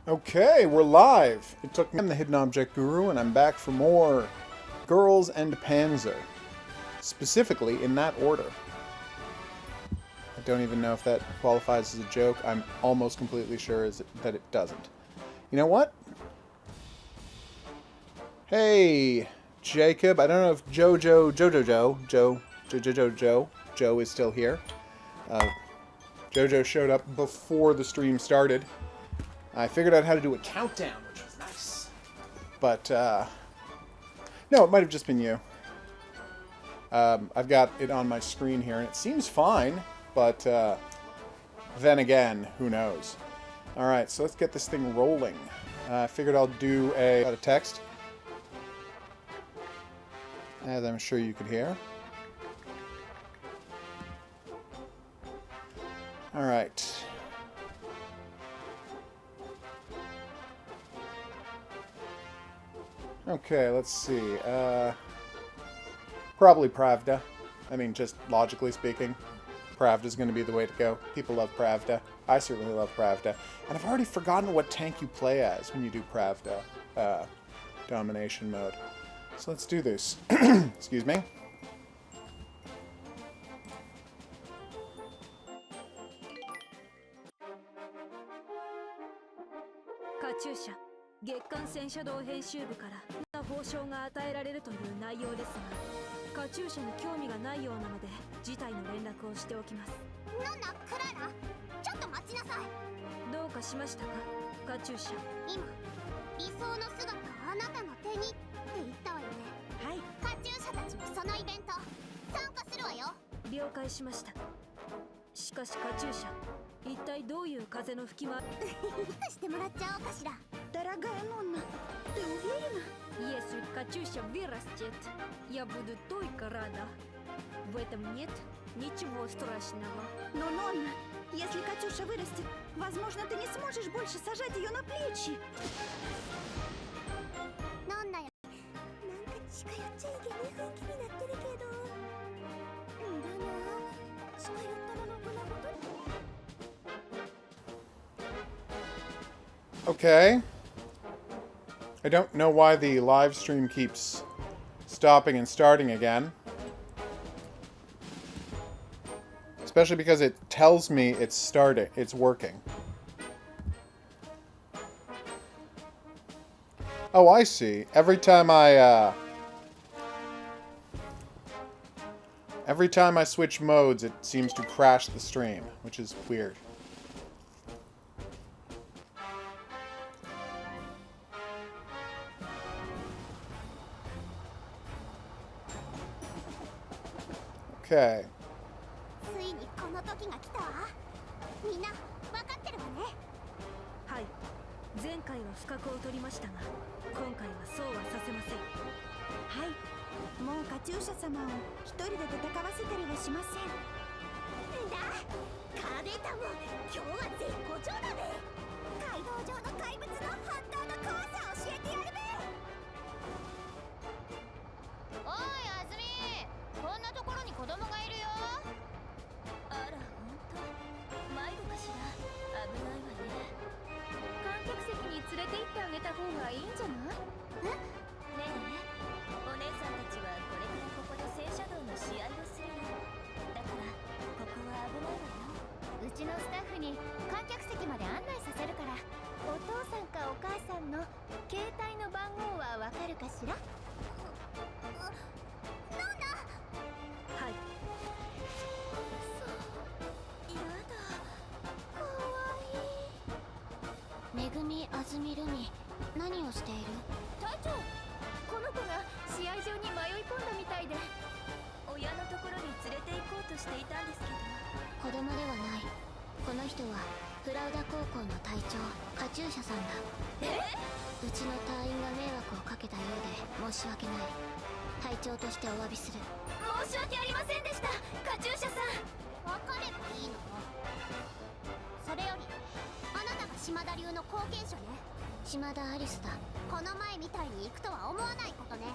Okay, we're live. It took me. I'm the Hidden Object Guru, and I'm back for more Girls and Panzer. Specifically, in that order. I don't even know if that qualifies as a joke. I'm almost completely sure that it doesn't. You know what? Hey, Jacob. I don't know if Joe is still here. Jojo showed up before the stream started. I figured out how to do a countdown, which was nice. But, no, it might have just been you. I've got it on my screen here, and it seems fine, but, then again, who knows. Alright, so let's get this thing rolling. I figured I'll do a text, as I'm sure you could hear. Alright. Okay, let's see. Probably Pravda. I mean, just logically speaking, Pravda's going to be the way to go. People love Pravda. I certainly love Pravda. And I've already forgotten what tank you play as when you do Pravda domination mode. So let's do this. Excuse me. Katyusha.月刊戦車道編集部から報奨が与えられるという内容ですが、カチューシャに興味がないようなので事態の連絡をしておきます。なんだクララ、ちょっと待ちなさい。どうかしましたか、カチューシャ。今理想の姿をあなたの手にって言ったわよね。はい、カチューシャたちもそのイベント参加するわよ。了解しました。しかしカチューシャ、一体どういう風の吹き回りしてもらっちゃおうかしら。Дорогая Нонна, ты уверена? Если Катюша вырастет, я буду только рада. В этом нет ничего страшного. Но, Нонна, если Катюша вырастет, возможно, ты не сможешь больше сажать ее на плечи. なんだよ。なんか近寄っちゃいけない雰囲気になってるけど。んだな。近寄ったらろくなこと。Okay. I don't know why the live stream keeps stopping and starting again. Especially because it tells me it's starting, it's working. Oh, I see. Every time I switch modes, it seems to crash the stream, which is weird. Okay. ついにこの時が来たわ。みんな分かってるわね。はい、前回は不覚を取りましたが、今回はそうはさせません。はい、もうカチューシャ様を一人で戦わせたりはしません。んだ、カデタも今日は絶好調だね。街道上の怪物の本当の怖さを教えてやるべ。おいあずみ、こんなところに子供がいるよ。あら、ほんと迷子かしら。危ないわね。観客席に連れて行ってあげた方がいいんじゃない？え？ねえ、お姉さんたちはこれからここで戦車道の試合をするの。だからここは危ないわよ。うちのスタッフに観客席まで案内させるから。お父さんかお母さんの携帯の番号はわかるかしら？なんだ？はい。やだ、かわいい。めぐみ、あずみ、るみ、何をしている？隊長、この子が試合場に迷い込んだみたいで、親のところに連れて行こうとしていたんですけど。子供ではない。この人はフラウダ高校の隊長、カチューシャさんだ。うちの隊員が迷惑をかけたようで申し訳ない。隊長としてお詫びする。申し訳ありませんでした、カチューシャさん。分かればいいの。それよりあなたが島田流の後継者ね。島田アリスだ。この前みたいに行くとは思わないことね。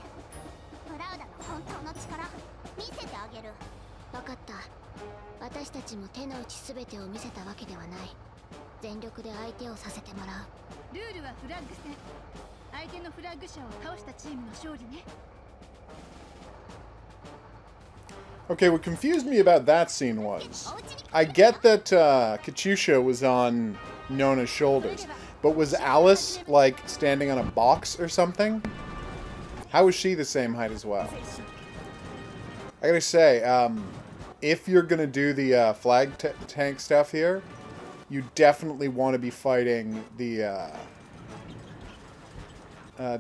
プラウダの本当の力見せてあげる。分かった。私たちも手の内全てを見せたわけではない。全力で相手をさせてもらう。ルールはフラッグ戦。相手のフラッグ者を倒したチームの勝利ね。 Okay, what confused me about that scene was, I get that Katyusha was on Nona's shoulders, but was Alice, like, standing on a box or something? How is she the same height as well? I gotta say, if you're gonna do the flag tank stuff here, you definitely want to be fighting the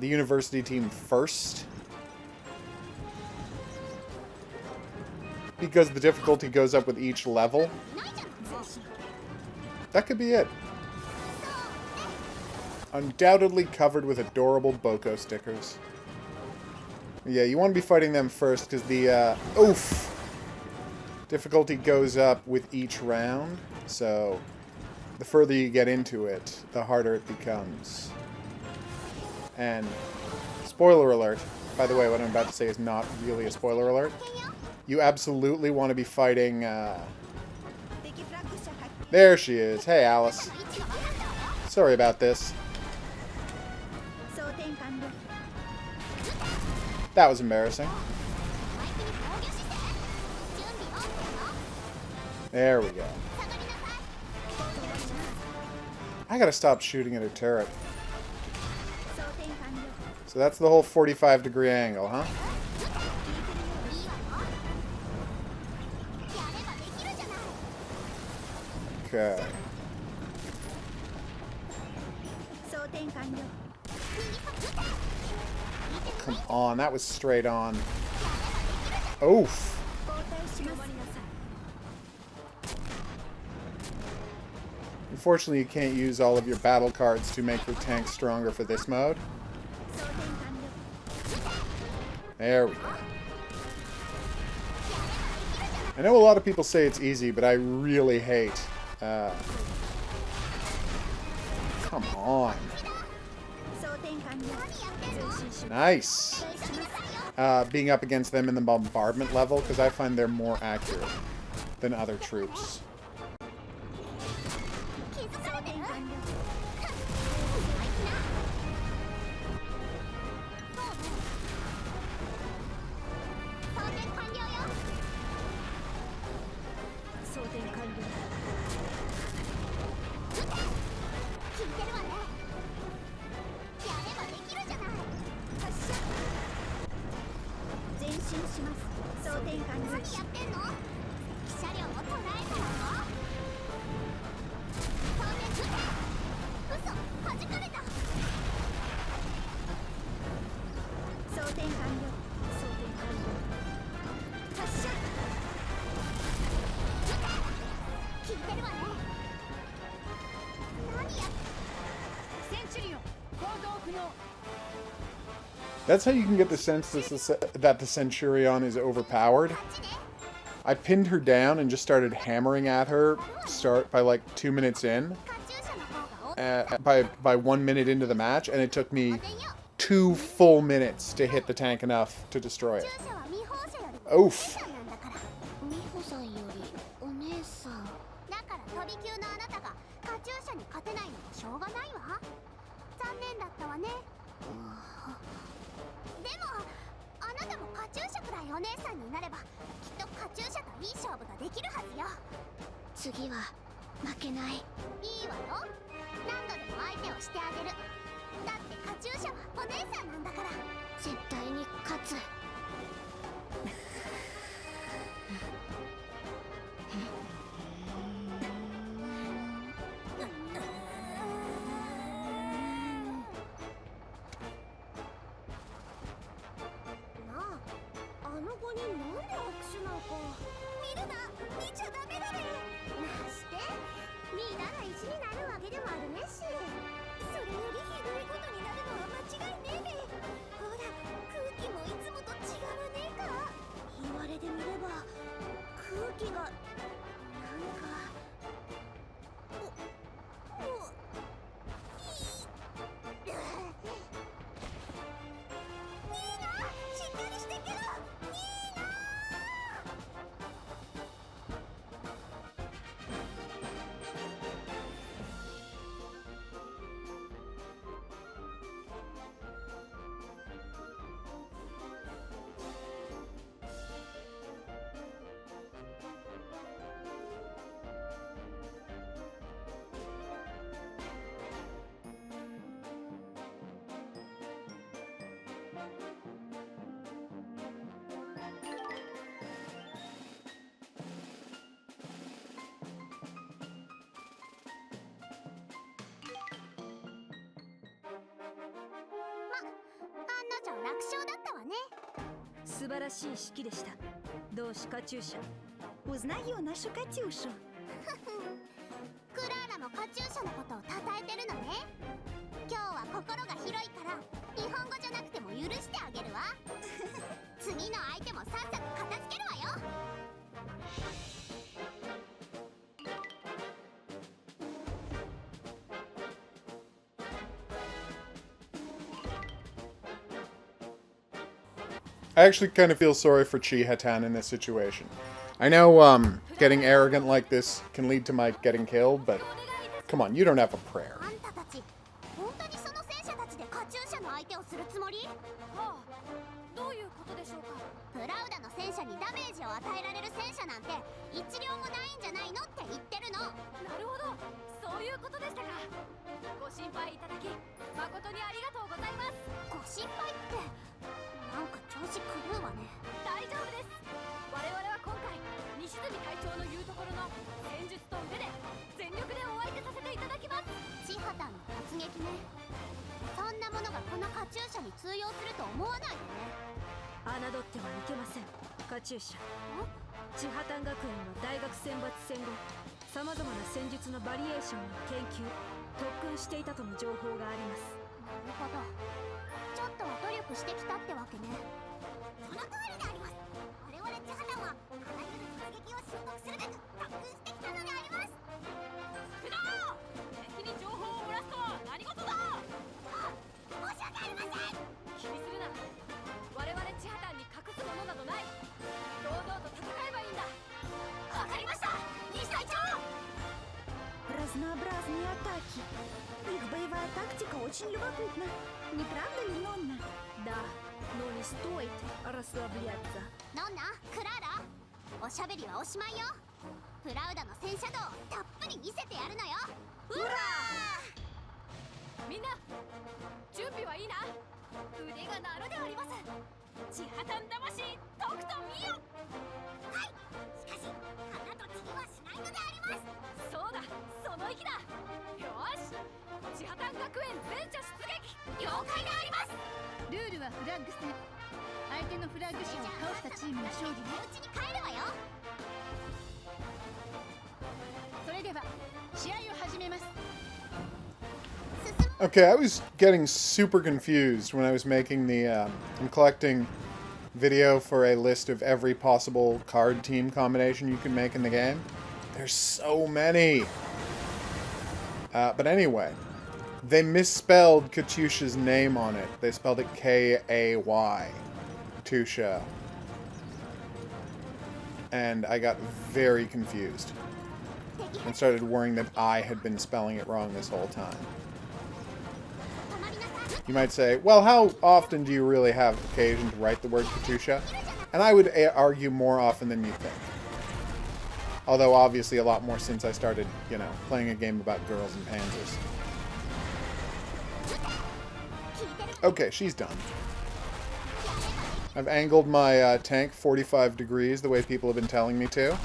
university team first. Because the difficulty goes up with each level. That could be it. Undoubtedly covered with adorable Boko stickers. Yeah, you want to be fighting them first because the difficulty goes up with each round. So the further you get into it, the harder it becomes. And spoiler alert. By the way, what I'm about to say is not really a spoiler alert. You absolutely want to be fighting, There she is. Hey, Alice. Sorry about this. That was embarrassing. There we go. I gotta stop shooting at her turret. So that's the whole 45-degree angle, huh? Okay. Come on, that was straight on. Oof. Unfortunately, you can't use all of your battle cards to make your tank stronger for this mode. There we go. I know a lot of people say it's easy, but I really hate... come on. Nice. Being up against them in the bombardment level, because I find they're more accurate than other troops. That's how you can get the sense that the Centurion is overpowered. I pinned her down and just started hammering at her by like 2 minutes in. By 1 minute into the match, and it took me 2 full minutes to hit the tank enough to destroy it. Oof. 素晴らしい指揮でした。同志カチューシャ。 Узнаю нашу Катюшу. クラーラもカチューシャのことを称えてるのね。今日は心が広いから日本語じゃなくても許してあげるわ。次の相手もさっさと片付けるわよ。I actually kind of feel sorry for Chihatan in this situation. I know getting arrogant like this can lead to Mike getting killed, but come on, you don't have a prayer. あんたたち本当にその戦車たちでカチューシャの相手をするつもり？はあ、どういうことでしょうか。プラウダの戦車にダメージを与えられる戦車なんて一両もないんじゃないのって言ってるの。なるほど、そういうことでしたか。ご心配いただき誠にありがとうございます。ご心配ってなんか調子狂うわね。大丈夫です。我々は今回西住隊長の言うところの戦術と腕で全力でお相手させていただきます。千畑の突撃ね。そんなものがこのカチューシャに通用すると思わないでね。侮ってはいけません。カチューシャ。千畑学園は大学選抜戦後さまざまな戦術のバリエーションを研究特訓していたとの情報があります。なるほど、ちょっとは努力してきたってわけね。その通りであります。我々千畑はあらゆる突撃を習得するべく特訓してきたのであります。福田、敵に情報を漏らすとは何事だ。申し訳ありません。気にするな。我々千畑に隠すものなどない。堂々と戦えばいいんだ。わかりました、西隊長。 Разнообразные атаки. Их боевая тактика очень любопытна. Не правда ли, Нонна? Да, но не стоит расслабляться. ノンナ、クラーラ、おしゃべりはおしまいよ。プラウダの戦車道をたっぷり見せてやるのよ。うわー！みんな準備はいいな。腕が鳴るであります。千畑魂とくと見よ。はい、しかし花と次はしないのであります。そうだ、その意気だ。よし、千畑学園全車出撃。了解であります。ルールはフラッグ戦。相手のフラッグ車を倒したチームの勝利ね。うちに帰るわよ。それでは試合を始めます。 Okay, I was getting super confused when I was making the, I'm collecting video for a list of every possible card team combination you can make in the game. There's so many! But anyway, they misspelled Katyusha's name on it. They spelled it K-A-Y. Katyusha. And I got very confused. And started worrying that I had been spelling it wrong this whole time. You might say, well, how often do you really have occasion to write the word Katyusha? And I would argue more often than you think. Although, obviously, a lot more since I started, you know, playing a game about girls and panzers. Okay, she's done. I've angled my tank 45 degrees the way people have been telling me to.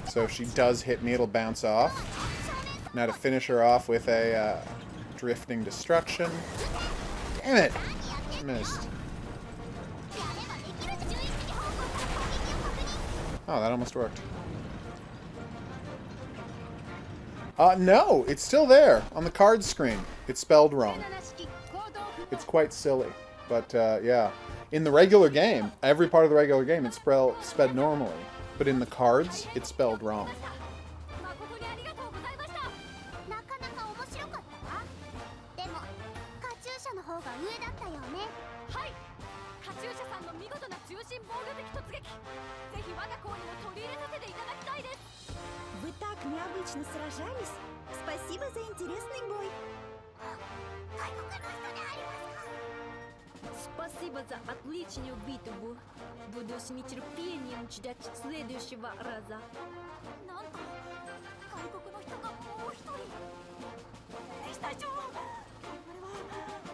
So if she does hit me, it'll bounce off. Now to finish her off with a drifting destruction. Damn it! Missed. Oh, that almost worked. No! It's still there! On the card screen. It's spelled wrong. It's quite silly. But, yeah. In the regular game, every part of the regular game, it's spelled normally. But in the cards, it's spelled wrong. ぜひ我が校にも取り入れさせていただきたいです。 Вы так необычно сражались. Спасибо за интересный бой. Спасибо за отличную битву. Буду с нетерпением ждать следующего раза. なんと外国の人がもう一人。西隊長、我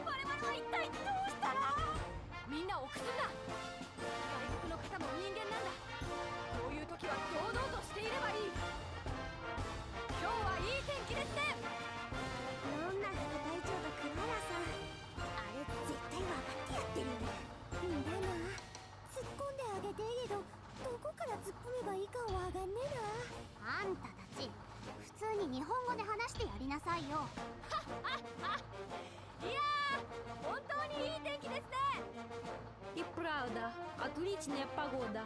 々は一体どうしたら。みんな臆すんな。外国の方も人間なんだ。こういう時は堂々としていればいい。今日はいい天気ですね。どんな副隊長がクラーラさん、あれ絶対分かってやってるよね。でもてえけどどこから突っ込めばいいかわかんねえな。あんたたち普通に日本語で話してやりなさいよ。いやー、本当にいい天気ですね。И правда, отличная погода.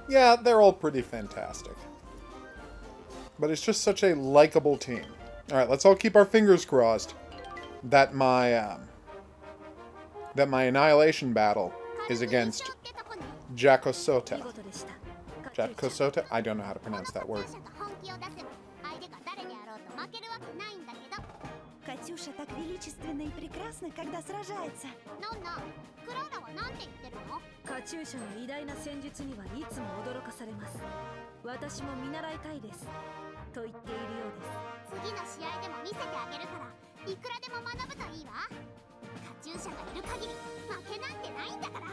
Yeah, they're all pretty fantastic. But it's just such a likable team. Alright, let's all keep our fingers crossed that my annihilation battle is against Jakosota. Jakosota? I don't know how to pronounce that word. Катюша так величественна и прекрасна, когда сражается. クララはなんて言ってるの？カチューシャの偉大な戦術にはいつも驚かされます。私も見習いたいです。と言っているようです。次の試合でも見せてあげるから、いくらでも学ぶといいわ。カチューシャがいる限り負けなんてないんだから。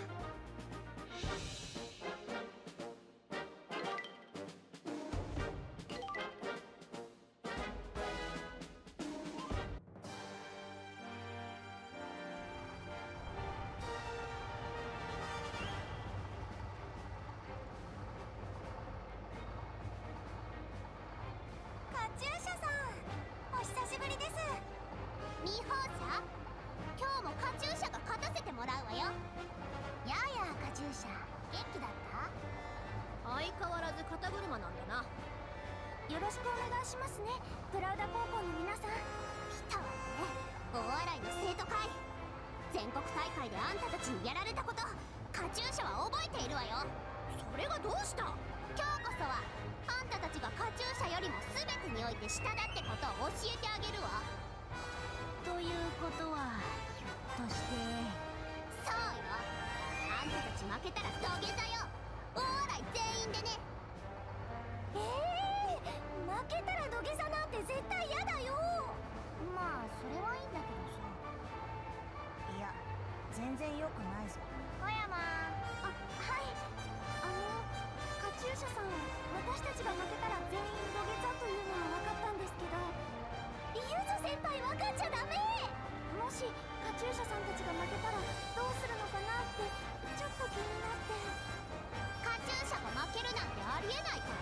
カチューシャさん、お久しぶりです。ミーホーシャ、今日もカチューシャが勝たせてもらうわよ。やあやあカチューシャ、元気だった？相変わらず肩車なんだな。よろしくお願いしますね、プラウダ高校の皆さん。来たわね、大洗の生徒会。全国大会であんたたちにやられたこと、カチューシャは覚えているわよ。それがどうした？今日こそはあんたたちがカチューシャよりも全てにおいて下だってことを教えてあげるわ。ということはひょっとして。そうよ、あんたたち負けたら土下座よ、大洗全員でね。負けたら土下座なんて絶対嫌だよ。まあそれはいいんだけどさ。いや全然良くないぞ小山。あ、はい。カチューシャさん、私たちが負けたら全員土下座というのは分かったんですけど、ユズ先輩分かっちゃダメ。もしカチューシャさんたちが負けたらどうするのかなってちょっと気になって。カチューシャが負けるなんてありえないから、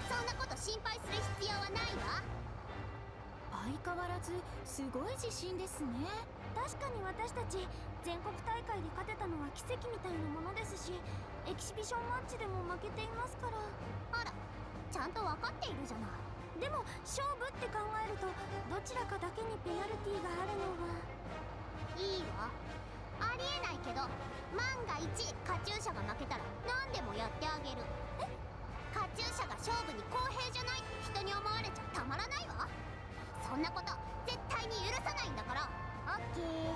そんなこと心配する必要はないわ。相変わらずすごい自信ですね。確かに私たち全国大会で勝てたのは奇跡みたいなものですし、エキシビションマッチでも負けていますから。あら、ちゃんと分かっているじゃない。でも勝負って考えるとどちらかだけにペナルティーがあるのは。いいわ、ありえないけど万が一カチューシャが負けたら何でもやってあげる。カチューシャが勝負に公平じゃないって人に思われちゃたまらないわ。そんなこと絶対に許さないんだから。オッケー。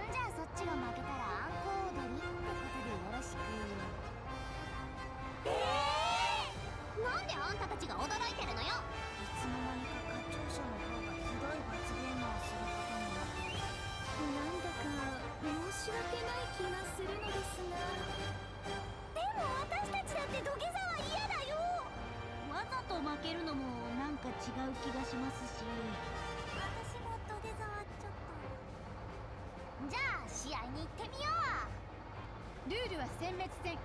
じゃあそっちが負けたらアンコー踊りってことでよろしく。なんであんたたちが驚いてるのよ。いつの間にかカチューシャの方がひどい罰ゲームをすることになって、なんだか申し訳ない気がするのですが。でも私たちだって土下座は嫌だよ。わざと負けるのもなんか違う気がしますし。私も土下座はちょっと。じゃあ試合に行ってみよう。ルールは殲滅戦。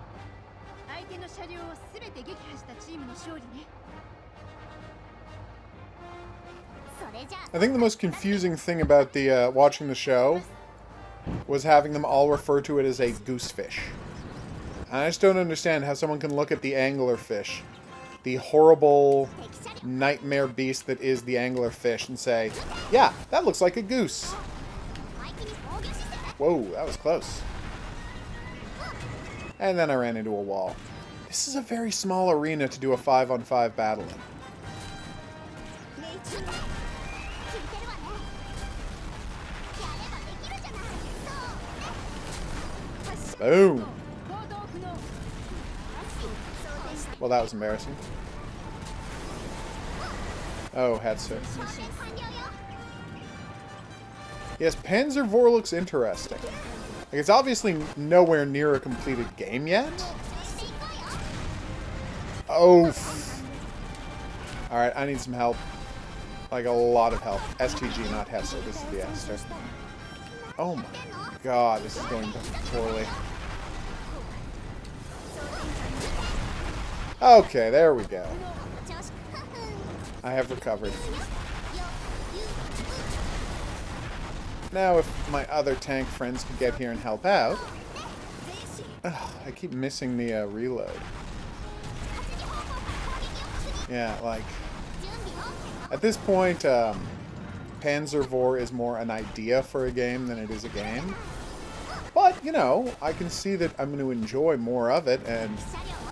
相手の車両を全て撃破したチームの勝利ね。それじゃあ I think the most confusing thing about the watching the show was having them all refer to it as a goosefish. And I just don't understand how someone can look at the anglerfish, the horrible nightmare beast that is the anglerfish, and say, yeah, that looks like a goose. Whoa, that was close. And then I ran into a wall. This is a very small arena to do a 5-on-5 battle in. Boom! Well, that was embarrassing. Oh, Hetzer. Yes, Panzer IV looks interesting. Like, it's obviously nowhere near a completed game yet. Oh. Alright, I need some help. Like a lot of help. STG, not Hester. This is the Esther. Oh my god, this is going poorly. Okay, there we go. I have recovered. Now if my other tank friends could get here and help out. Ugh, I keep missing the reload. Yeah, like... At this point, Panzer Vor is more an idea for a game than it is a game. But, you know, I can see that I'm going to enjoy more of it, and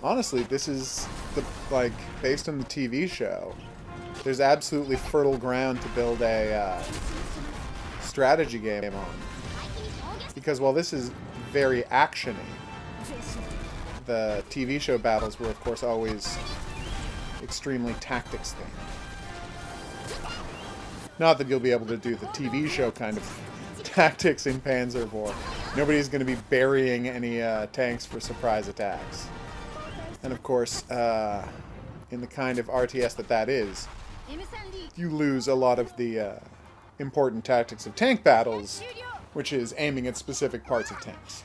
honestly, this is, like, based on the TV show. There's absolutely fertile ground to build a strategy game on. Because while this is very action-y, the TV show battles were, of course, always extremely tactics-themed. Not that you'll be able to do the TV show kind of tactics in Panzer Vor. Nobody's going to be burying any tanks for surprise attacks. And of course, in the kind of RTS that is, you lose a lot of the important tactics of tank battles, which is aiming at specific parts of tanks.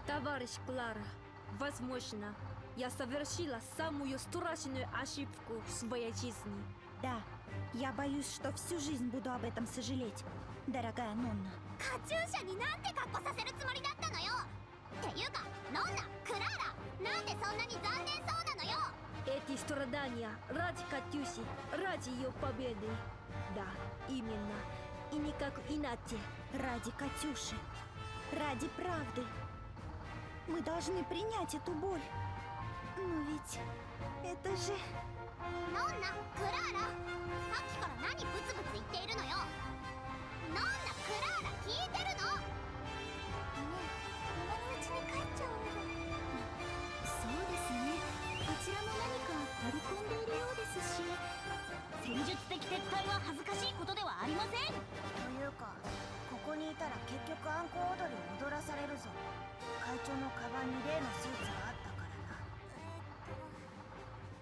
Товарищ Клара, возможно, я совершила самую страшную ошибку в своей жизни. Да, я боюсь, что всю жизнь буду об этом сожалеть, дорогая Нонна. Катюшаになんて格好させるつもりだったのよ。っていうか、ノンナ、クラーラ、なんでそんなに残念そうなのよ。Эти страдания ради Катюши, ради ее победы. Да, именно. И никак иначе. Ради Катюши, ради правды. Мы должны принять эту боль. Но ведь это же... ノンナ、クラーラ、さっきから何ブツブツ言っているのよ。ノンナ、クラーラ、聞いてるの？ねえ、今のうちに帰っちゃおうよ。そうですね。こちらも何か取り込んでいるようですし。戦術的撤退は恥ずかしいことではありません。というか、ここにいたら結局アンコウ踊りを踊らされるぞ。会長のカバンに例のスーツがあったからな。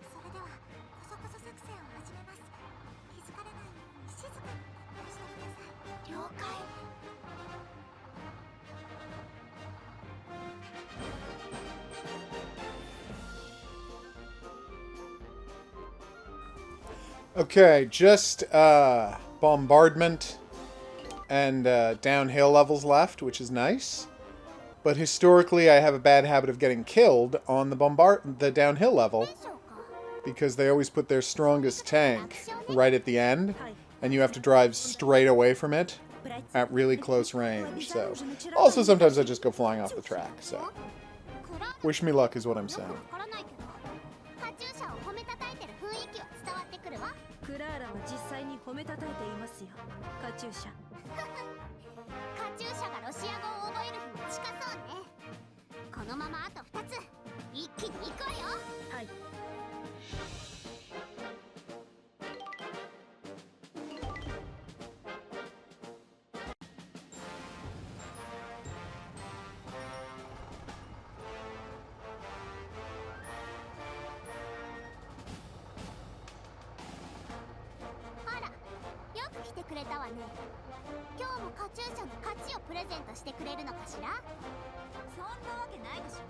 それではコソコソ作戦を始めます。気づかれないように静かにしてください。了解。Okay, just bombardment and downhill levels left, which is nice. But historically, I have a bad habit of getting killed on the downhill level because they always put their strongest tank right at the end, and you have to drive straight away from it at really close range. So, also sometimes I just go flying off the track. So, wish me luck is what I'm saying. クラーラも実際に褒めたたえていますよ、カチューシャ。カチューシャがロシア語を覚える日も近そうね。このままあと2つ一気に行くわよ。はい。あら、よく来てくれたわね。今日もカチューシャの勝ちプレゼントしてくれるのかしら。そんなわけないでしょ。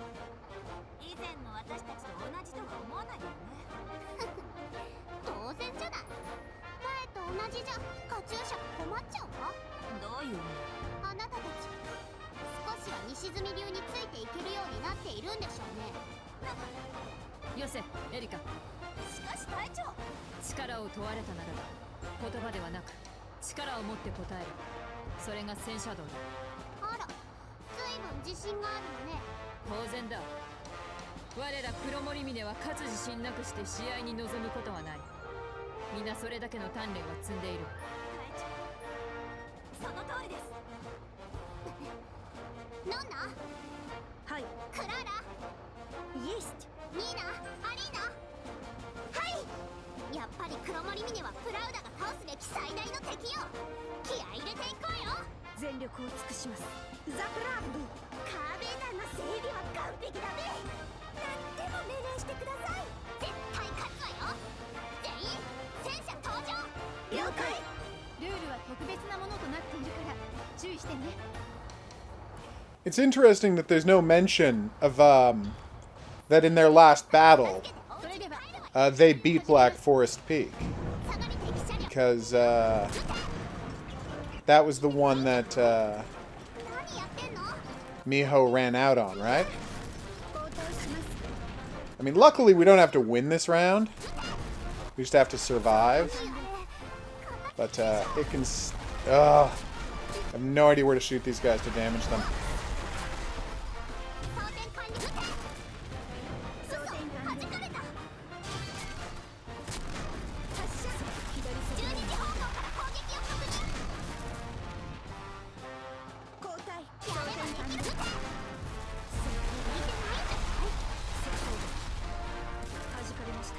以前の私たちと同じとは思わないよね。当然じゃない。前と同じじゃカチューシャが困っちゃうわ。どういう意味？あなたたち少しは西住流についていけるようになっているんでしょうね。よせ、エリカ。しかし隊長、力を問われたならば、言葉ではなく力を持って答える。それが戦車道だ。あら、随分自信があるのね。当然だ。我ら黒森峰は勝つ自信なくして試合に臨むことはない。皆それだけの鍛錬は積んでいる。隊長、その通りです。ノンナ、はい。クララ、イエスト。ニーナ、アリーナ。はい、やっぱり黒森峰はプラウダが倒すべき最大の敵よ。気合い入れていこうよ。全力を尽くします。ザ・プラウド。カーベーターの整備は完璧だべ。何でも命令してください。絶対勝つわよ。全員戦車登場。了解。ルールは特別なものとなっているから注意してね。 It's interesting that there's no mention of that in their last battle それでは they beat Black Forest Peak 下がり敵車両。 because that was the one that 何やってんの。 Miho ran out on, right? I mean, luckily we don't have to win this round. We just have to survive. But it can. I have no idea where to shoot these guys to damage them. 装填完了。嘘、弾かれた。発射。12時方向から攻撃を確認。交代。やればできる。見てないんじゃない。弾かれました。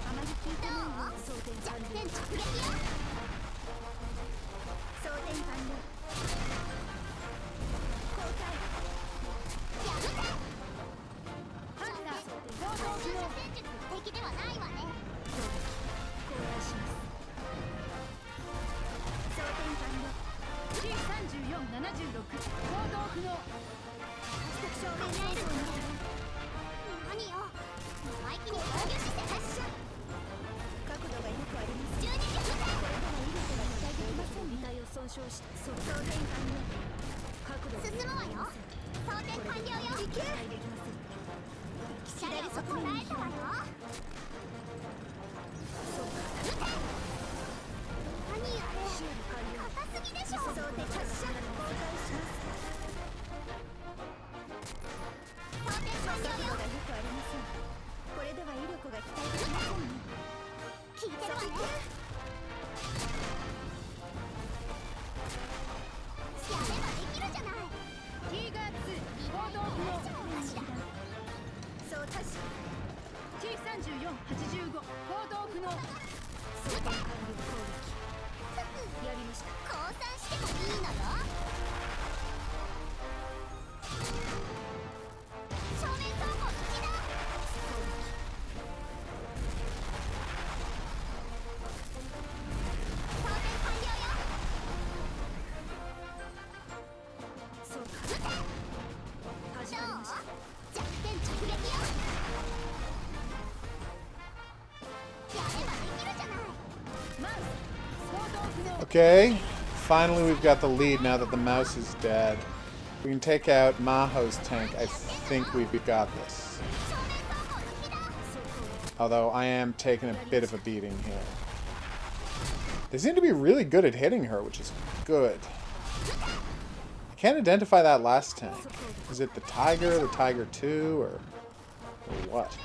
あまり聞いてないわ。弱点直撃よ。装填完了。交代。やめて。ハンター行動戦不能。術の敵ではないわね。交代します。装填完了。 G3476 行動不能。正面戦争に何よ。生意気に防御して発射。角度がよくあります。 12時これでは威力が期待できませんね。遺体を損傷して装填完了。角度進むわよ。装填完了よ。行け。車両を捉えたわよ。何よあれ。硬すぎでしょ。装填発射。交代します。装填完了よ。角度がよくありません。これでは威力が期待できませんね。聞いてるわね。やればできるじゃない。ティーガー2行動不能。大丈夫かしら。そう確か。 T3485 行動不能。装填完了攻撃。やりました。降参してもいいのよ。正面走行敵だ。装填完了よ。そうか。どう？弾かれました。弱点直撃よ。やればできるじゃない。マウス行動不能。 Okay, finally we've got the lead now that the mouse is dead. We can take out Maho's tank. I think we've got this. 正面走行敵だ。 Although I am taking a bit of a beating here. They seem to be really good at hitting her, which is good. I can't identify that last tank. Is it the Tiger 2, or what?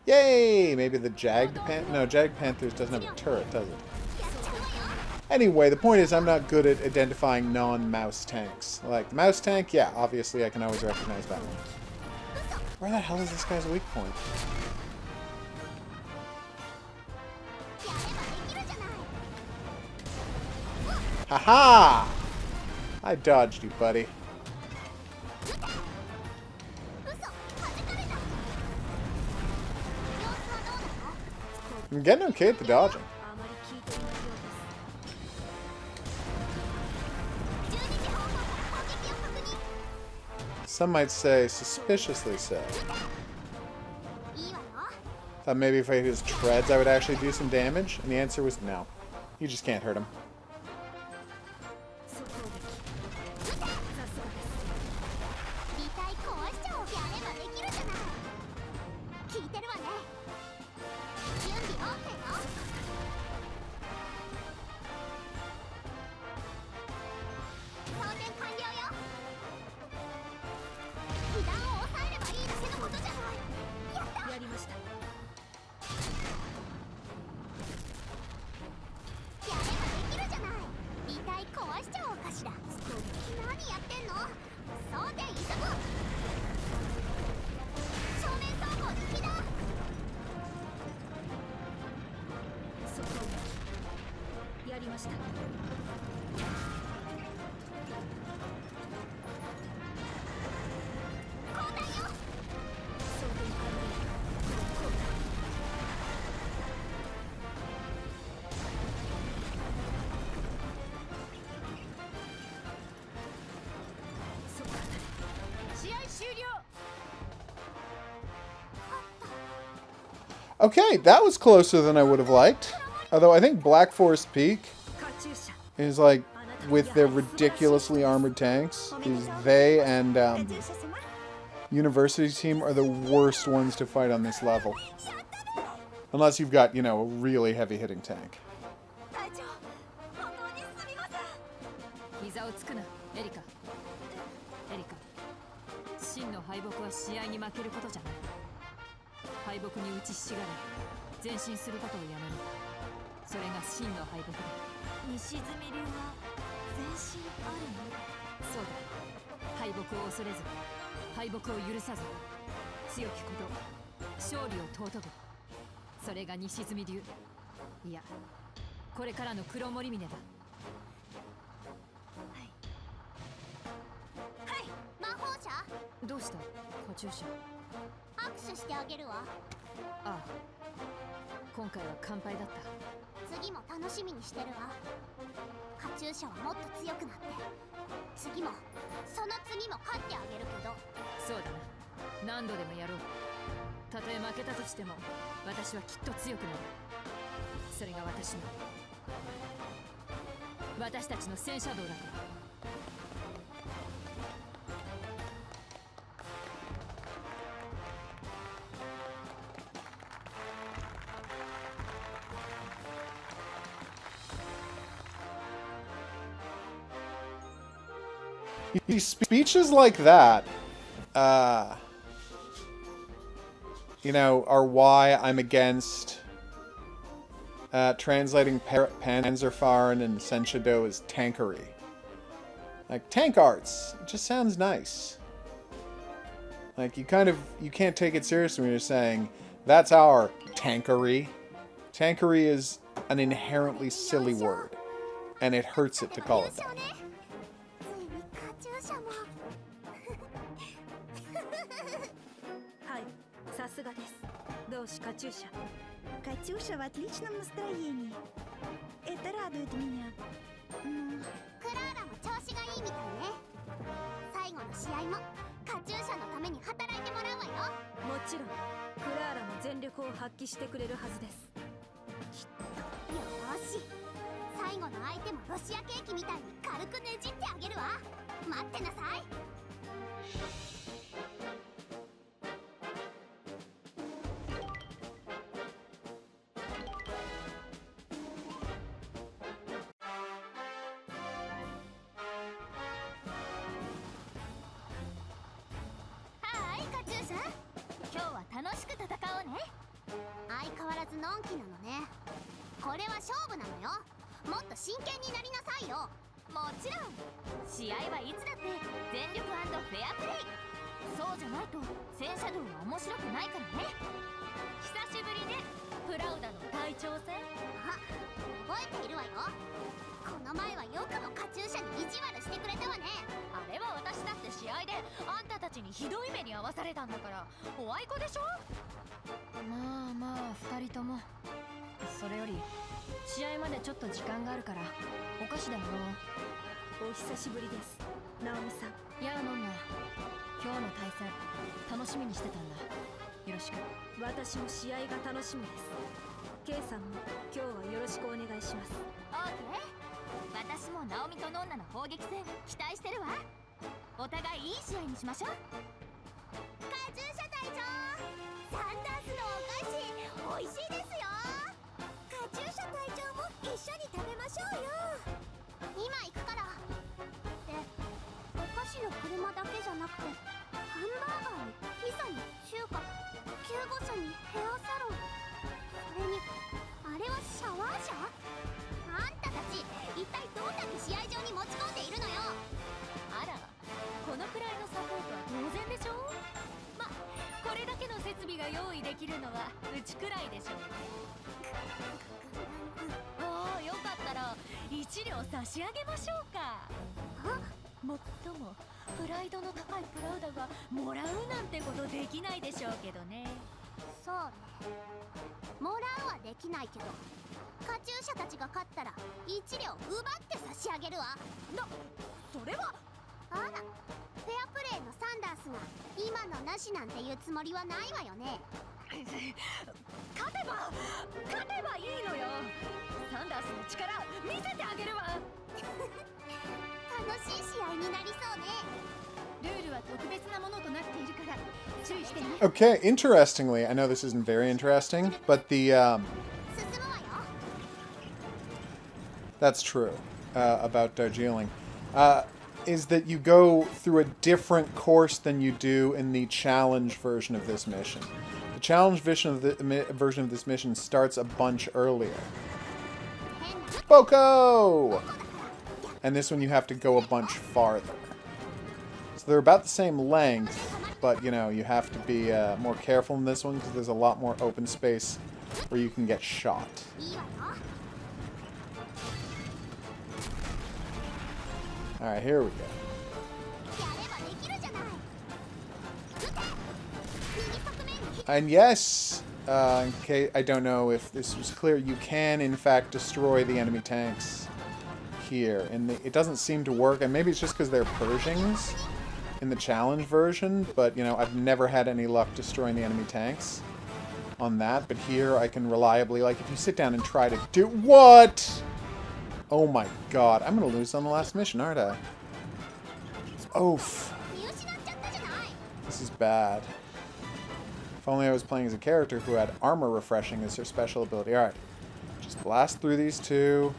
Yay! Maybe the Jagged Panther? No, Jagged Panthers doesn't have a turret, does it? Anyway, the point is I'm not good at identifying non-mouse tanks. Like, the mouse tank, yeah, obviously I can always recognize that one. Where the hell is this guy's weak point? やればできるじゃない。 Haha! I dodged you, buddy. 嘘、弾かれた。様子はどうなの？ I'm getting okay at the dodging. あまり聞いていないようです12時方向から攻撃を確認。 Some might say suspiciously so. いいわよ。 Thought maybe if I hit his treads I would actually do some damage, and the answer was no. You just can't hurt him. 速攻撃さすがです微体壊しちゃおう。やればできるじゃない。聞いてるわね。準備 OK よ。装填完了よ。被弾を抑えればいいだけのことじゃない。やった。やりましたやればできるじゃない。微体壊しちゃおうかしら。何やってんの。装填急ごう。正面走行に被弾。速攻撃やりました交代よ。装填完了交代速攻試合終了。 Okay, that was closer than I would have liked. Although I think Black Forest Peak カチューシャ is like, with their ridiculously armored tanks, is they and カチューシャ様 University Team are the worst ones to fight on this level. Unless you've got, you know, a really heavy hitting tank. 隊長本当にすみません。膝をつくなエリカ。エリカ、真の敗北は試合に負けることじゃない。敗北に打ちひしがれ前進することをやめる。それが真の敗北だ。西住流は前進あるの。そうだ。敗北を恐れず敗北を許さず強きこと勝利を尊ぶ。それが西住流。いや、これからの黒森峰だ。魔法者どうしたカチューシャ。握手してあげるわ。ああ、今回は完敗だった。次も楽しみにしてるわ。カチューシャはもっと強くなって次もその次も勝ってあげるけど。そうだな、何度でもやろう。たとえ負けたとしても私はきっと強くなる。それが私たちの戦車道だから。Speeches like that, you know, are why I'm against translating Panzerfahren and Senshado as tankery. Like, tank arts, it just sounds nice. Like, you can't take it seriously when you're saying, that's our tankery. Tankery is an inherently silly word, and it hurts it to call it that. ついにカチューシャもはいさすがです。同志カチューシャ Катюша в отличном настроении. Это радует меня. クラーラも調子がいいみたいね。最後の試合もカチューシャのために働いてもらうわよ。もちろんクラーラも全力を発揮してくれるはずです。よーし、最後の相手もロシアケーキみたいに軽くねじってあげるわ。待ってなさい。はーい、カチューシャ、今日は楽しく戦おうね。相変わらずのんきなのね。これは勝負なのよ。もっと真剣になりなさいよ。もちろん試合はいつだって全力&フェアプレイ。そうじゃないと戦車道は面白くないからね。久しぶりね、プラウダの隊長戦。あ、覚えているわよ。この前はよくもカチューシャに意地悪してくれたわね。あれは私だって試合であんたたちにひどい目に遭わされたんだからおあいこでしょ。まあまあ2人ともそれより試合までちょっと時間があるからお菓子でも飲もう。お久しぶりです、ナオミさん。やあノンナ、今日の対戦楽しみにしてたんだ。よろしく。私も試合が楽しみです。ケイさんも今日はよろしくお願いします。オーケー。私もナオミとノンナの砲撃戦期待してるわ。お互いいい試合にしましょう。カチューシャ隊長、サンダースのお菓子美味しいですよ。カチューシャ隊長も一緒に食べましょうよ。今行くから。で、お菓子の車だけじゃなくて、ハンバーガーにピザに中華、救護車にヘアサロン、それにあれはシャワー車。あんたたち一体どんだけ試合場に持ち込んでいるのよ。あら、このくらいのサポートは当然でしょ。ま、これだけの設備が用意できるのはうちくらいでしょうね。おー、よかったら1両差し上げましょうか。もっともプライドの高いプラウダがもらうなんてことできないでしょうけどね。そうね、もらうはできないけど、カチューシャたちが勝ったら1両奪って差し上げるわ。それはあら、フェアプレーのサンダースが今のなしなんていうつもりはないわよね。勝てばいいのよ。サンダースの力見せてあげるわ。楽しい試合になりそうね。ルールは特別なものとなっているから注意してね。 Okay, interestingly, I know this isn't very interesting, but the, 進むわよ。that's true, about Darjeeling, is that you go through a different course than you do in the challenge version of this mission. The challenge version of this mission starts a bunch earlier. Boko! And this one you have to go a bunch farther. So they're about the same length, but, you know, you have to be more careful in this one because there's a lot more open space where you can get shot. いいわよ。 Alright, here we go. やればできるじゃない。撃て。右側面に。 And yes, in case I don't know if this was clear, you can in fact destroy the enemy tanks here. And it doesn't seem to work, and maybe it's just because they're Pershings in the challenge version, but you know, I've never had any luck destroying the enemy tanks on that. But here I can reliably, like if you sit down and try to do... What? Oh my god, I'm gonna lose on the last mission, aren't I? Oof. 見失っちゃったじゃない。 This is bad. If only I was playing as a character who had armor refreshing as their special ability. Alright. Just blast through these two.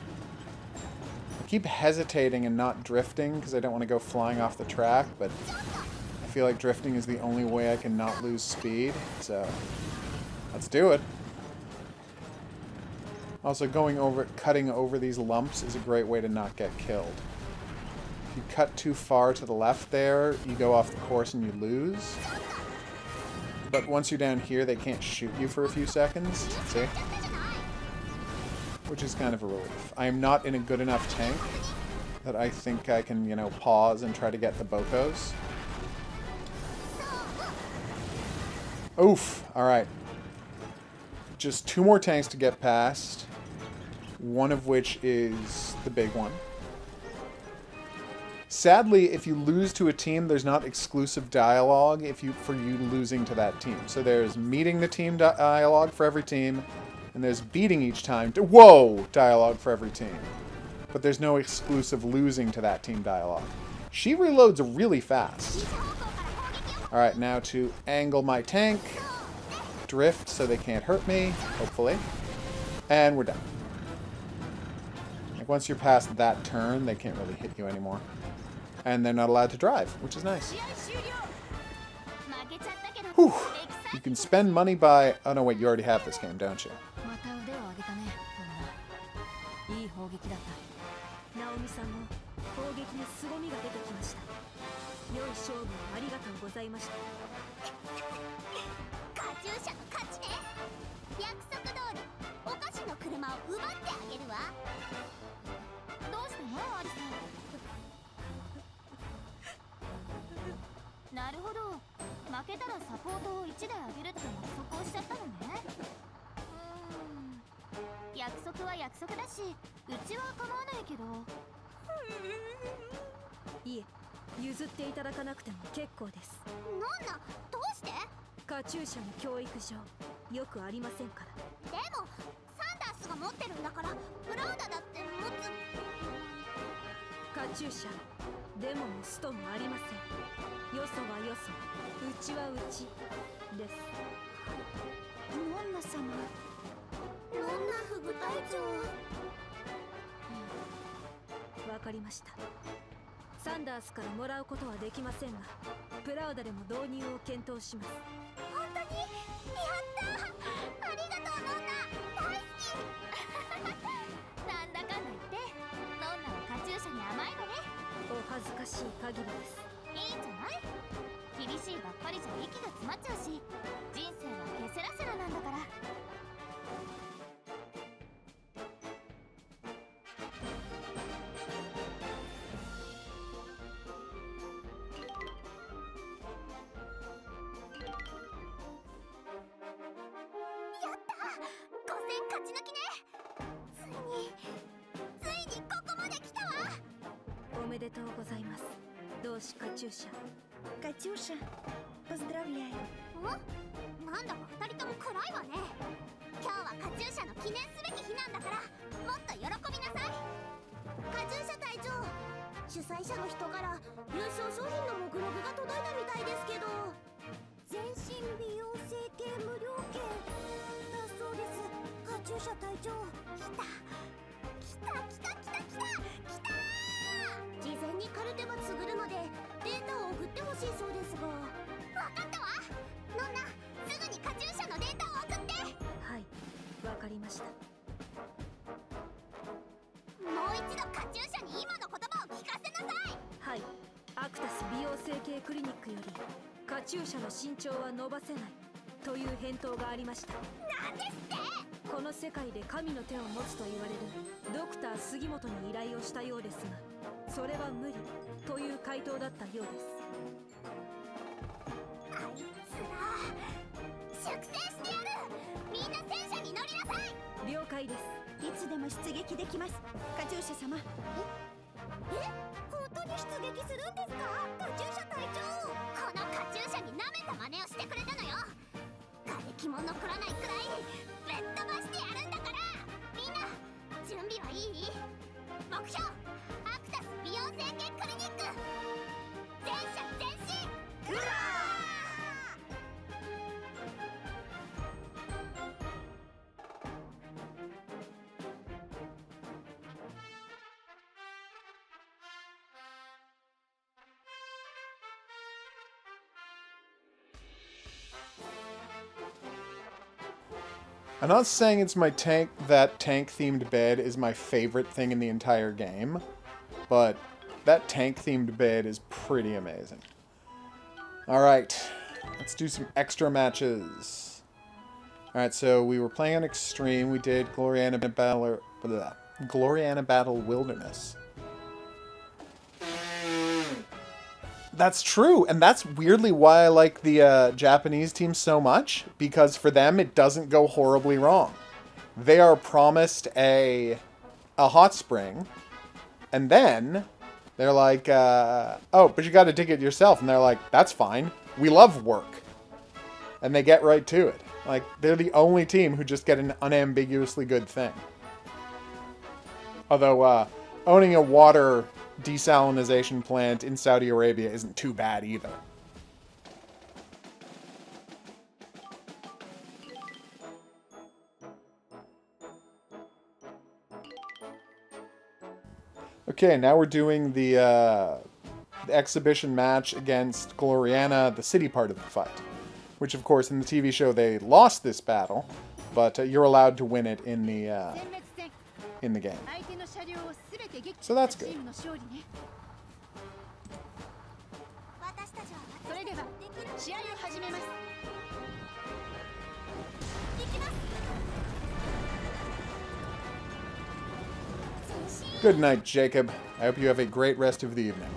I keep hesitating and not drifting because I don't want to go flying off the track, but I feel like drifting is the only way I can not lose speed. So, let's do it. Also, cutting over these lumps is a great way to not get killed. If you cut too far to the left there, you go off the course and you lose. But once you're down here, they can't shoot you for a few seconds. See? Which is kind of a relief. I am not in a good enough tank that I think I can, you know, pause and try to get the Bokos. Oof. Alright. Just 2 more tanks to get past. One of which is the big one. Sadly, if you lose to a team, there's not exclusive dialogue for you losing to that team. So there's meeting the team dialogue for every team, and there's beating each time. Whoa! Dialogue for every team. But there's no exclusive losing to that team dialogue. She reloads really fast. Alright, now to angle my tank. Drift so they can't hurt me, hopefully. And we're done. Like, once you're past that turn, they can't really hit you anymore. And they're not allowed to drive, which is nice. Whew. You can spend money by... Oh, no, wait, you already have this game, don't you? また腕を上げたね、ノンナ。いい砲撃だった。ナオミさんも攻撃に凄みが出てきました。良い勝負をありがとうございました。カチューシャの勝ちね。約束通りお菓子の車を奪ってあげるわ。どうしたのアリさん。なるほど、負けたらサポートを1台あげるって約束をしちゃったのね。約は約束だし、うちは構わないけど。いえ、譲っていただかなくても結構です。なんだ、どうして？カチューシャの教育上よくありませんから。でもサンダースが持ってるんだから、ブラウダだって持つ。カチューシャでももストもありません。よそはよそ、うちはうちです。ノンナ様。ノンナフグ隊長。わかりました。サンダースからもらうことはできませんが、プラウダでも導入を検討します。本当に？やったー！ありがとう、ノンナ。大好き。なんだかんだ言って、ノンナはカチューシャに甘いのね。お恥ずかしい限りです。いいんじゃない？厳しいばっかりじゃ息が詰まっちゃうし、人生はケセラセラなんだから。5戦勝ち抜きね。ついにここまで来たわ。おめでとうございます、同志カチューシャ。Катюша, поздравляю. なんだか2人とも暗いわね。今日はカチューシャの記念すべき日なんだから、もっと喜びなさい。カチューシャ隊長、主催者の人から優勝商品の目録が届いたみたいですけど、全身美容整形無料券だそうです。カチューシャ隊長、来た事前にカルテば作るのでデータを送ってほしいそうですが。分かったわ。ノンナ、すぐにカチューシャのデータを送って。はい、わかりました。もう一度カチューシャに今の言葉を聞かせなさい。はい、アクタス美容整形クリニックよりカチューシャの身長は伸ばせないという返答がありました。なんですって？この世界で神の手を持つと言われるドクター杉本に依頼をしたようですが、それは無理という回答だったようです。あいつら、粛清してやる。みんな戦車に乗りなさい。了解です。いつでも出撃できます。カチューシャ様。本当に出撃するんですか、カチューシャ隊長。このカチューシャに舐めた真似をしてくれたのよ。瓦礫も残らないくらいぶっ飛ばしてやるんだから。みんな準備はいい？目標、アクタス美容整形クリニック、全車前進。グラー！I'm not saying it's my that tank-themed bed is my favorite thing in the entire game, but that tank-themed bed is pretty amazing. Alright, let's do some extra matches. Alright, so we were playing on Extreme. We did Gloriana Battle Wilderness. That's true, and that's weirdly why I like the Japanese team so much, because for them it doesn't go horribly wrong. They are promised a hot spring, and then they're like, oh, but you gotta dig it yourself, and they're like, that's fine, we love work. And they get right to it. Like, they're the only team who just get an unambiguously good thing. Although, owning a water desalinization plant in Saudi Arabia isn't too bad either. Okay, now we're doing the exhibition match against Gloriana, the city part of the fight. Which, of course, in the TV show they lost this battle, but you're allowed to win it in the game. So that's good. それでは試合を始めます。 Good night, Jacob. I hope you have a great rest of the evening.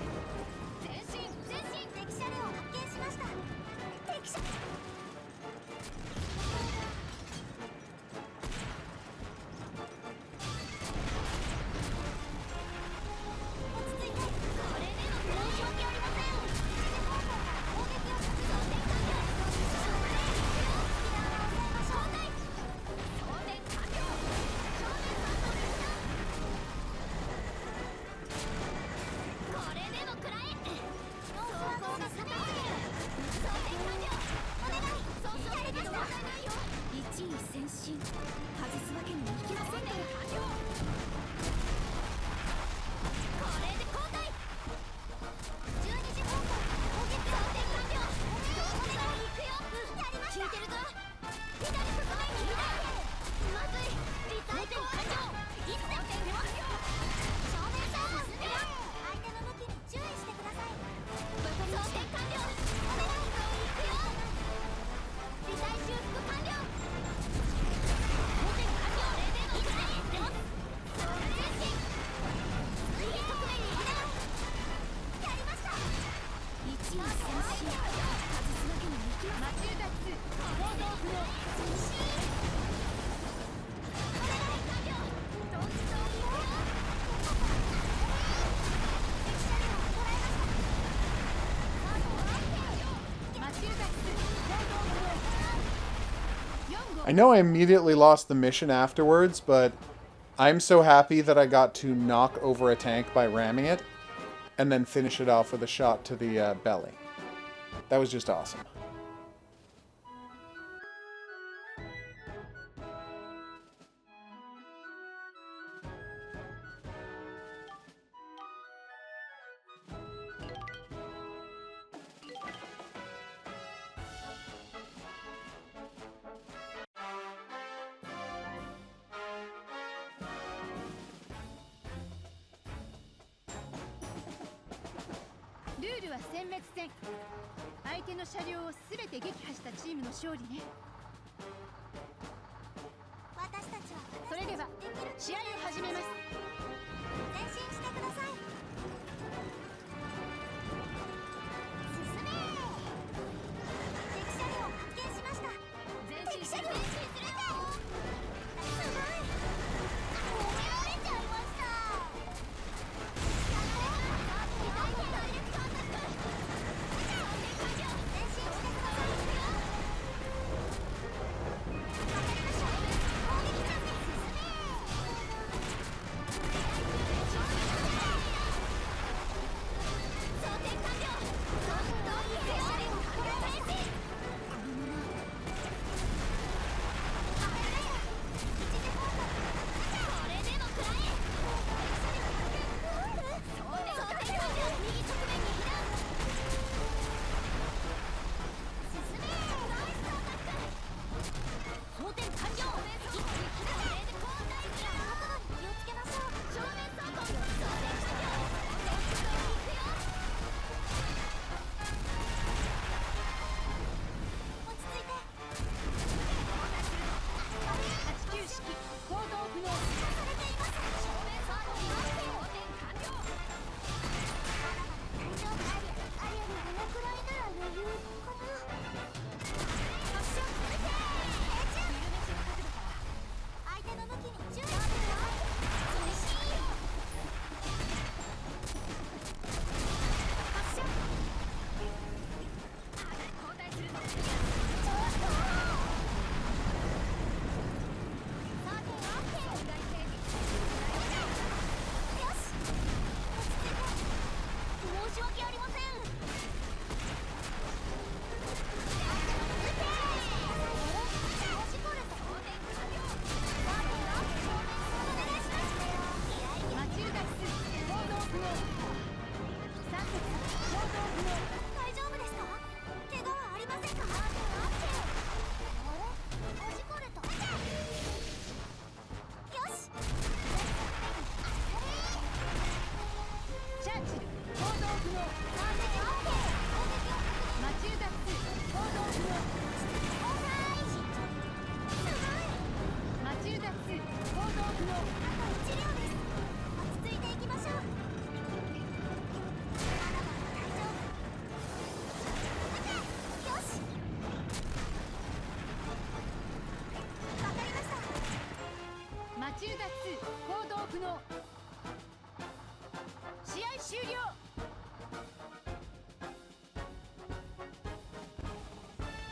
I know I immediately lost the mission afterwards, but I'm so happy that I got to knock over a tank by ramming it and then finish it off with a shot to the belly. That was just awesome.ルールは殲滅戦。相手の車両を全て撃破したチームの勝利ね。私たちはそれでは試合を始めます。前進してください。進め。敵車両を発見しました。前進して敵車両を前進するんだよ。すごい。攻められちゃいました。前進してください。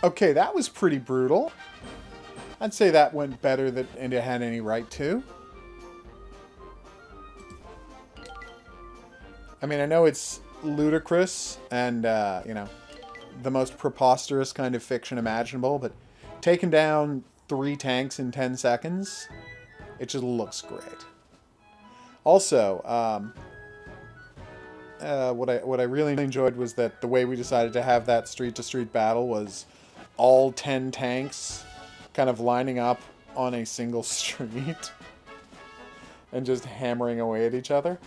Okay, that was pretty brutal. I'd say that went better than it had any right to. I mean, I know it's ludicrous and, you know, the most preposterous kind of fiction imaginable, but taking down 3 tanks in 10 seconds, it just looks great. Also, what I really enjoyed was that the way we decided to have that street-to-street battle was all 10 tanks kind of lining up on a single street and just hammering away at each other.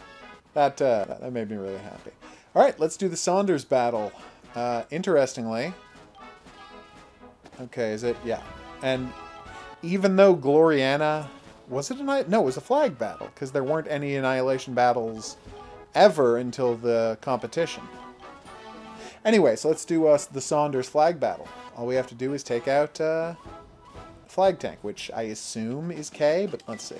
That made me really happy. All right, let's do the Saunders battle. Interestingly, okay, is it? Yeah. And even though Gloriana, was it no, it was a flag battle because there weren't any Annihilation battles ever until the competition. Anyway, so let's do the Saunders flag battle. All we have to do is take out flag tank, which I assume is K, but let's see.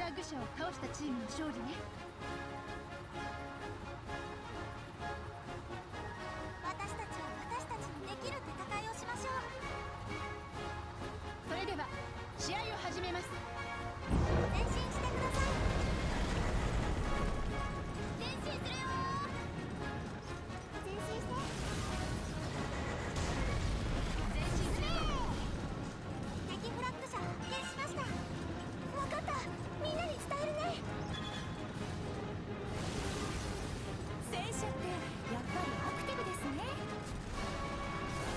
ッグ社を倒したチームの勝利ね。私たちは私たちにできる戦いをしましょう。それでは試合を始めます。前進してください。前進するよー。前進して。前進するよ。敵フラッグ車発見しました。分かった、みんなに伝えるね。戦車ってやっぱりアクティブですね。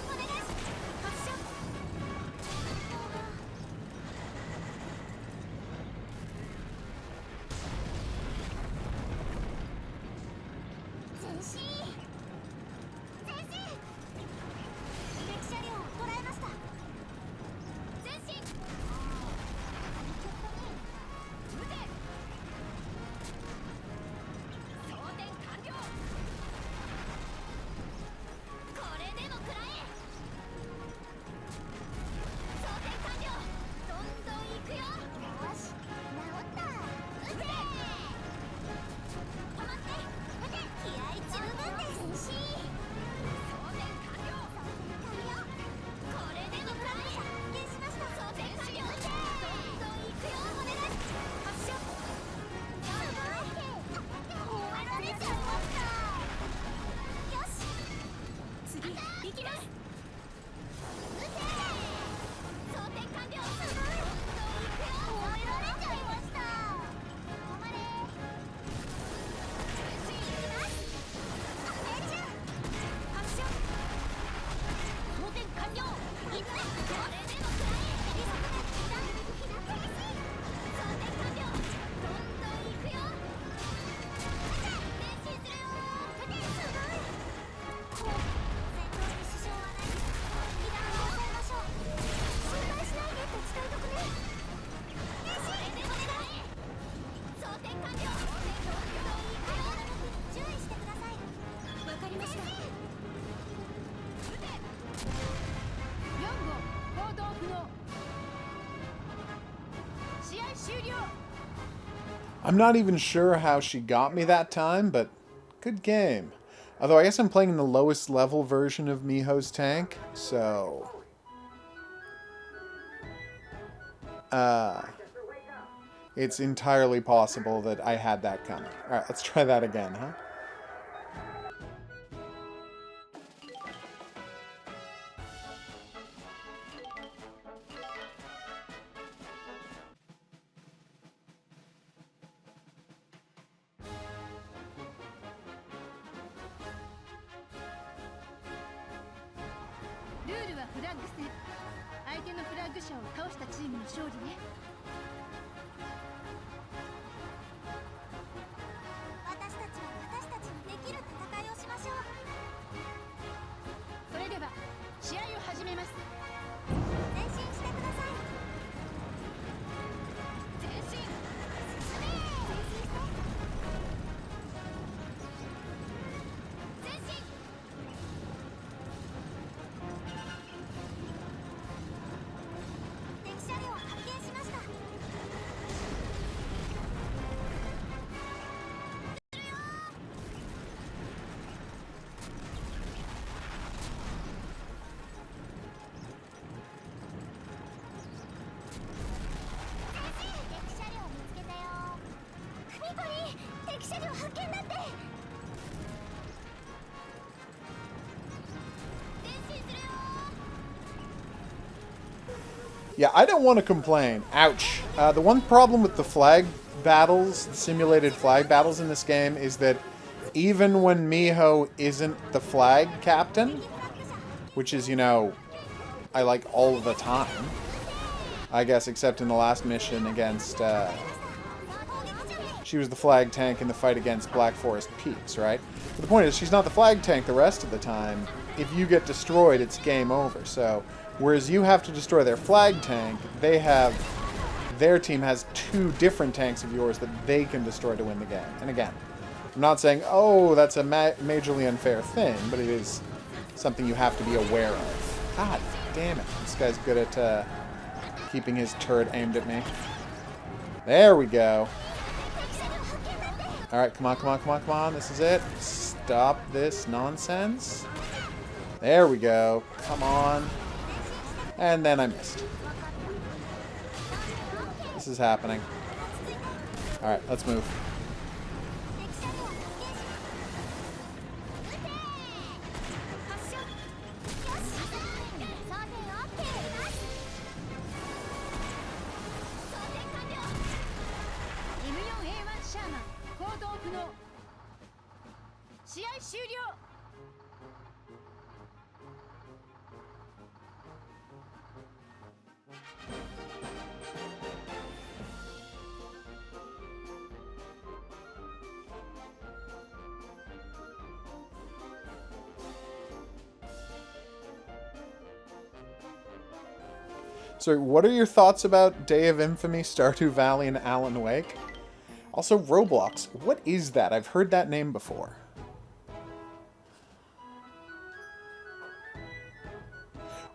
お願いします。発射。前進前進。敵車両を捉えました。前進。撃て。装填完了。これでも食らえ。装填完了。どんどん行くよ。よし、治った。撃て。止まって。撃て。気合十分です。前進。装填完了。これでも食らえ。発見しました。装填完了。どんどん行くよ。お願い。発射。すごい。終わられちゃいました。よし。次行きます。撃て。装填完了。すごい。どんどん行くよ。終えられちゃいました。止まれ。前進行きます。命中。発射。装填完了。いつこれでも食らえ。利息で避難停止。装填完了。どんどん行くよ。前進するよ。すごい。戦闘に支障はない。避難を抑えましょう。心配しないでって伝えとくね。これでも食らえ。装填完了。どんどん行くよ。注意してください。わかりました。撃て。4号行動不能。試合終了。 I'm not even sure how she got me that time, but good game. Although I guess I'm playing in the lowest level version of Miho's tank, so... it's entirely possible that I had that coming. Alright, let's try that again, huh? Rule はフラッグ戦。相手のフラッグ車を倒したチームの勝利ね。私たちは私たちにできる戦いをしましょう。それでは試合を始めます。前進してください。前進。進め。前進して。前進。敵車両発見しました。敵車両見つけたよ。ミコリー、敵車両発見だって。前進するよ。 Yeah, I don't want to complain. Ouch. The one problem with the flag battles, the simulated flag battles in this game, is that even when Miho isn't the flag captain, which is, you know, I like all the time, I guess, except in the last mission against, she was the flag tank in the fight against Black Forest Peaks, right? But the point is, she's not the flag tank the rest of the time. If you get destroyed, it's game over. So, whereas you have to destroy their flag tank, they have... Their team has two different tanks of yours that they can destroy to win the game. And again, I'm not saying, oh, that's a majorly unfair thing, but it is something you have to be aware of. God damn it. This guy's good at keeping his turret aimed at me. There we go. Alright, come on, come on, come on, come on. This is it. Stop this nonsense. There we go. Come on. And then I missed. This is happening. Alright, let's move. M4A1 シャーマン行動不能。試合終了。So, what are your thoughts about Day of Infamy, Stardew Valley, and Alan Wake? Also, Roblox. What is that? I've heard that name before.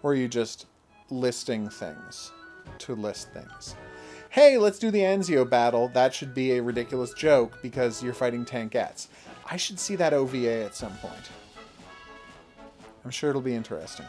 Or are you just listing things to list things? Hey, let's do the Anzio battle. That should be a ridiculous joke because you're fighting tankettes. I should see that OVA at some point. I'm sure it'll be interesting.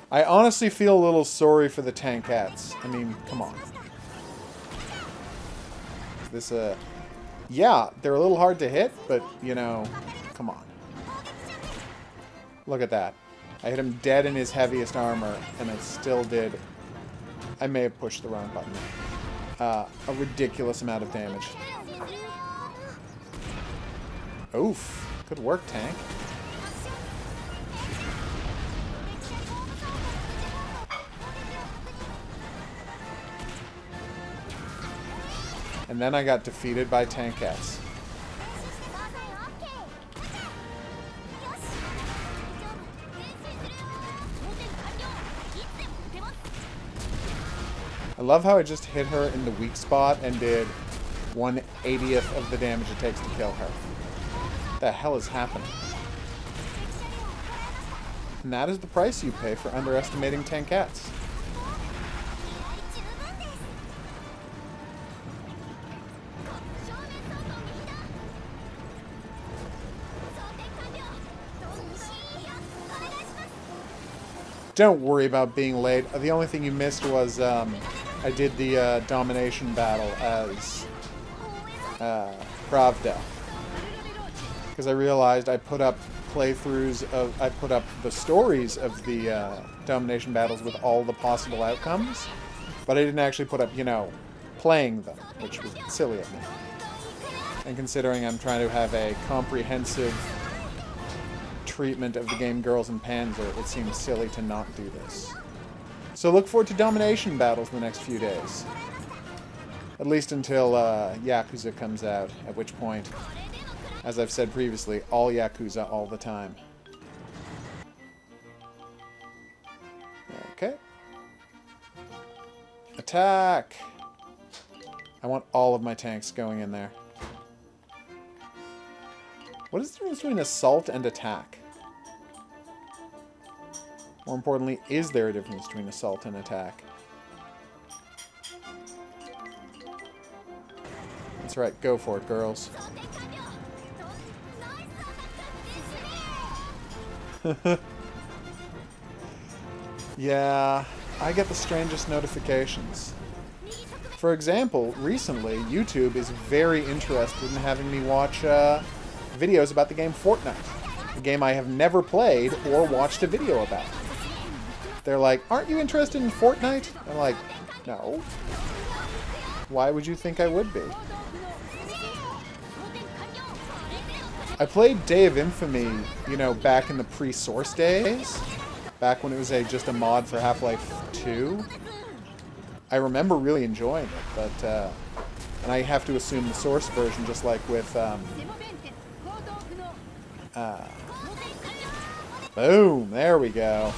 I honestly feel a little sorry for the tankettes. I mean, come on. This, yeah, they're a little hard to hit, but, you know, come on. Look at that. I hit him dead in his heaviest armor, and it still did... I may have pushed the wrong button. A ridiculous amount of damage. Oof. Good work, tank. And then I got defeated by tankettes. I love how I just hit her in the weak spot and did 1/80th of the damage it takes to kill her. What the hell is happening? And that is the price you pay for underestimating tankettes. Don't worry about being late. The only thing you missed was I did the domination battle as Pravda. Because I realized I put up playthroughs of... I put up the stories of the domination battles with all the possible outcomes. But I didn't actually put up, you know, playing them, which was silly of me. And considering I'm trying to have a comprehensive treatment of the game Girls and Panzer, it seems silly to not do this. So look forward to domination battles in the next few days. At least until Yakuza comes out, at which point, as I've said previously, all Yakuza all the time. Okay. Attack! I want all of my tanks going in there. What is the difference between assault and attack? More importantly, is there a difference between assault and attack? That's right, go for it, girls. Yeah, I get the strangest notifications. For example, recently, YouTube is very interested in having me watch videos about the game Fortnite. A game I have never played or watched a video about. They're like, aren't you interested in Fortnite? I'm like, no. Why would you think I would be? I played Day of Infamy, you know, back in the pre-Source days. Back when it was just a mod for Half-Life 2. I remember really enjoying it, but, and I have to assume the Source version, just like with, boom, there we go.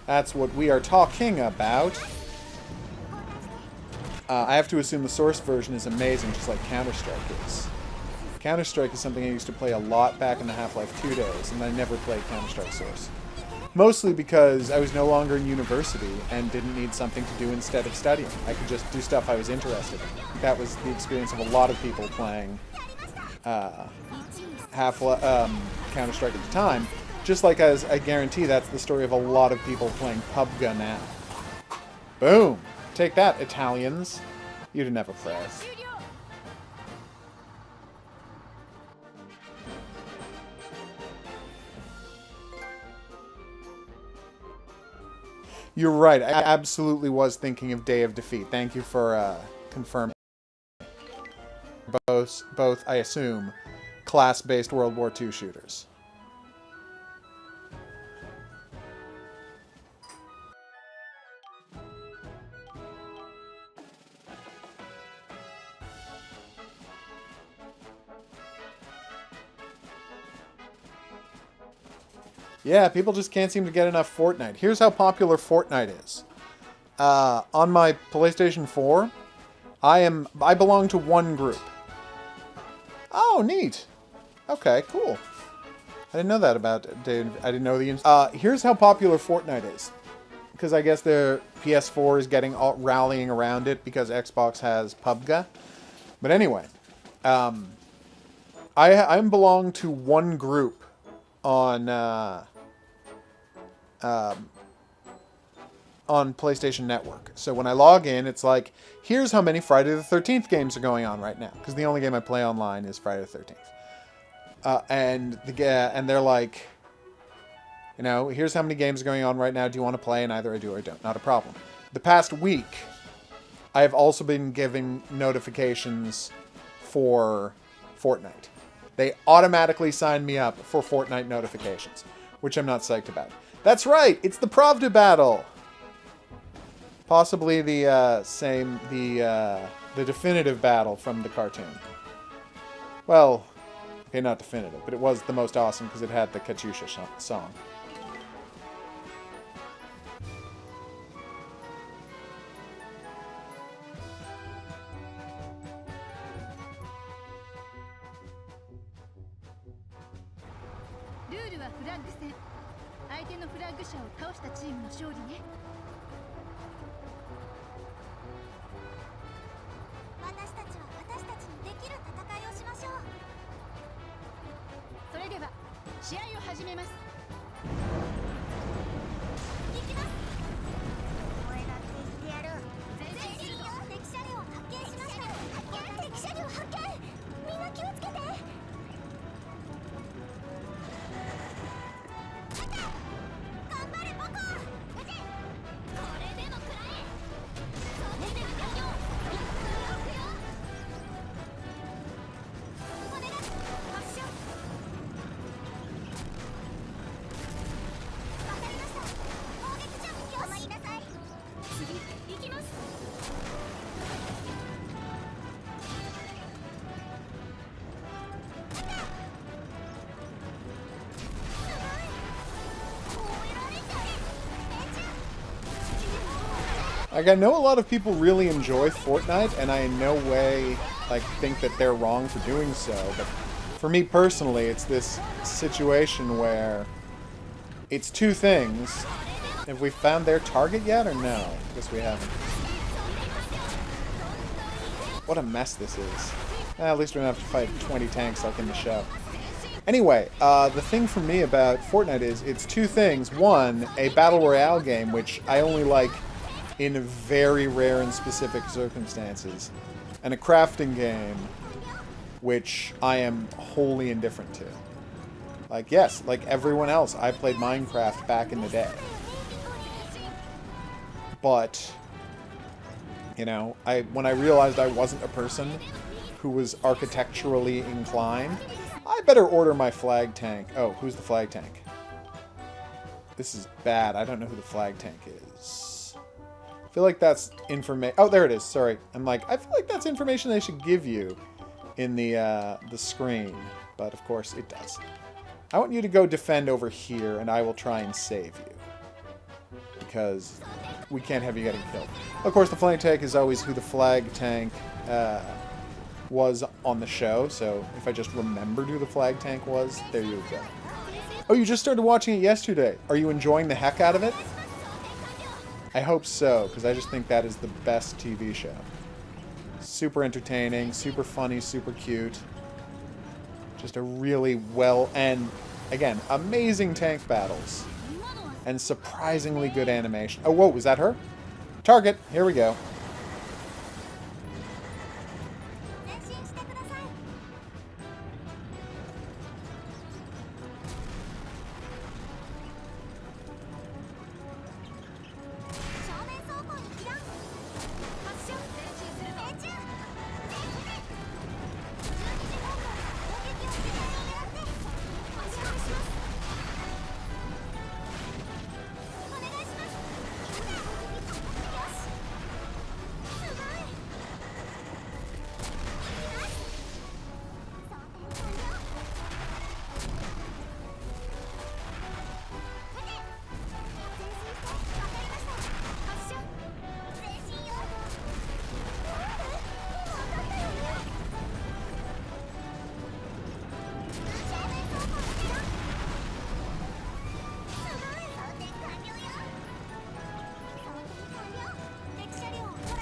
That's what we are talking about. I have to assume the Source version is amazing, just like Counter-Strike is. Counter-Strike is something I used to play a lot back in the Half-Life 2 days, and I never played Counter-Strike Source. Mostly because I was no longer in university and didn't need something to do instead of studying. I could just do stuff I was interested in. That was the experience of a lot of people playing Counter-Strike at the time. Just like as I guarantee that's the story of a lot of people playing PUBG now. Boom! Take that, Italians. You'd never press. You're right. I absolutely was thinking of Day of Defeat. Thank you for confirming. Both, I assume, class-based World War II shooters. Yeah, people just can't seem to get enough Fortnite. Here's how popular Fortnite is. On my PlayStation 4, I belong to one group. Oh, neat. Okay, cool. I didn't know that about Dave. I didn't know the... here's how popular Fortnite is. Because I guess their PS4 is getting rallying around it because Xbox has PUBG. But anyway, I belong to one group on PlayStation Network. So when I log in, it's like, here's how many Friday the 13th games are going on right now. Because the only game I play online is Friday the 13th. And they're like, you know, here's how many games are going on right now. Do you want to play? And either I do or I don't. Not a problem. The past week, I have also been giving notifications for Fortnite. They automatically sign me up for Fortnite notifications, which I'm not psyched about. That's right, it's the Pravda battle. Possibly the the definitive battle from the cartoon. Well, okay, not definitive, but it was the most awesome because it had the Katyusha song. Like, I know a lot of people really enjoy Fortnite, and I in no way, like, think that they're wrong for doing so, but for me personally, it's this situation where it's two things. Have we found their target yet, or no? I guess we haven't. What a mess this is. At least we don't have to fight 20 tanks like in the show. Anyway, the thing for me about Fortnite is, it's two things. One, a Battle Royale game, which I only like in very rare and specific circumstances, and a crafting game, which I am wholly indifferent to. Like, yes, like everyone else, I played Minecraft back in the day. But, you know, when I realized I wasn't a person who was architecturally inclined, I better order my flag tank. Oh, who's the flag tank? This is bad. I don't know who the flag tank is. I feel like that's information. Oh, there it is. Sorry. I'm like, I feel like that's information they should give you in the screen. But, of course, it does. I want you to go defend over here, and I will try and save you. Because we can't have you getting killed. Of course, the flag tank is always who the flag tank was on the show. So if I just remembered who the flag tank was, there you go. Oh, you just started watching it yesterday. Are you enjoying the heck out of it? I hope so, because I just think that is the best TV show. Super entertaining, super funny, super cute. Just a really well, and again, amazing tank battles. And surprisingly good animation. Oh, whoa, was that her? Target, here we go.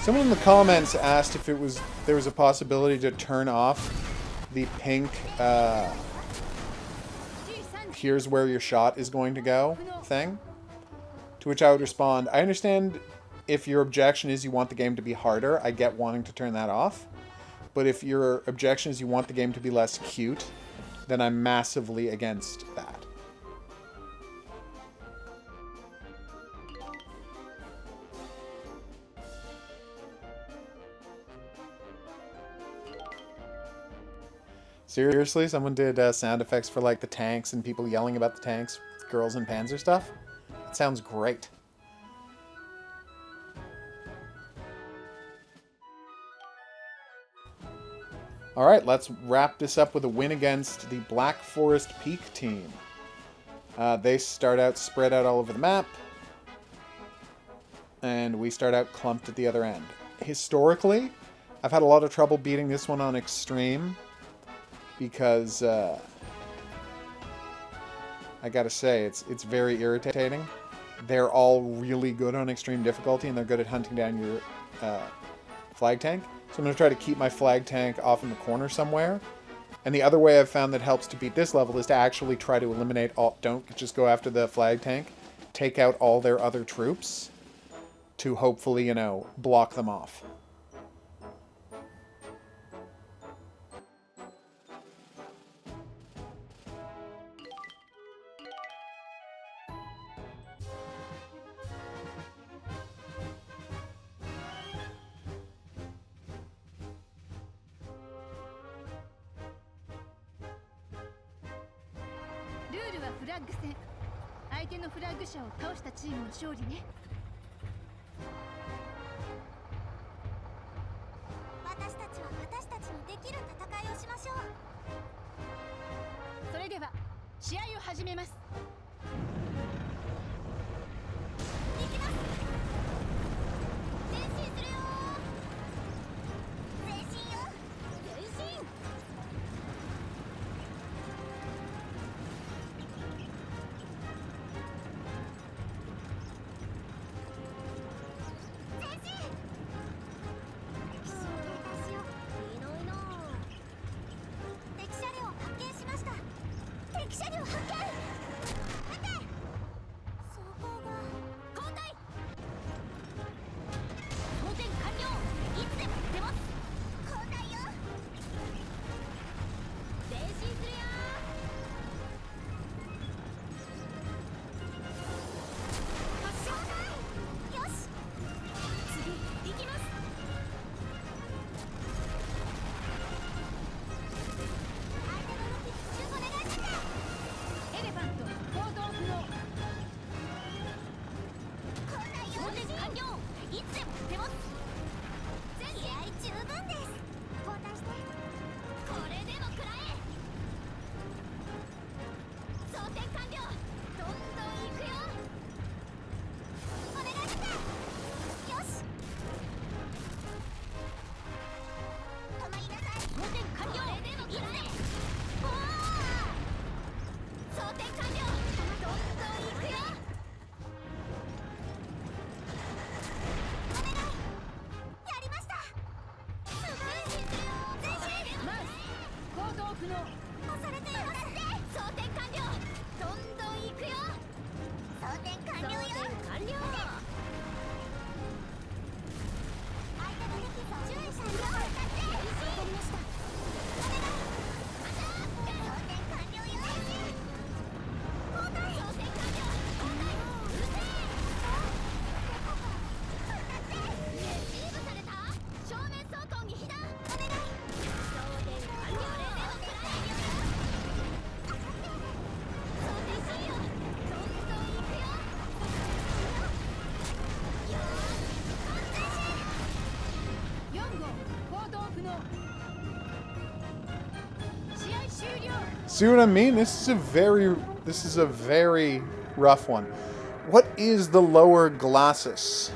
Someone in the comments asked if there was a possibility to turn off the pink here's where your shot is going to go thing. To which I would respond, I understand if your objection is you want the game to be harder, I get wanting to turn that off. But if your objection is you want the game to be less cute, then I'm massively against that. Seriously, someone did sound effects for like the tanks and people yelling about the tanks, Girls and Panzer stuff? That sounds great. Alright, let's wrap this up with a win against the Black Forest Peak team. They start out spread out all over the map. And we start out clumped at the other end. Historically, I've had a lot of trouble beating this one on Extreme. Because, I gotta say, it's very irritating. They're all really good on extreme difficulty, and they're good at hunting down your flag tank. So I'm going to try to keep my flag tank off in the corner somewhere. And the other way I've found that helps to beat this level is to actually try to eliminate all... Don't just go after the flag tank. Take out all their other troops to hopefully, you know, block them off.フラッグ戦。相手のフラッグ者を倒したチームの勝利ね。私たちは私たちのできる戦いをしましょう。それでは試合を始めます。行きます。前進するよ。前進よ。前進。敵車両発見！不能押されています。装填完了。どんどん行くよ。装填完了よ。完了。相手の敵が注意完了。わかりました。お願い。装填完了よ。交代。装填完了。交代。うるせえ。レシーブされた。正面走行に避難。お願い。装填完了。4号行動不能試合終了 See what I mean? This is a very rough one. What is the lower glossus?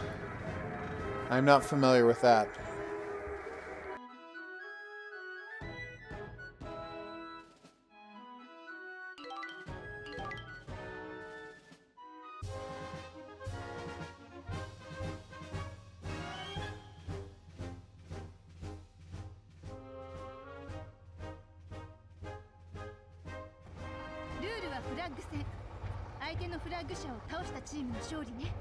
I'm not familiar with that.ルールはフラッグ戦相手のフラッグ者を倒したチームの勝利ね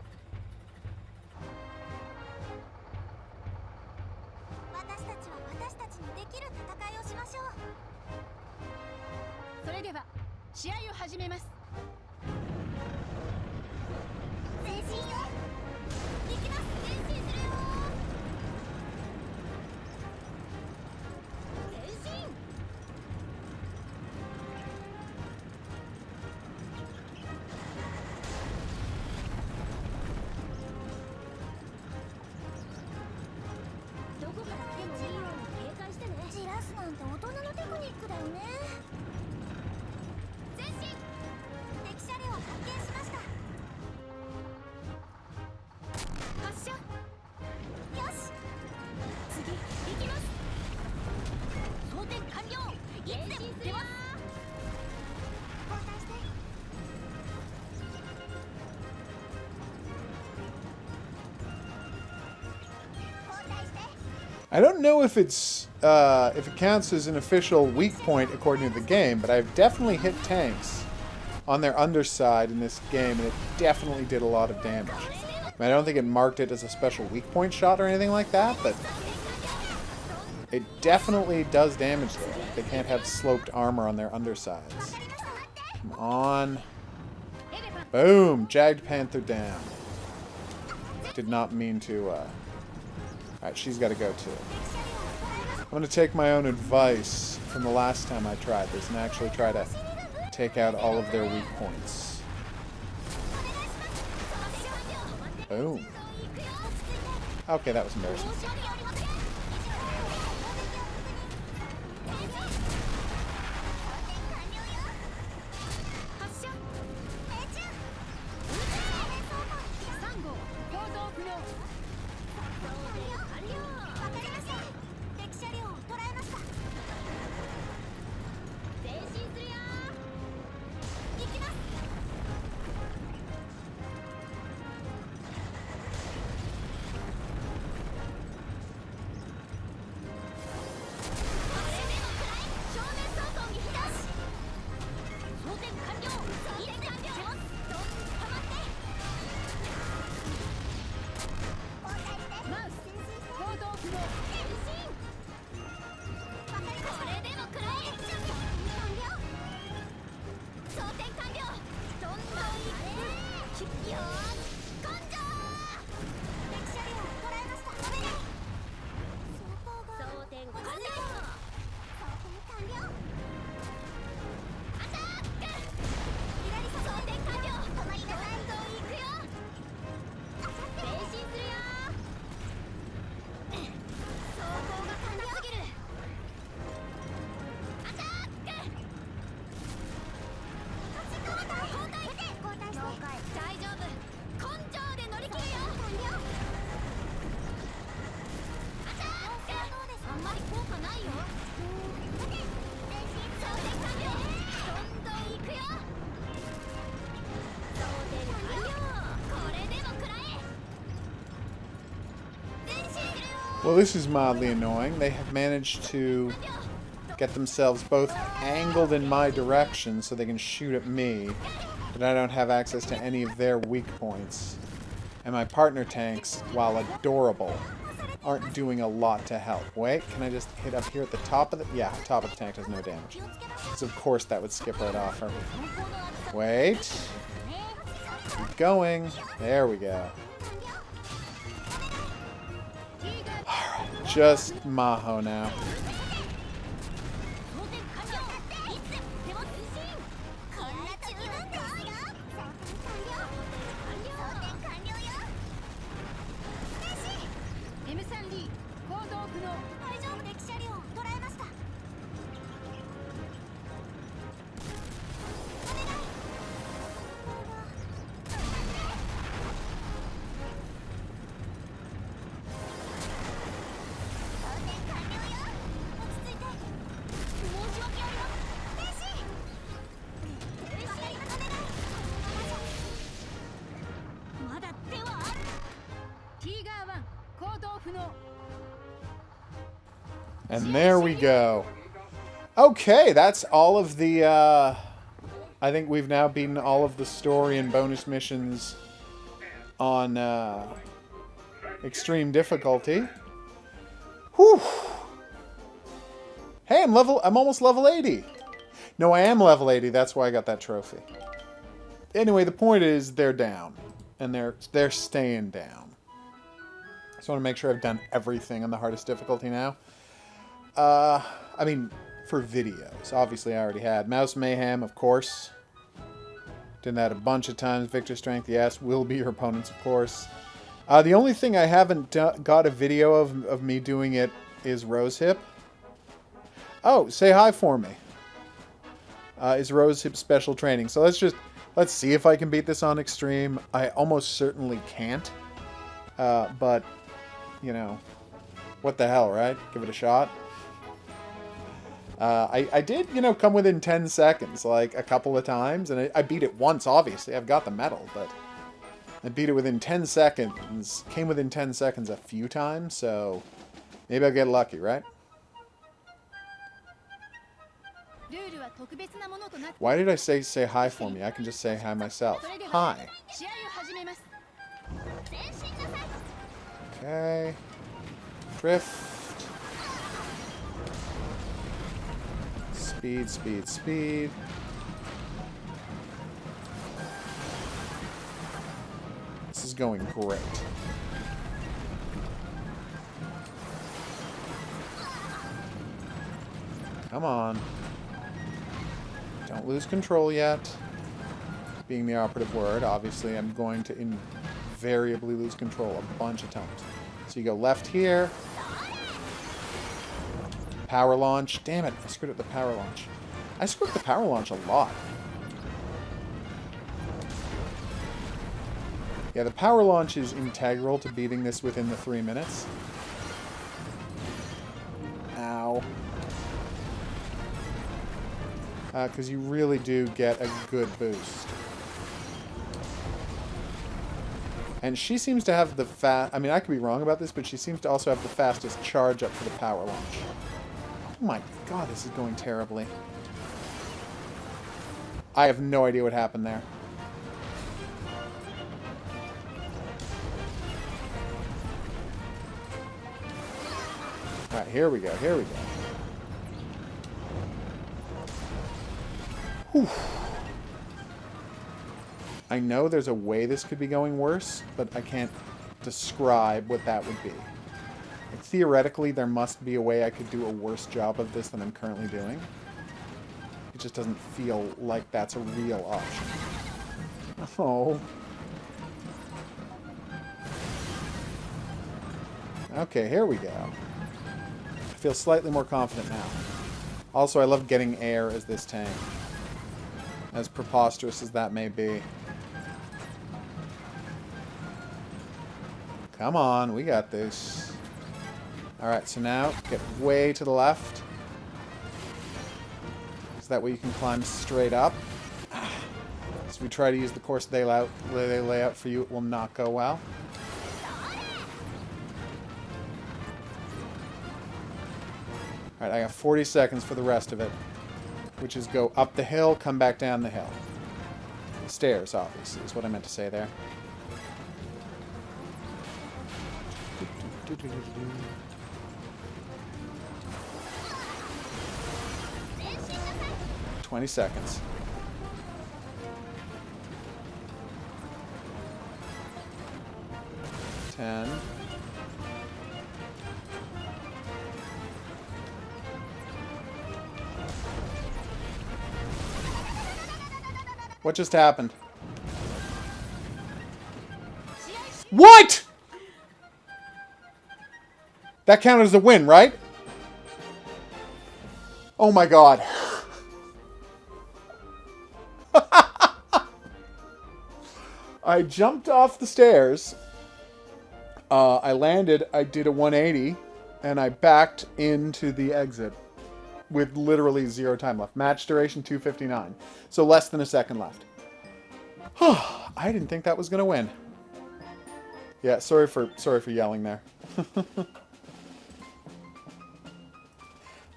私たちは私たちにできる戦いをしましょう。それでは試合を始めます前進よ。行きます。前進するよ。前進。どこから来てもいいように警戒してね。じらすなんて大人のテクニックだよね。前進。敵車両を発見しました。発射。よし。次行きます。装填完了。いつでも出ます。交代して。 I don't know if if it counts as an official weak point according to the game, but I've definitely hit tanks on their underside in this game, and it definitely did a lot of damage. I mean, I don't think it marked it as a special weak point shot or anything like that, but it definitely does damage there. They can't have sloped armor on their undersides. Come on. Boom! Jagged Panther down. Did not mean to, Alright, she's got to go too. I'm going to take my own advice from the last time I tried this and actually try to take out all of their weak points. Boom. Okay, that was embarrassing. Well, this is mildly annoying. They have managed to get themselves both angled in my direction so they can shoot at me, but I don't have access to any of their weak points. And my partner tanks, while adorable, aren't doing a lot to help. Wait, can I just hit up here at the top of the... Yeah, top of the tank does no damage. So of course that would skip right off her. Wait. Keep going. There we go. Alright, just Maho now. And there we go. Okay, that's all of the, I think we've now beaten all of the story and bonus missions on, extreme difficulty. Whew. Hey, I'm almost level 80. No, I am level 80, that's why I got that trophy. Anyway, the point is, they're down. And they're staying down. Just want to make sure I've done everything on the hardest difficulty now. I mean, for videos. Obviously, I already had. Mouse Mayhem, of course. Did that a bunch of times. Victor Strength, yes. Will be your opponents, of course. The only thing I haven't got a video of me doing it is Rosehip. Oh, say hi for me. Is Rosehip special training. So let's see if I can beat this on Extreme. I almost certainly can't. But, you know, what the hell, right? Give it a shot. I did, you know, come within 10 seconds, like, a couple of times, and I beat it once, obviously. I've got the medal, but I beat it within 10 seconds, came within 10 seconds a few times, so maybe I'll get lucky, right? Why did I say hi for me? I can just say hi myself. Hi. Okay. Drift. Speed, speed, speed. This is going great. Come on. Don't lose control yet. Being the operative word, obviously I'm going to invariably lose control a bunch of times. So you go left here. Power launch. Damn it, I screwed up the power launch. I screwed up the power launch a lot. Yeah, the power launch is integral to beating this within the 3 minutes. Ow. Because you really do get a good boost. And she seems to have the I mean, I could be wrong about this, but she seems to also have the fastest charge up for the power launch. Oh my god, this is going terribly. I have no idea what happened there. Alright, here we go, here we go. Whew. I know there's a way this could be going worse, but I can't describe what that would be. Like, theoretically, there must be a way I could do a worse job of this than I'm currently doing. It just doesn't feel like that's a real option. Oh. Okay, here we go. I feel slightly more confident now. Also, I love getting air as this tank. As preposterous as that may be. Come on, we got this. Alright, so now, get way to the left. So that way you can climb straight up. So if we try to use the course they lay out for you, it will not go well. Alright, Alright, I got 40 seconds for the rest of it. Which is go up the hill, come back down the hill. Stairs, obviously, is what I meant to say there. 20 seconds. Ten. What just happened? What?! That counted as a win, right? Oh my god. I jumped off the stairs. I landed, I did a 180, and I backed into the exit with literally 0 time left. Match duration 2:59. So less than a second left. I didn't think that was going to win. Yeah, sorry for yelling there.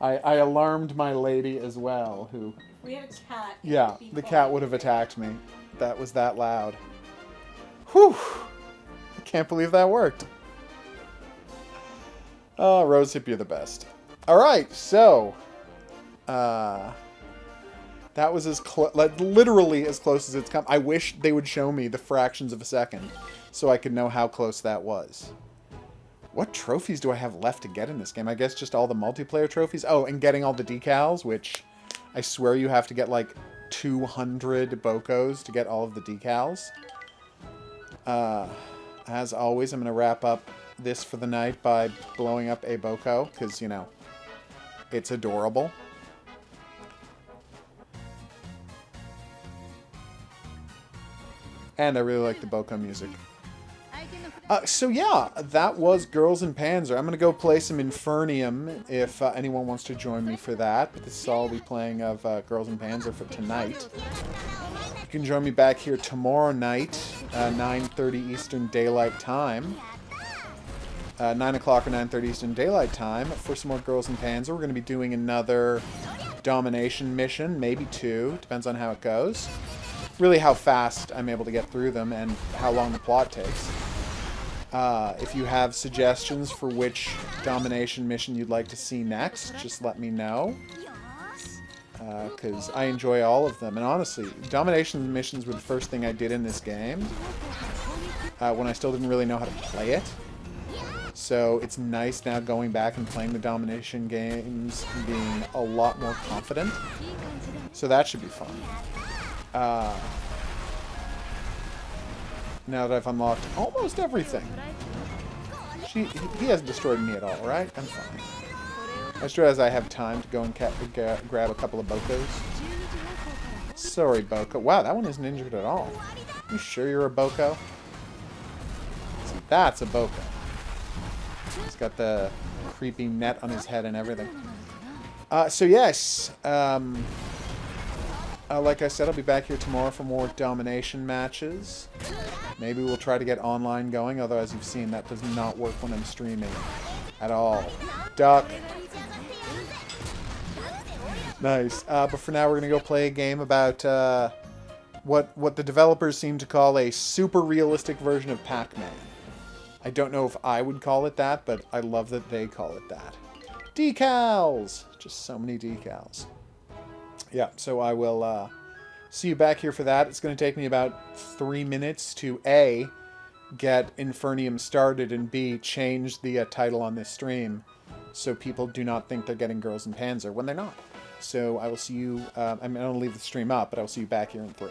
I alarmed my lady as well, who... We have a cat. Yeah, the cat would have attacked me. That was that loud. Whew! I can't believe that worked. Oh, Rosehip, you're the best. Alright, so... that was as literally as close as it's come. I wish they would show me the fractions of a second so I could know how close that was. What trophies do I have left to get in this game? I guess just all the multiplayer trophies. Oh, and getting all the decals, which I swear you have to get like 200 Bokos to get all of the decals. As always, I'm going to wrap up this for the night by blowing up a Boko, because, you know, it's adorable. And I really like the Boko music. So yeah, that was Girls and Panzer. I'm going to go play some Infernium if anyone wants to join me for that. But this is all I'll be playing of Girls and Panzer for tonight. You can join me back here tomorrow night, 9:30 Eastern Daylight Time. 9 o'clock or 9:30 Eastern Daylight Time for some more Girls and Panzer. We're going to be doing another domination mission, maybe 2. Depends on how it goes. Really how fast I'm able to get through them and how long the plot takes. If you have suggestions for which domination mission you'd like to see next, just let me know. Because I enjoy all of them. And honestly, domination missions were the first thing I did in this game. When I still didn't really know how to play it. So it's nice now going back and playing the domination games and being a lot more confident. So that should be fun. Now that I've unlocked almost everything. He hasn't destroyed me at all, right? I'm fine. I just realized I have time to go and grab a couple of Bokos. Sorry, Boko. Wow, that one isn't injured at all. You sure you're a Boko? See, that's a Boko. He's got the creepy net on his head and everything. So yes, like I said, I'll be back here tomorrow for more domination matches. Maybe we'll try to get online going, although as you've seen, that does not work when I'm streaming at all. Duck. Nice. But for now, we're going to go play a game about what the developers seem to call a super realistic version of Pac-Man. I don't know if I would call it that, but I love that they call it that. Decals! Just so many decals. Yeah, so I will see you back here for that. It's going to take me about 3 minutes to A, get Infernium started, and B, change the title on this stream so people do not think they're getting Girls and Panzer when they're not. So I will see you, I'm going to leave the stream up, but I will see you back here in 3.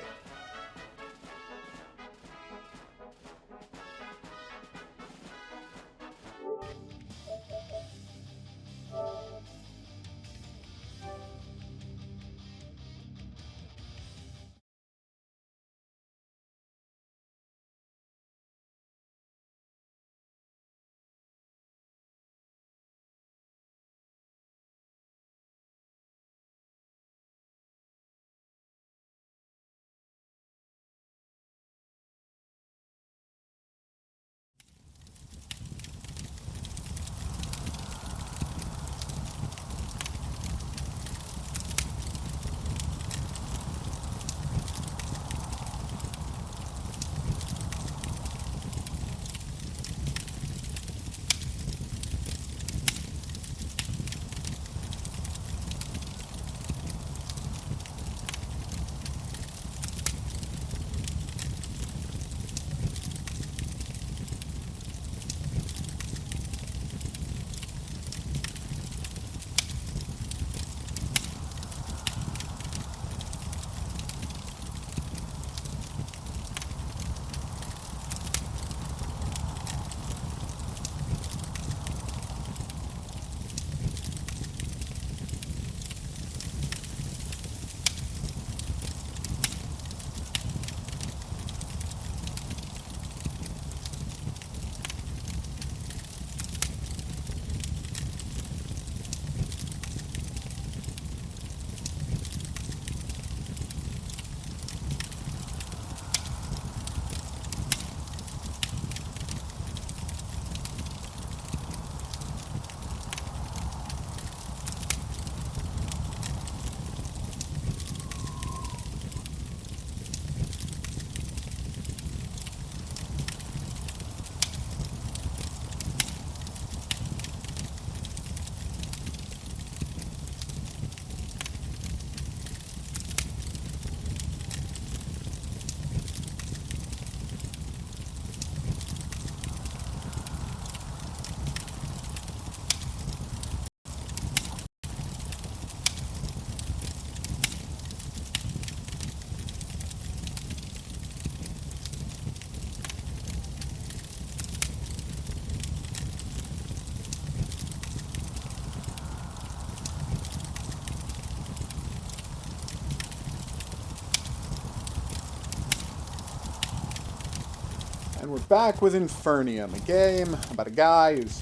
And we're back with Infernium, a game about a guy who's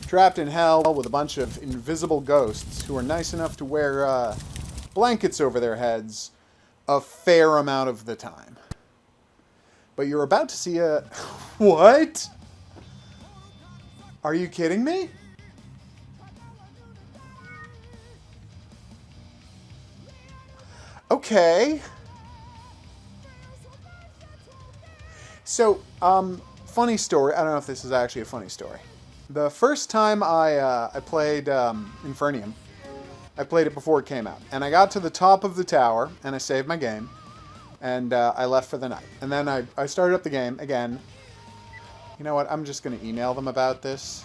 trapped in hell with a bunch of invisible ghosts who are nice enough to wear blankets over their heads a fair amount of the time. But you're about to see a... What? Are you kidding me? Okay. So, funny story. I don't know if this is actually a funny story. The first time I played Infernium, I played it before it came out. And I got to the top of the tower, and I saved my game. And I left for the night. And then I started up the game again. You know what? I'm just going to email them about this.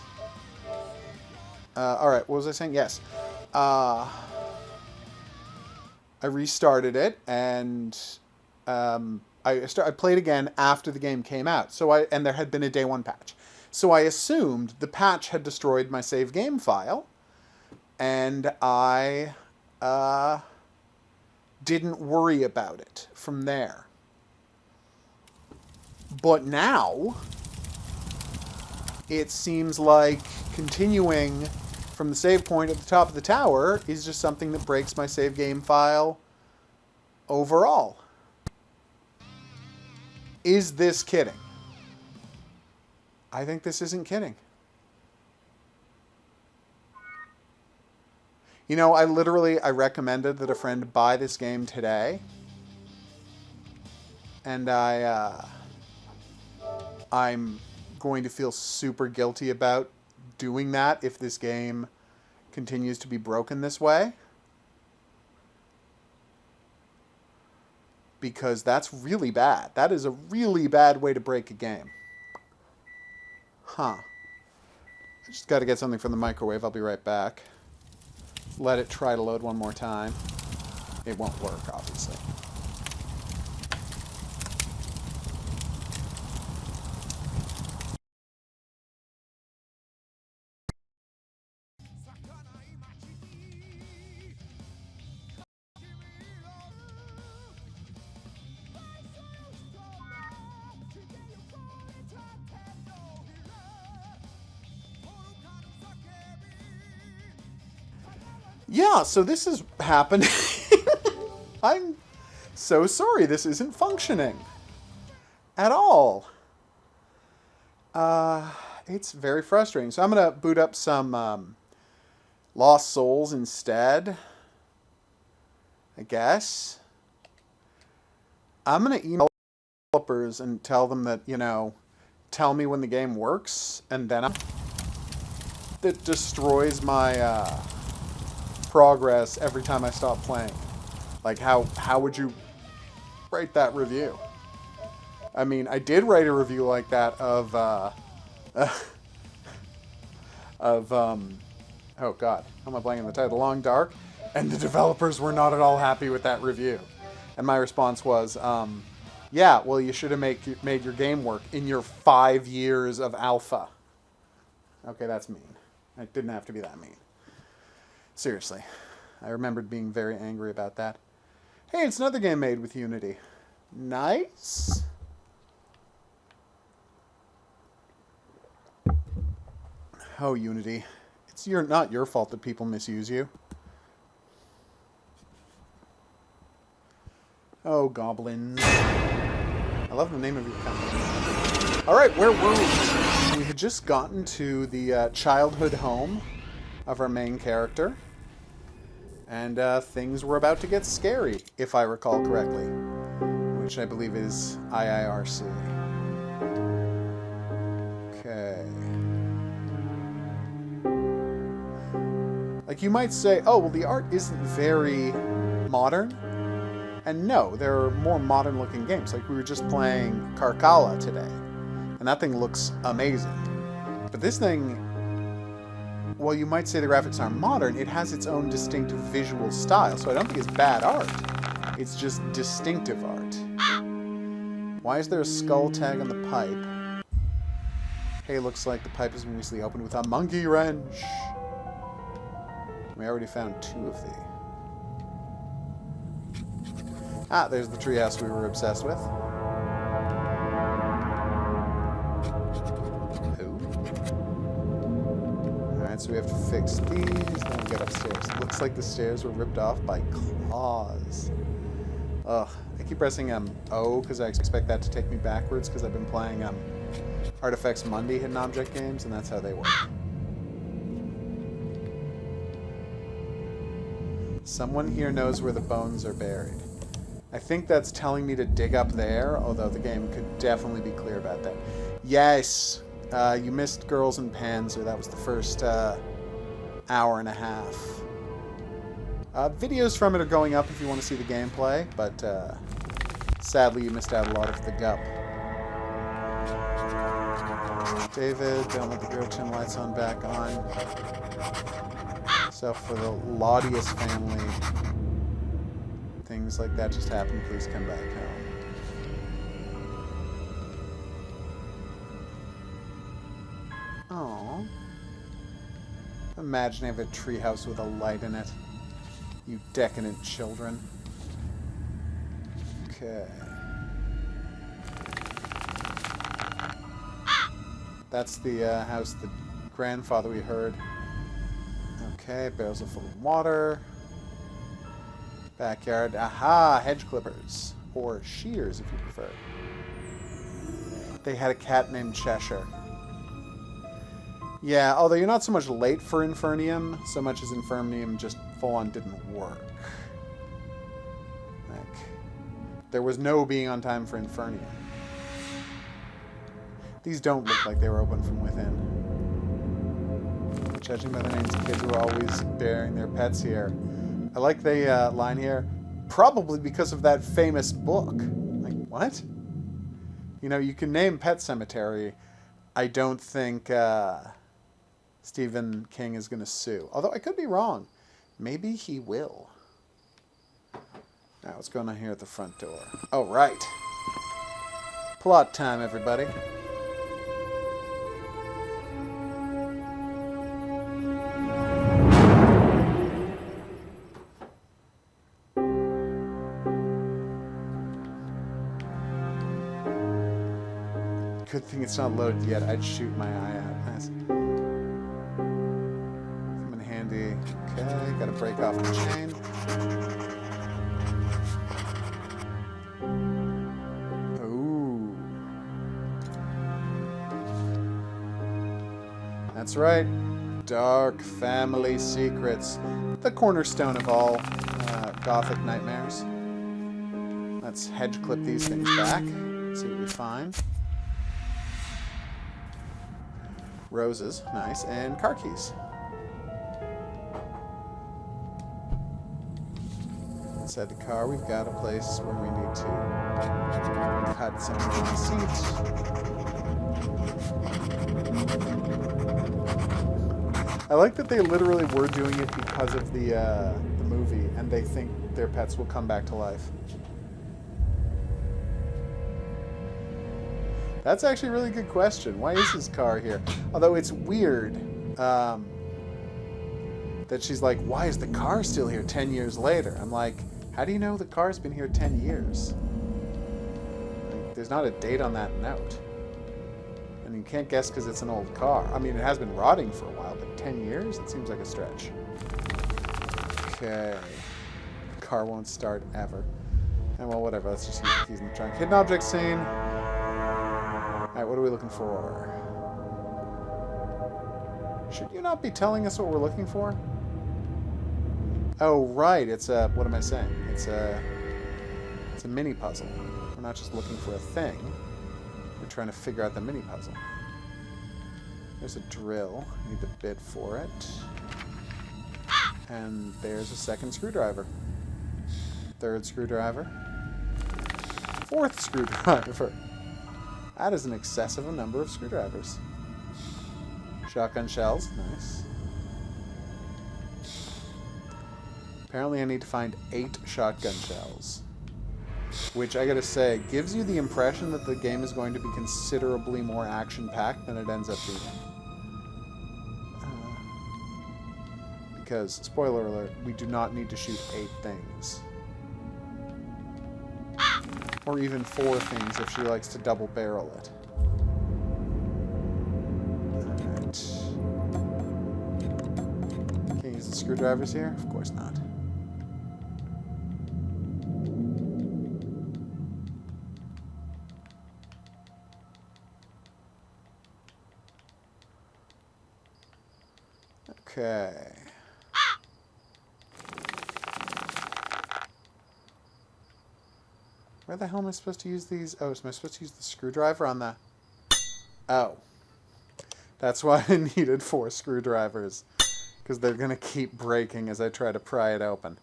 Alright, what was I saying? Yes. I restarted it, and I played again after the game came out. And there had been a day one patch. So I assumed the patch had destroyed my save game file, and I didn't worry about it from there. But now, it seems like continuing from the save point at the top of the tower is just something that breaks my save game file overall. Is this kidding? I think this isn't kidding. You know, I recommended that a friend buy this game today. And I'm going to feel super guilty about doing that if this game continues to be broken this way. Because that's really bad. That is a really bad way to break a game. Huh. I just got to get something from the microwave. I'll be right back. Let it try to load one more time. It won't work, obviously. Yeah, so this is happening. I'm so sorry this isn't functioning at all. It's very frustrating. So I'm going to boot up some Lost Souls instead, I guess. I'm going to email developers and tell them that, you know, tell me when the game works, and then that destroys my progress every time I stop playing. Like, how would you write that review? I mean, I did write a review like that of oh god, how am I blanking the title? The Long Dark, and the developers were not at all happy with that review. And my response was, yeah, well, you should have made your game work in your 5 years of alpha. Okay, that's mean. It didn't have to be that mean. Seriously. I remembered being very angry about that. Hey, it's another game made with Unity. Nice. Oh, Unity. It's not your fault that people misuse you. Oh, goblins. I love the name of your company. Alright, where were we? We had just gotten to the childhood home of our main character. And things were about to get scary, if I recall correctly. Which I believe is IIRC. Okay. Like, you might say, oh, well, the art isn't very modern. And no, there are more modern-looking games. Like, we were just playing Carcala today. And that thing looks amazing. But this thing... Well, you might say the graphics aren't modern, it has its own distinctive visual style, so I don't think it's bad art. It's just distinctive art. Why is there a skull tag on the pipe? Hey, looks like the pipe has been recently opened with a monkey wrench. We already found 2 of these. Ah, there's the treehouse we were obsessed with. we have to fix these, then we get upstairs. Looks like the stairs were ripped off by claws. Ugh. I keep pressing O because I expect that to take me backwards because I've been playing Artifacts Mundi hidden object games, and that's how they work. Someone here knows where the bones are buried. I think that's telling me to dig up there, although the game could definitely be clear about that. Yes! You missed Girls Und Panzer. That was the first hour and a half. Videos from it are going up if you want to see the gameplay, but sadly you missed out a lot of the gup. David, don't let the Grochin lights on back on. So for the Laudius family, things like that just happen. Please come back home. Aww. Imagine having a treehouse with a light in it. You decadent children. Okay. That's the house the grandfather we heard. Okay, barrels are full of water. Backyard. Aha! Hedge clippers. Or shears, if you prefer. They had a cat named Cheshire. Yeah, although you're not so much late for Infernium, so much as Infernium just full-on didn't work. Like, there was no being on time for Infernium. These don't look like they were open from within. Judging by the names of kids who are always burying their pets here. I like the line here, probably because of that famous book. Like, what? You know, you can name Pet Cemetery. I don't think Stephen King is going to sue. Although I could be wrong. Maybe he will. Now, what's going on here at the front door? Oh, right. Plot time, everybody. Good thing it's not loaded yet. I'd shoot my eye out. Nice. Come in handy. Okay, gotta break off the chain. Ooh. That's right. Dark family secrets. The cornerstone of all Gothic nightmares. Let's hedge clip these things back. See what we find. Roses, nice, and car keys. Inside the car, we've got a place where we need to cut some of the seats. I like that they literally were doing it because of the movie, and they think their pets will come back to life. That's actually a really good question. Why is his car here? Although it's weird that she's like, why is the car still here 10 years later? I'm like, how do you know the car's been here 10 years? Like, there's not a date on that note. And you can't guess because it's an old car. I mean, it has been rotting for a while, but 10 years? It seems like a stretch. Okay. The car won't start ever. And well, whatever. Let's just use the keys in the trunk. Hidden object scene. Alright, what are we looking for? Should you not be telling us what we're looking for? Oh, right. It's a... What am I saying? It's a mini puzzle. We're not just looking for a thing. We're trying to figure out the mini puzzle. There's a drill. Need the bit for it. And there's a second screwdriver. Third screwdriver. Fourth screwdriver. That is an excessive number of screwdrivers. Shotgun shells. Nice. Apparently I need to find 8 shotgun shells. Which, I gotta say, gives you the impression that the game is going to be considerably more action-packed than it ends up being. Because, spoiler alert, we do not need to shoot 8 things. Or even 4 things if she likes to double barrel it. Alright. screwdrivers here? Of course not. Okay. Where the hell am I supposed to use these? Oh, am I supposed to use the screwdriver on the... Oh. That's why I needed 4 screwdrivers. Because they're going to keep breaking as I try to pry it open.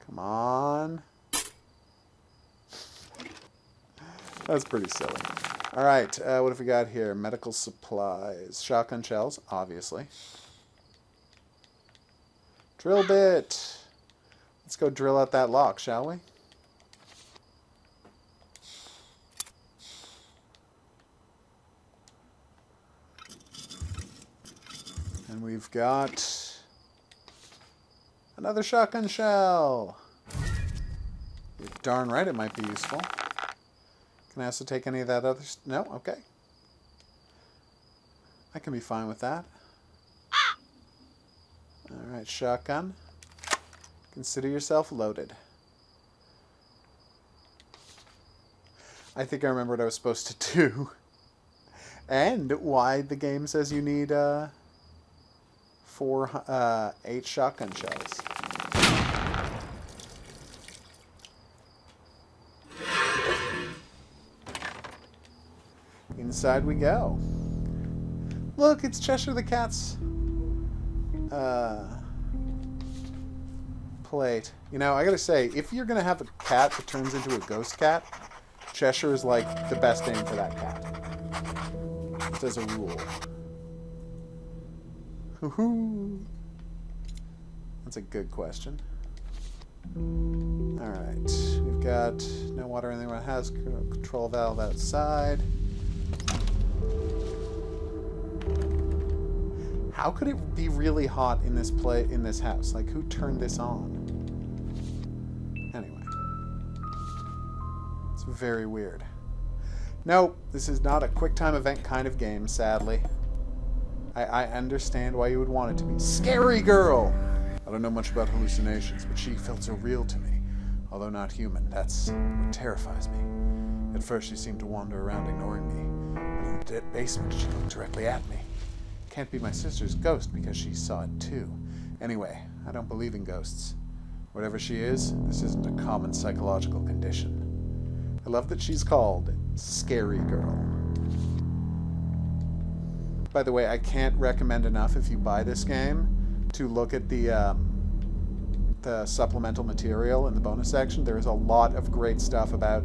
Come on. That's pretty silly. Alright, what have we got here? Medical supplies. Shotgun shells, obviously. Drill bit. Let's go drill out that lock, shall we? And we've got another shotgun shell. You're darn right it might be useful. Can I also take any of that other... No? Okay. I can be fine with that. Alright, shotgun. Consider yourself loaded. I think I remember what I was supposed to do. And why the game says you need 8 shotgun shells. Inside we go. Look, it's Cheshire the Cat's plate. You know, I gotta say, if you're gonna have a cat that turns into a ghost cat, Cheshire is like the best name for that cat. Just as a rule. Hoo-hoo. That's a good question. Alright. We've got no water in there. Has control valve outside. How could it be really hot in this house? Like, who turned this on? Anyway. It's very weird. Nope, this is not a QuickTime event kind of game, sadly. I understand why you would want it to be. Scary girl! I don't know much about hallucinations, but she felt so real to me. Although not human, that's what terrifies me. At first she seemed to wander around ignoring me. But in the dead basement, she looked directly at me. Can't be my sister's ghost because she saw it too. Anyway, I don't believe in ghosts. Whatever she is, this isn't a common psychological condition. I love that she's called Scary Girl. By the way, I can't recommend enough if you buy this game to look at the supplemental material in the bonus section. There is a lot of great stuff about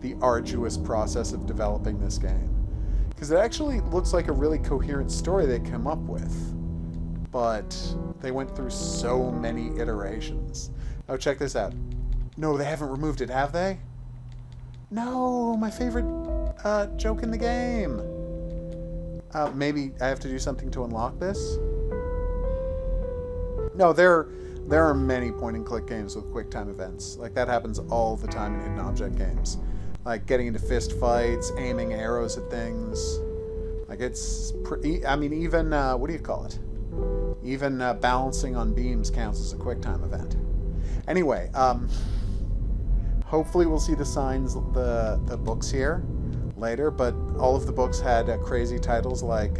the arduous process of developing this game. Because it actually looks like a really coherent story they came up with. But they went through so many iterations. Oh, check this out. No, they haven't removed it, have they? No, my favorite joke in the game. Maybe I have to do something to unlock this? No, there are many point-and-click games with QuickTime events. Like, that happens all the time in hidden object games. Like, getting into fist fights, aiming arrows at things. Like, it's pretty... I mean, even, what do you call it? Even balancing on beams counts as a QuickTime event. Anyway, hopefully we'll see the signs, the books here later, but all of the books had crazy titles like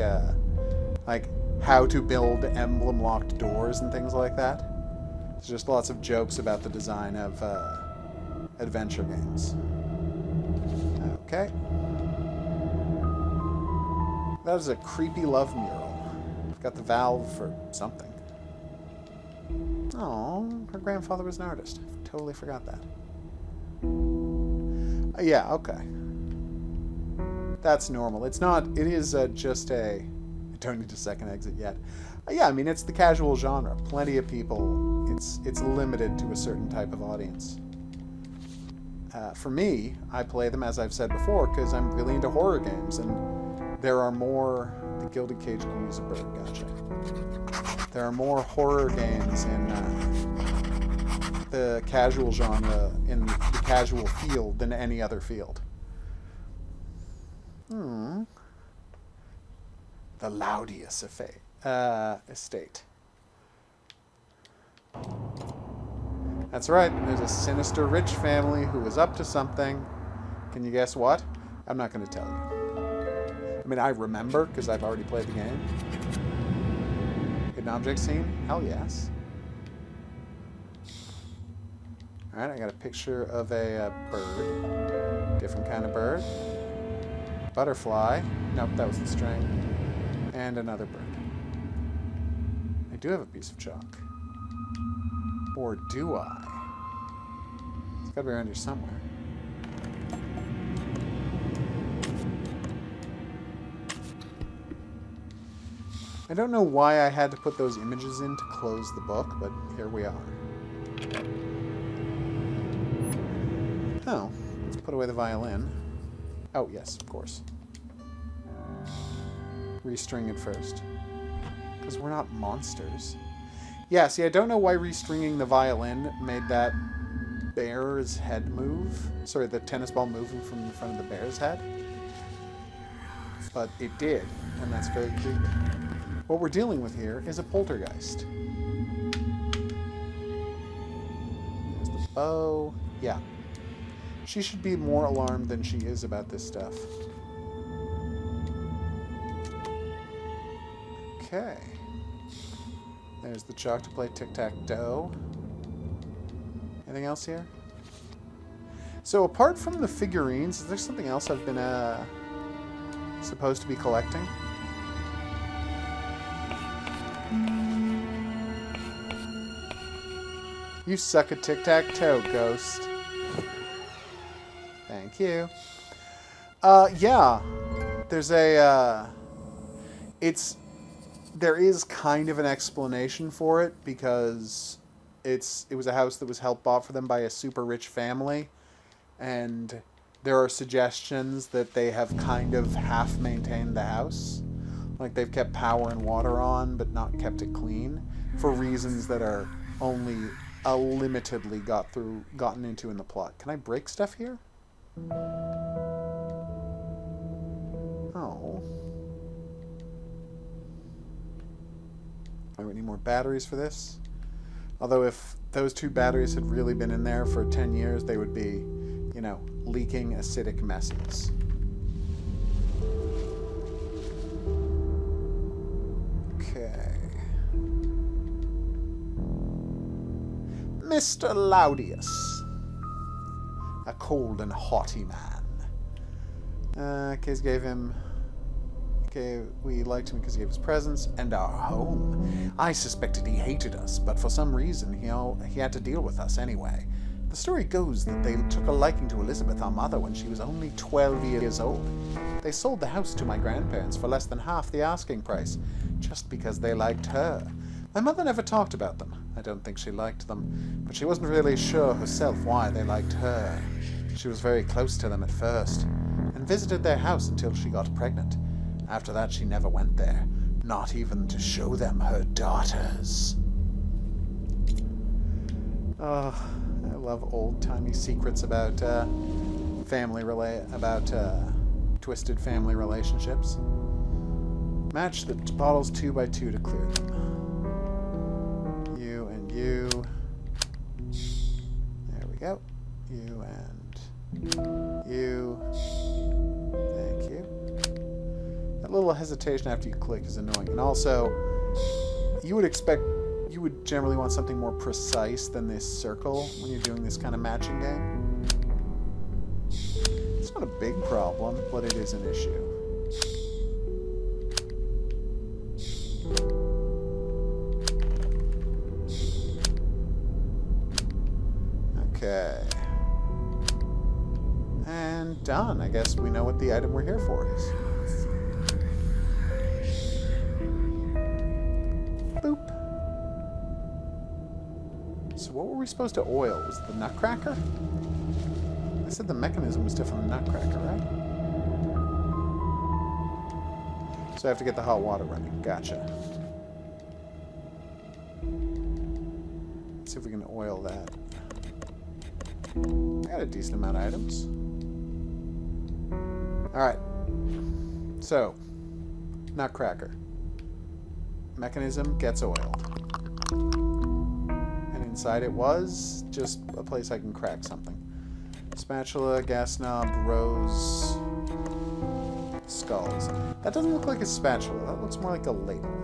how to build emblem-locked doors and things like that. There's just lots of jokes about the design of adventure games. Okay. That is a creepy love mural. Got the valve for something. Oh, her grandfather was an artist. Totally forgot that. Yeah, okay. That's normal. It's not... It is just a... I don't need a second exit yet. Yeah, I mean, it's the casual genre. Plenty of people... It's limited to a certain type of audience. For me, I play them, as I've said before, because I'm really into horror games, and there are more... The Gilded Cage can use a bird, gotcha. There are more horror games in the casual genre, in the casual field, than any other field. The The Laudius estate. That's right, there's a sinister rich family who is up to something. Can you guess what? I'm not going to tell you. I mean, I remember, because I've already played the game. Hidden object scene? Hell yes. Alright, I got a picture of a bird. Different kind of bird. Butterfly. Nope, that was the string. And another bird. I do have a piece of chalk. Or do I? It's gotta be around here somewhere. I don't know why I had to put those images in to close the book, but here we are. Oh, let's put away the violin. Oh, yes, of course. Restring it first. Because we're not monsters. Yeah, see, I don't know why restringing the violin made that bear's head move. Sorry, the tennis ball moving from the front of the bear's head. But it did, and that's very creepy. What we're dealing with here is a poltergeist. There's the bow. Yeah. She should be more alarmed than she is about this stuff. Okay. There's the chalk to play tic-tac-toe. Anything else here? So apart from the figurines, is there something else I've been supposed to be collecting? You suck at tic-tac-toe, ghost. Thank you. Yeah. There's a, there is kind of an explanation for it, because it was a house that was bought for them by a super rich family, and there are suggestions that they have kind of half maintained the house. Like they've kept power and water on, but not kept it clean, for reasons that are only limitedly gotten into in the plot. Can I break stuff here? Oh. Do we need more batteries for this? Although if those 2 batteries had really been in there for 10 years, they would be, you know, leaking acidic messes. Okay. Mr. Laudius. A cold and haughty man. Case gave him... Okay, we liked him because he gave us presents and our home. I suspected he hated us, but for some reason he had to deal with us anyway. The story goes that they took a liking to Elizabeth, our mother, when she was only 12 years old. They sold the house to my grandparents for less than half the asking price, just because they liked her. My mother never talked about them. I don't think she liked them, but she wasn't really sure herself why they liked her. She was very close to them at first, and visited their house until she got pregnant. After that, she never went there, not even to show them her daughters. Oh, I love old-timey secrets about twisted family relationships. Match the bottles 2 by 2 to clear them. You and you. There we go. You and you. Thank you. That little hesitation after you click is annoying. And also, you would generally want something more precise than this circle when you're doing this kind of matching game. It's not a big problem, but it is an issue. Okay. And done. I guess we know what the item we're here for is. Boop. So what were we supposed to oil? Was it the nutcracker? I said the mechanism was different from the nutcracker, right? So I have to get the hot water running. Gotcha. Let's see if we can oil that. I got a decent amount of items. Alright. So, Nutcracker. Mechanism gets oiled. And inside it was just a place I can crack something. Spatula, gas knob, rose, skulls. That doesn't look like a spatula. That looks more like a ladle.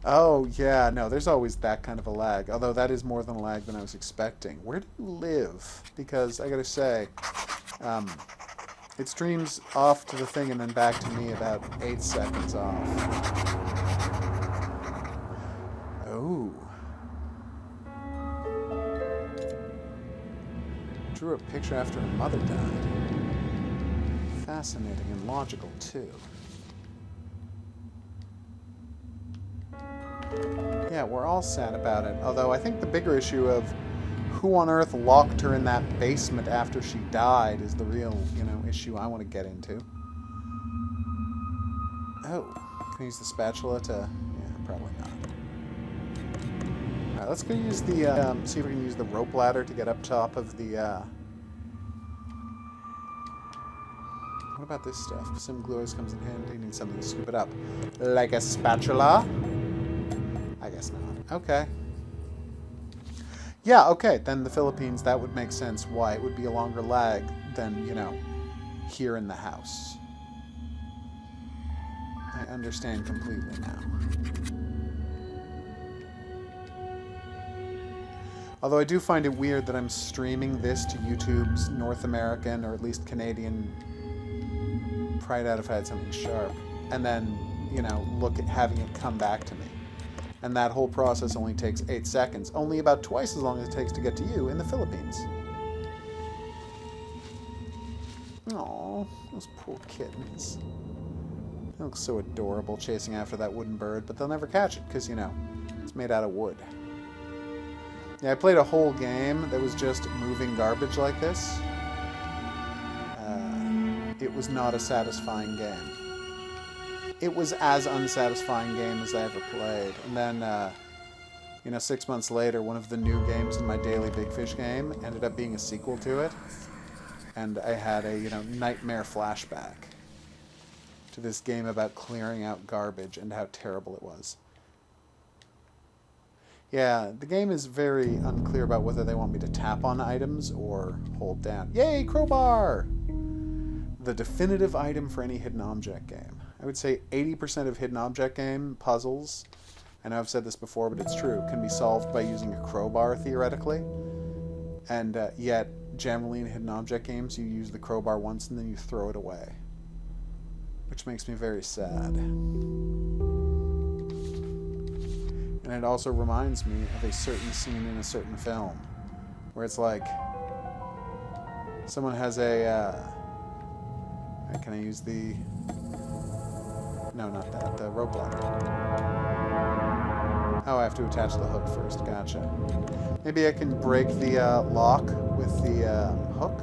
Oh, yeah, no, there's always that kind of a lag. Although that is more than a lag than I was expecting. Where do you live? Because, I gotta say, it streams off to the thing and then back to me about 8 seconds off. Oh. Drew a picture after her mother died. Fascinating and logical, too. Yeah, we're all sad about it. Although I think the bigger issue of who on earth locked her in that basement after she died is the real, issue I want to get into. Oh, can I use the spatula to... Yeah, probably not. Alright, let's go use the, see if we can use the rope ladder to get up top of the, What about this stuff? Some glue always comes in handy. You need something to scoop it up. Like a spatula? I guess not. Okay. Yeah, okay. Then the Philippines, that would make sense why it would be a longer lag than, here in the house. I understand completely now. Although I do find it weird that I'm streaming this to YouTube's North American, or at least Canadian, pry it out if I had something sharp, and then, look at having it come back to me. And that whole process only takes 8 seconds, only about twice as long as it takes to get to you in the Philippines. Aww, those poor kittens. They look so adorable chasing after that wooden bird, but they'll never catch it, because, it's made out of wood. Yeah, I played a whole game that was just moving garbage like this. It was not a satisfying game. It was as unsatisfying game as I ever played. And then, 6 months later, one of the new games in my daily Big Fish game ended up being a sequel to it. And I had a, nightmare flashback to this game about clearing out garbage and how terrible it was. Yeah, the game is very unclear about whether they want me to tap on items or hold down. Yay, crowbar! The definitive item for any hidden object game. I would say 80% of hidden object game puzzles, I know I've said this before, but it's true, can be solved by using a crowbar, theoretically. And yet, generally in hidden object games, you use the crowbar once and then you throw it away. Which makes me very sad. And it also reminds me of a certain scene in a certain film, where it's like, someone has a, can I use the... No, not that. The rope ladder. Oh, I have to attach the hook first. Gotcha. Maybe I can break the lock with the hook?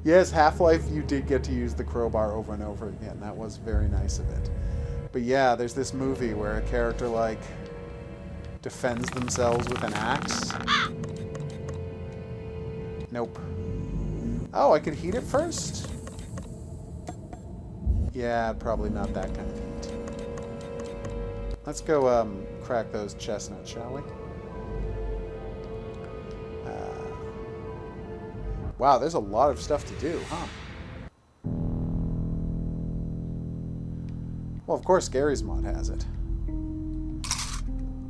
Yes, Half-Life, you did get to use the crowbar over and over again. That was very nice of it. But yeah, there's this movie where a character, defends themselves with an axe. Nope. Oh, I could heat it first? Yeah, probably not that kind of heat. Let's go crack those chestnuts, shall we? Wow, there's a lot of stuff to do, huh? Well, of course, Gary's mod has it.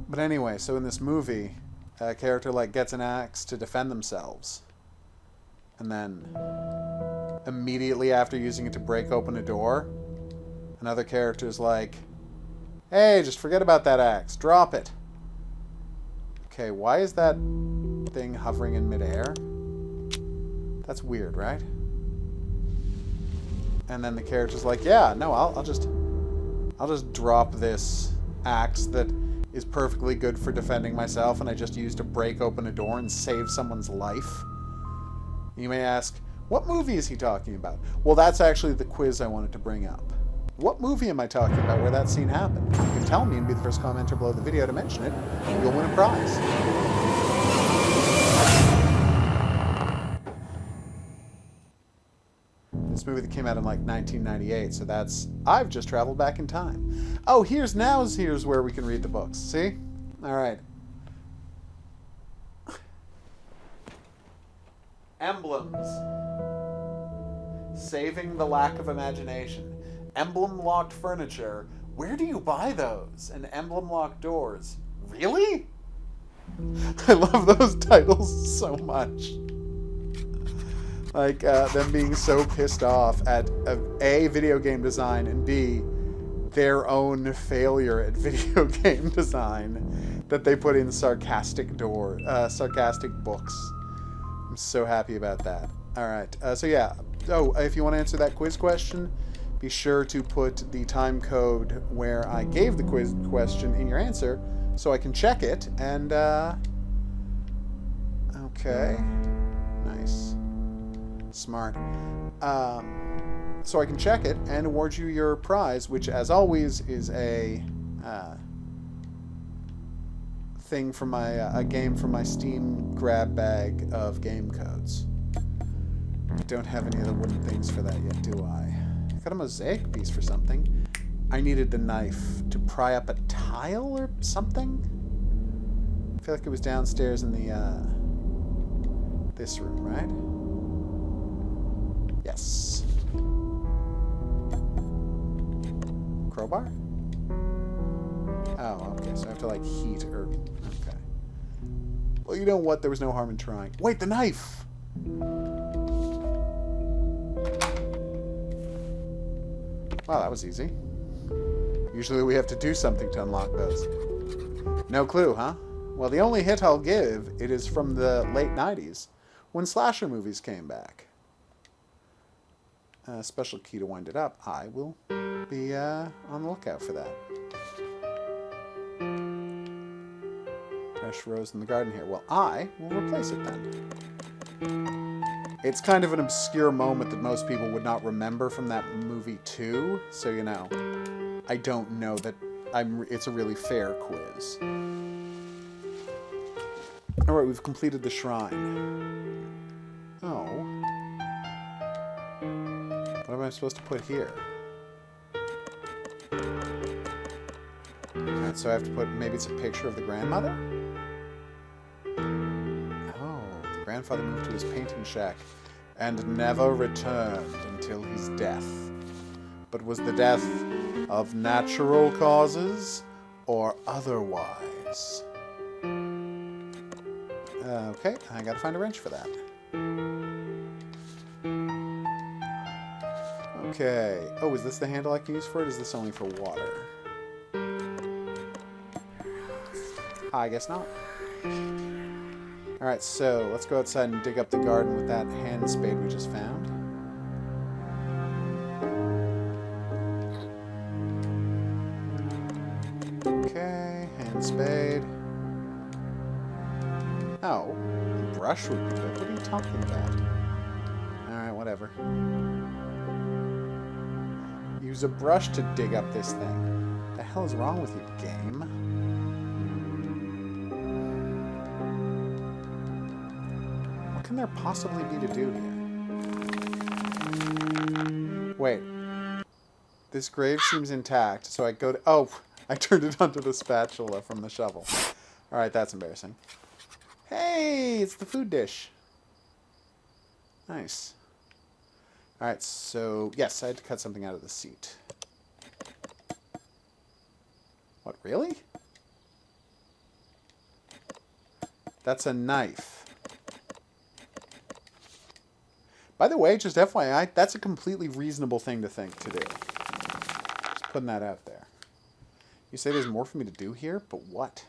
But anyway, so in this movie, a character, gets an axe to defend themselves. And then, immediately after using it to break open a door, another character's like, hey, just forget about that axe. Drop it. Okay, why is that thing hovering in midair? That's weird, right? And then the character's like, yeah, no, I'll just drop this axe that is perfectly good for defending myself and I just used to break open a door and save someone's life. You may ask, what movie is he talking about? Well, that's actually the quiz I wanted to bring up. What movie am I talking about where that scene happened? You can tell me and be the first commenter below the video to mention it, and you'll win a prize. This movie that came out in like 1998, so that's... I've just traveled back in time. Oh, here's where we can read the books. See? Alright. Emblems. Saving the lack of imagination. Emblem-locked furniture. Where do you buy those? And emblem-locked doors. Really? I love those titles so much. Like, them being so pissed off at A, video game design, and B, their own failure at video game design, that they put in sarcastic books. I'm so happy about that. Alright, so yeah. Oh, if you want to answer that quiz question, be sure to put the time code where I gave the quiz question in your answer, so I can check it, and, okay. Nice. Smart. So I can check it and award you your prize, which, as always, is a thing from my a game from my Steam grab bag of game codes. I don't have any of the wooden things for that yet, do I? I got a mosaic piece for something. I needed the knife to pry up a tile or something. I feel like it was downstairs in the this room, right? Yes. Crowbar? Oh, okay, so I have to, like, heat or... Okay. Well, you know what? There was no harm in trying. Wait, the knife! Wow, that was easy. Usually we have to do something to unlock those. No clue, huh? Well, the only hint I'll give, it is from the late 90s, when slasher movies came back. Special key to wind it up. I will be on the lookout for that. Fresh rose in the garden here. Well, I will replace it then. It's kind of an obscure moment that most people would not remember from that movie too, so you know, I don't know that it's a really fair quiz. Alright, we've completed the shrine. Oh. What am I supposed to put here? Alright, so I have to put, maybe it's a picture of the grandmother? Oh, the grandfather moved to his painting shack and never returned until his death. But was the death of natural causes or otherwise? Okay, I gotta find a wrench for that. Okay. Oh, is this the handle I can use for it? Is this only for water? I guess not. Alright, so let's go outside and dig up the garden with that hand spade we just found. Okay, hand spade. Oh, a brush would be good. What are you talking about? Alright, whatever. Use a brush to dig up this thing. What the hell is wrong with you, game? What can there possibly be to do here? Wait. This grave seems intact, so I go to... Oh, I turned it onto the spatula from the shovel. Alright, that's embarrassing. Hey, it's the food dish. Nice. Alright, so, yes, I had to cut something out of the seat. What, really? That's a knife. By the way, just FYI, that's a completely reasonable thing to think to do. Just putting that out there. You say there's more for me to do here, but what?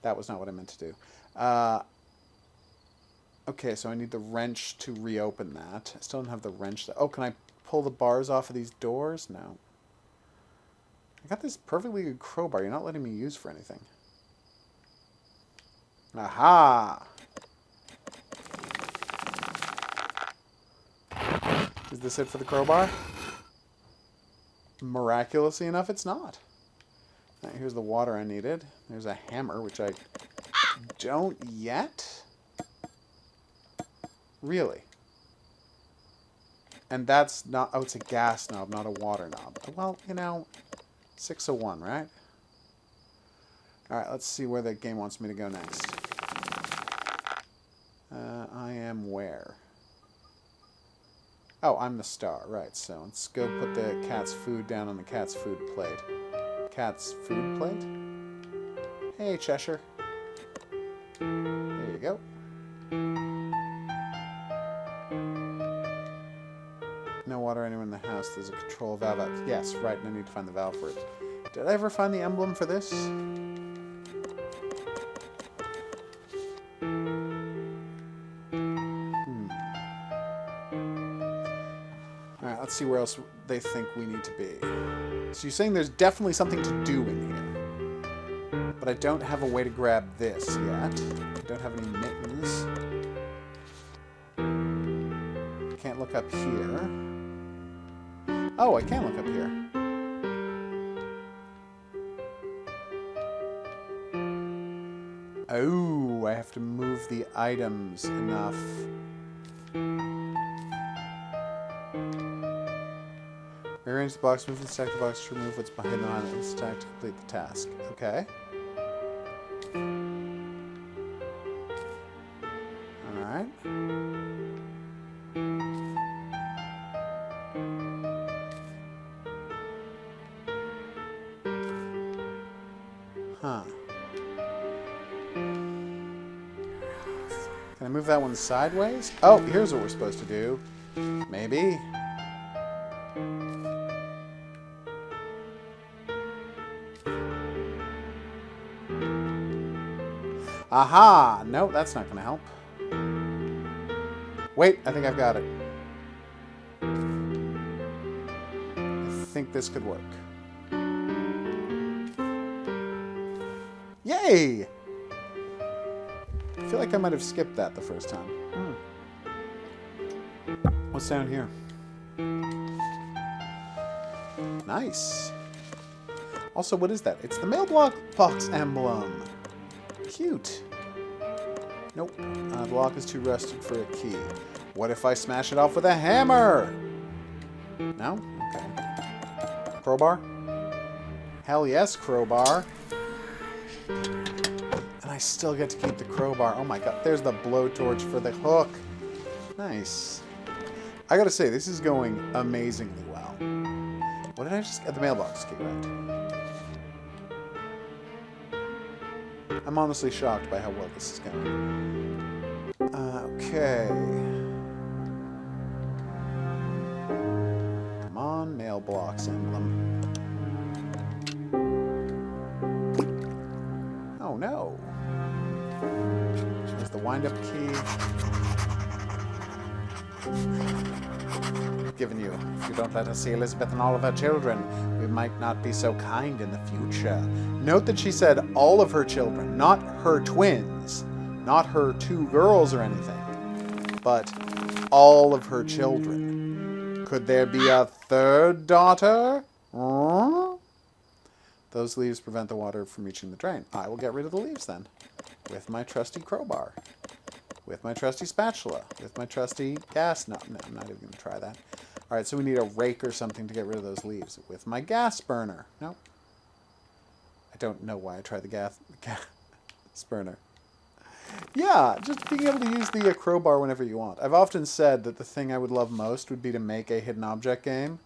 That was not what I meant to do. Okay, so I need the wrench to reopen that. I still don't have the wrench. Oh, can I pull the bars off of these doors? No. I got this perfectly good crowbar. You're not letting me use for anything. Aha! Is this it for the crowbar? Miraculously enough, it's not. Right, here's the water I needed. There's a hammer, which I don't yet. Really? And that's not... Oh, it's a gas knob, not a water knob. Well, you know, 601, right? Alright, let's see where the game wants me to go next. I am where? Oh, I'm the star. Right, so let's go put the cat's food down on the cat's food plate. Cat's food plate? Hey, Cheshire. There you go. No water anywhere in the house. There's a control valve out. Yes, right, and I need to find the valve for it. Did I ever find the emblem for this? Alright, let's see where else they think we need to be. So you're saying there's definitely something to do in here. But I don't have a way to grab this yet. I don't have any mittens. Can't look up here. Oh, I can look up here. Oh, I have to move the items enough. Rearrange the box, move and stack the box to remove what's behind the island and stack to complete the task. Okay. Alright. Huh. Can I move that one sideways? Oh, here's what we're supposed to do. Maybe. Aha! No, that's not going to help. Wait, I think I've got it. I think this could work. Yay! I feel like I might have skipped that the first time. What's down here? Nice. Also, what is that? It's the mailbox emblem. Cute. Nope. The lock is too rusted for a key. What if I smash it off with a hammer? No? Okay. Crowbar? Hell yes, crowbar. And I still get to keep the crowbar. Oh my god, there's the blowtorch for the hook. Nice. I gotta say, this is going amazingly well. What did I just get? The mailbox key, right? I'm honestly shocked by how well this is going. Okay. Come on, mailbox emblem. Oh no. There's the wind-up key. Given you. If you don't let us see Elizabeth and all of her children, we might not be so kind in the future. Note that she said all of her children, not her twins, not her 2 girls or anything, but all of her children. Could there be a 3rd daughter? Those leaves prevent the water from reaching the drain. I will get rid of the leaves then, with my trusty crowbar, with my trusty spatula, with my trusty gas. No, I'm not even going to try that. All right, so we need a rake or something to get rid of those leaves. With my gas burner. Nope. I don't know why I tried the gas burner. Yeah, just being able to use the crowbar whenever you want. I've often said that the thing I would love most would be to make a hidden object game,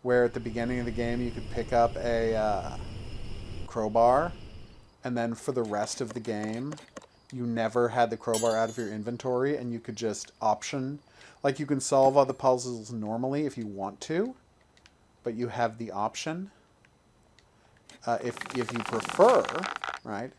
where at the beginning of the game you could pick up a crowbar, and then for the rest of the game, you never had the crowbar out of your inventory, and you could just option... Like, you can solve all the puzzles normally if you want to, but you have the option. If you prefer, right,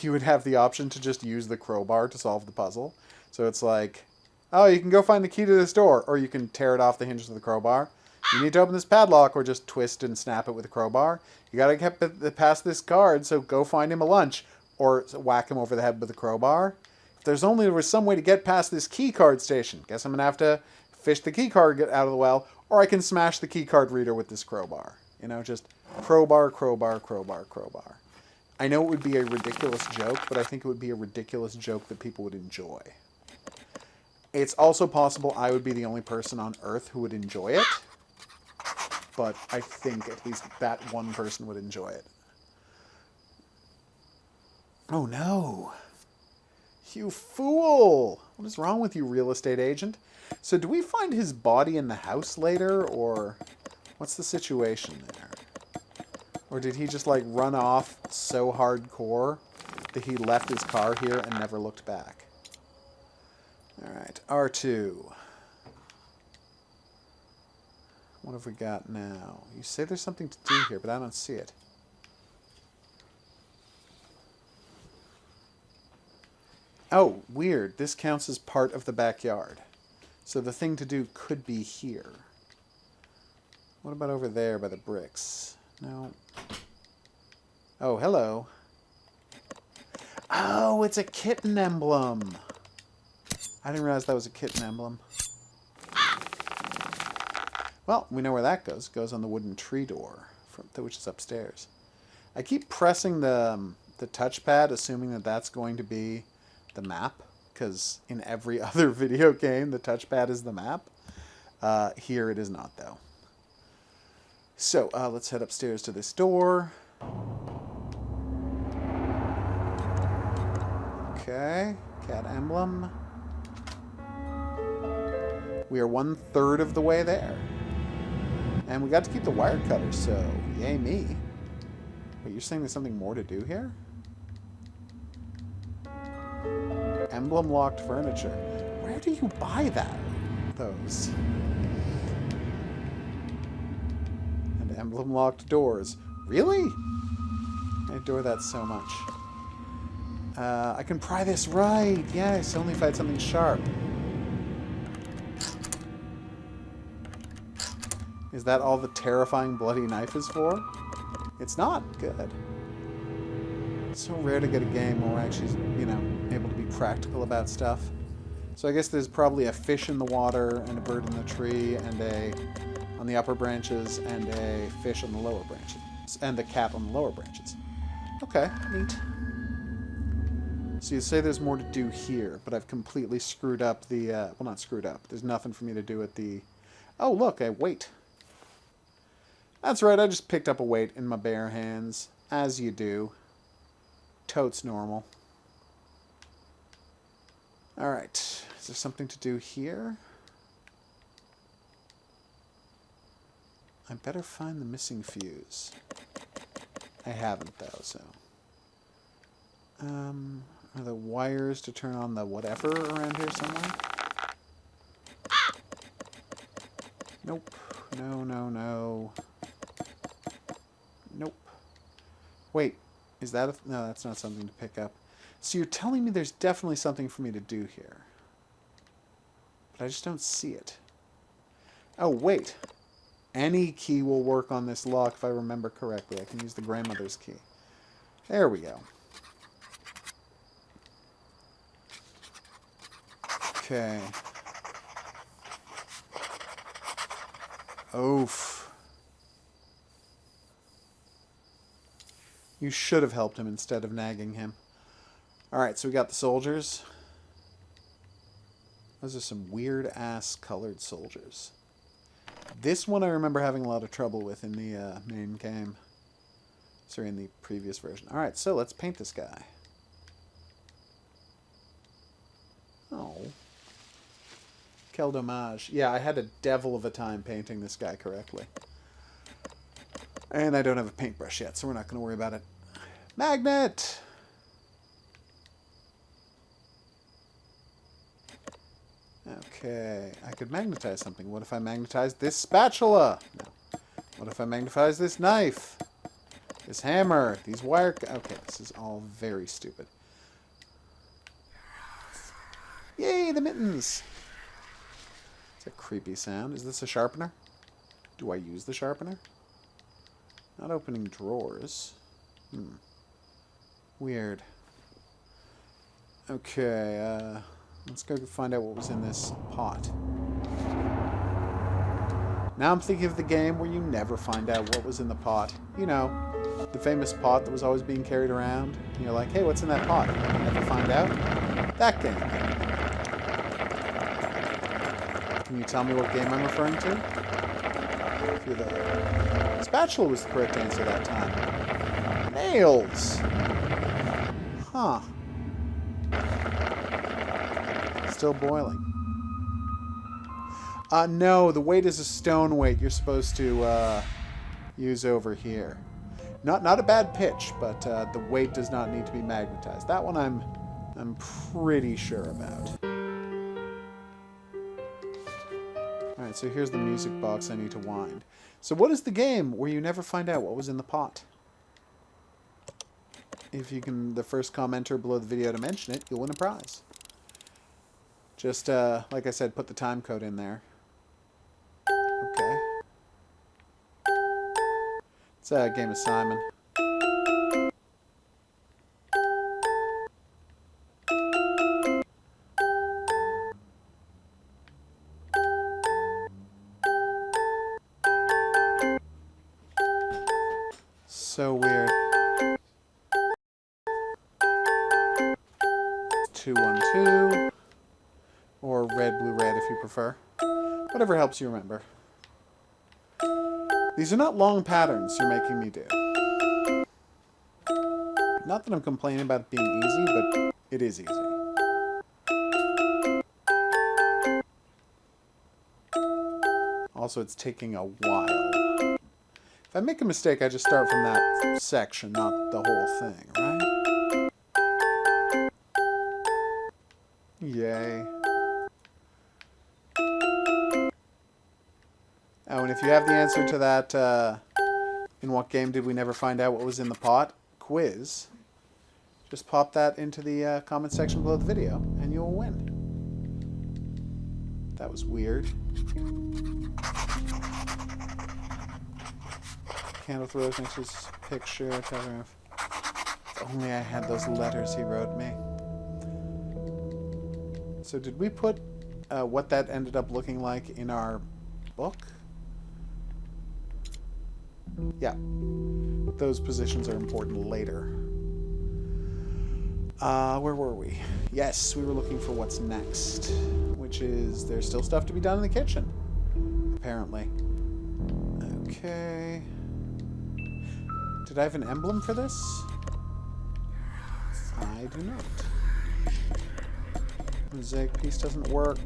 you would have the option to just use the crowbar to solve the puzzle. So it's like, oh, you can go find the key to this door, or you can tear it off the hinges of the crowbar. You need to open this padlock, or just twist and snap it with a crowbar. You gotta get past this guard, so go find him a lunch, or whack him over the head with a crowbar. If there was some way to get past this key card station, guess I'm going to have to fish the key card out of the well, or I can smash the key card reader with this crowbar. You know, just crowbar, crowbar, crowbar, crowbar. I know it would be a ridiculous joke, but I think it would be a ridiculous joke that people would enjoy. It's also possible I would be the only person on Earth who would enjoy it. But I think at least that one person would enjoy it. Oh no. You fool! What is wrong with you, real estate agent? So do we find his body in the house later, or what's the situation there? Or did he just like run off so hardcore that he left his car here and never looked back? Alright, R2. What have we got now? You say there's something to do here, but I don't see it. Oh, weird. This counts as part of the backyard. So the thing to do could be here. What about over there by the bricks? No. Oh, hello. Oh, it's a kitten emblem. I didn't realize that was a kitten emblem. Well, we know where that goes. It goes on the wooden tree door, which is upstairs. I keep pressing the touchpad, assuming that that's going to be the map, because in every other video game, the touchpad is the map. Here it is not, though. So, let's head upstairs to this door. Okay, cat emblem. We are 1/3 of the way there. And we got to keep the wire cutter, so yay me. Wait, you're saying there's something more to do here? Emblem locked furniture. Where do you buy those? And emblem locked doors. Really? I adore that so much. I can pry this right. Yes, only if I had something sharp. Is that all the terrifying bloody knife is for? It's not. Good. It's so rare to get a game where we're actually, you know, able to be practical about stuff. So I guess there's probably a fish in the water and a bird in the tree and a on the upper branches and a fish on the lower branches and a cat on the lower branches. Okay, neat. So you say there's more to do here, but I've completely screwed up the, well, not screwed up. There's nothing for me to do at the... Oh, look, a weight. That's right, I just picked up a weight in my bare hands, as you do. Totes normal. Alright, is there something to do here? I better find the missing fuse. I haven't, though, so... Are the wires to turn on the whatever around here somewhere? Nope. No, no, no. Nope. Wait, is that a... No, that's not something to pick up. So you're telling me there's definitely something for me to do here. But I just don't see it. Oh, wait. Any key will work on this lock if I remember correctly. I can use the grandmother's key. There we go. Okay. Oof. You should have helped him instead of nagging him. Alright, so we got the soldiers. Those are some weird-ass colored soldiers. This one I remember having a lot of trouble with in the main game. Sorry, in the previous version. Alright, so let's paint this guy. Oh. Quel dommage. Yeah, I had a devil of a time painting this guy correctly. And I don't have a paintbrush yet, so we're not going to worry about it. Magnet! Okay, I could magnetize something. What if I magnetize this spatula? No. What if I magnetize this knife? This hammer? These wire... Okay, this is all very stupid. Yay, the mittens! It's a creepy sound. Is this a sharpener? Do I use the sharpener? Not opening drawers. Weird. Okay, let's go find out what was in this pot. Now I'm thinking of the game where you never find out what was in the pot. You know, the famous pot that was always being carried around. And you're like, hey, what's in that pot? You never find out? That game. Can you tell me what game I'm referring to? Spatula was the correct answer that time. Nails! Huh. Still boiling. No, the weight is a stone weight you're supposed to use over here. Not a bad pitch, but the weight does not need to be magnetized. That one I'm pretty sure about. Alright, so here's the music box I need to wind. So what is the game where you never find out what was in the pot? If you can, the first commenter below the video to mention it, you'll win a prize. Just, like I said, put the time code in there. Okay. It's a game of Simon. So weird. 212. Or red, blue, red if you prefer. Whatever helps you remember. These are not long patterns you're making me do. Not that I'm complaining about it being easy, but it is easy. Also, it's taking a while. If I make a mistake, I just start from that section, not the whole thing, right? Yay. Oh, and if you have the answer to that, in what game did we never find out what was in the pot quiz, just pop that into the comment section below the video, and you'll win. That was weird. Candle with rose next to his picture, telegraph. If only I had those letters he wrote me. So did we put what that ended up looking like in our book? Yeah. Those positions are important later. Where were we? Yes, we were looking for what's next. Which is, there's still stuff to be done in the kitchen. Apparently. Okay. Did I have an emblem for this? I do not. Mosaic piece doesn't work.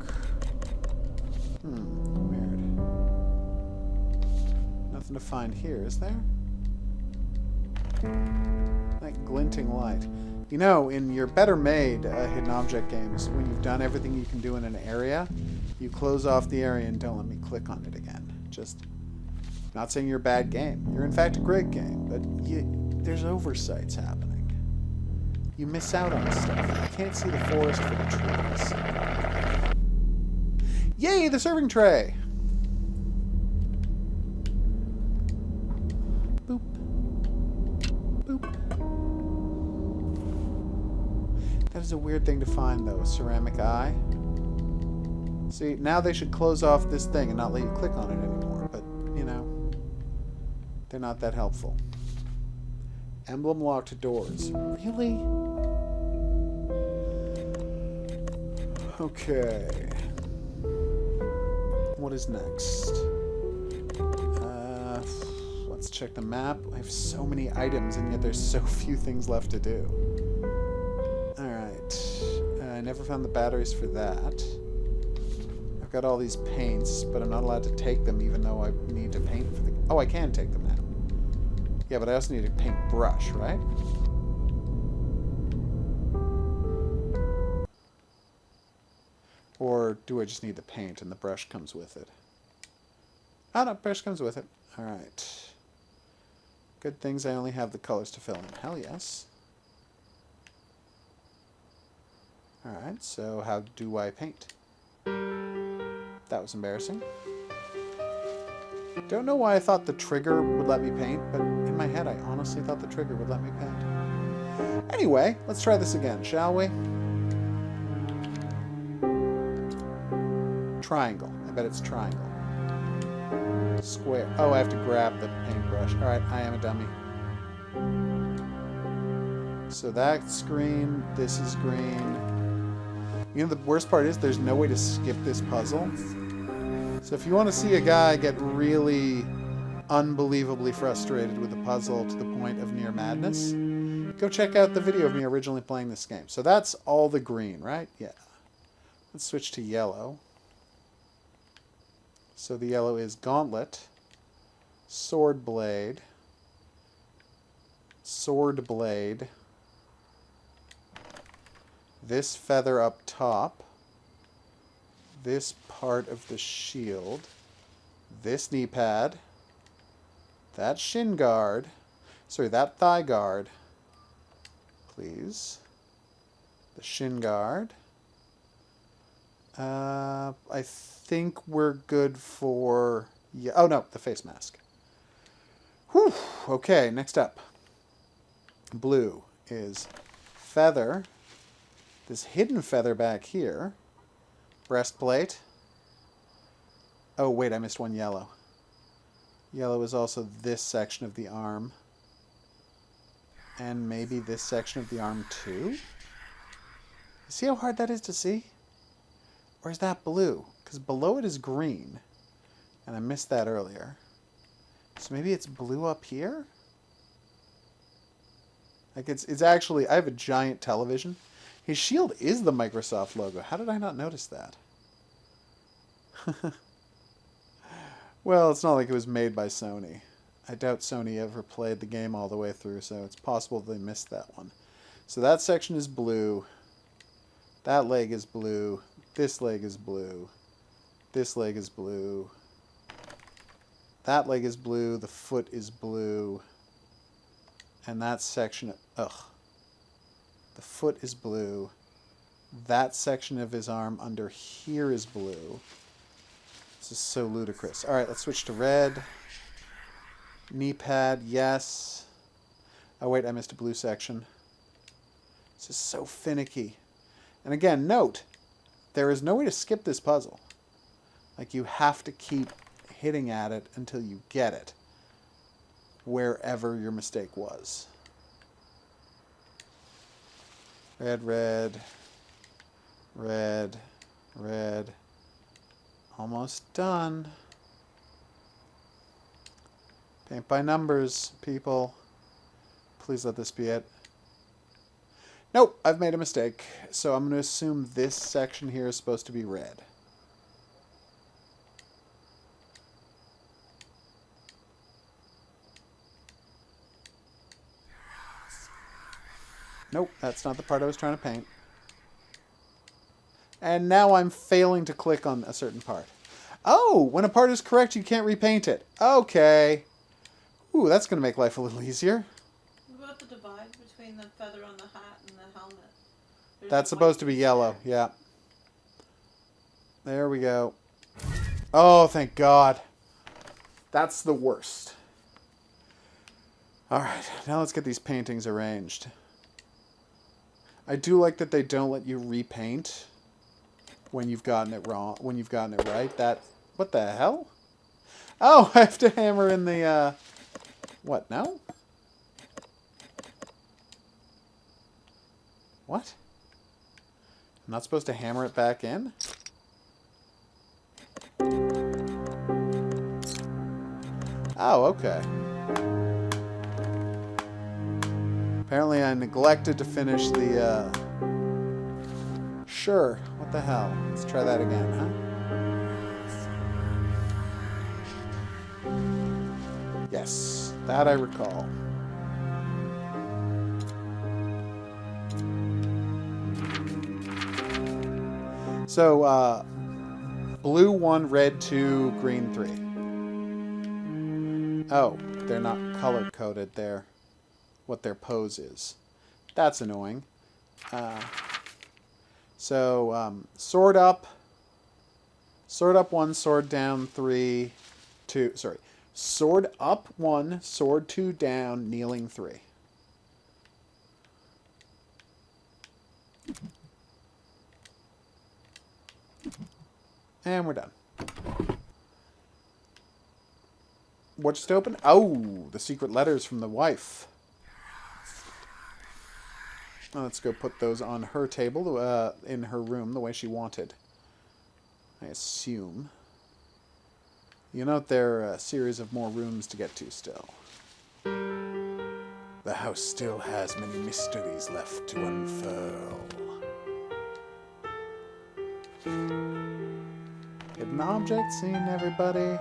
Weird. Nothing to find here, is there? That glinting light. You know, in your better made hidden object games, when you've done everything you can do in an area, you close off the area and don't let me click on it again. Just, not saying you're a bad game. You're in fact a great game, but there's oversights happening. You miss out on stuff. You can't see the forest for the trees. Yay, the serving tray! Boop. Boop. That is a weird thing to find, though. A ceramic eye. See, now they should close off this thing and not let you click on it anymore, but, you know, they're not that helpful. Emblem locked doors. Really? Okay. What is next? Let's check the map. I have so many items, and yet there's so few things left to do. Alright. I never found the batteries for that. I've got all these paints, but I'm not allowed to take them even though I need to paint for the... Oh, I can take them now. Yeah, but I also need a paintbrush, right? Or do I just need the paint and the brush comes with it? Oh, no, brush comes with it. Alright. Good things I only have the colors to fill in. Hell yes. Alright, so how do I paint? That was embarrassing. Don't know why I thought the trigger would let me paint, but in my head I honestly thought the trigger would let me paint. Anyway, let's try this again, shall we? Triangle. I bet it's triangle. Square. Oh, I have to grab the paintbrush. Alright, I am a dummy. So that's green, this is green. You know, the worst part is there's no way to skip this puzzle. So if you want to see a guy get really unbelievably frustrated with a puzzle to the point of near madness, go check out the video of me originally playing this game. So that's all the green, right? Yeah. Let's switch to yellow. So the yellow is gauntlet, sword blade, this feather up top, this part of the shield, this knee pad, that shin guard, sorry, that thigh guard, please, the shin guard. I think we're good for, yeah, oh no, the face mask. Whew, okay, next up. Blue is feather, this hidden feather back here, breastplate. Oh wait, I missed one yellow. Yellow is also this section of the arm. And maybe this section of the arm too? See how hard that is to see? Or is that blue? Because below it is green. And I missed that earlier. So maybe it's blue up here? Like it's actually, I have a giant television. His shield is the Microsoft logo. How did I not notice that? Well, it's not like it was made by Sony. I doubt Sony ever played the game all the way through, so it's possible they missed that one. So that section is blue. That leg is blue. This leg is blue. This leg is blue. That leg is blue. The foot is blue. And that section... Ugh. The foot is blue. That section of his arm under here is blue. This is so ludicrous. Alright, let's switch to red. Knee pad, yes. Oh wait, I missed a blue section. This is so finicky. And again, note, there is no way to skip this puzzle. Like, you have to keep hitting at it until you get it. Wherever your mistake was. Red, red, red, red. Almost done. Paint by numbers, people. Please let this be it. Nope, I've made a mistake. So I'm going to assume this section here is supposed to be red. Nope, that's not the part I was trying to paint. And now I'm failing to click on a certain part. Oh, when a part is correct, you can't repaint it. Okay. Ooh, that's going to make life a little easier. What about the divide between the feather on the hat and the helmet? That's supposed to be yellow, yeah. There we go. Oh, thank God. That's the worst. Alright, now let's get these paintings arranged. I do like that they don't let you repaint when you've gotten it wrong, when you've gotten it right. That, what the hell? Oh, I have to hammer in the, what, no? What? I'm not supposed to hammer it back in? Oh, okay. Apparently I neglected to finish the, Sure, what the hell? Let's try that again, huh? Yes, that I recall. So, blue 1, red 2, green 3. Oh, they're not color-coded there. What their pose is. That's annoying. Sword up. Sword up 1, sword down 3, 2. Sorry. Sword up 1, sword 2 down, kneeling 3. And we're done. What just opened? Oh, the secret letters from the wife. Let's go put those on her table, in her room, the way she wanted. I assume. You note there are a series of more rooms to get to still. The house still has many mysteries left to unfurl. Hidden object scene, everybody.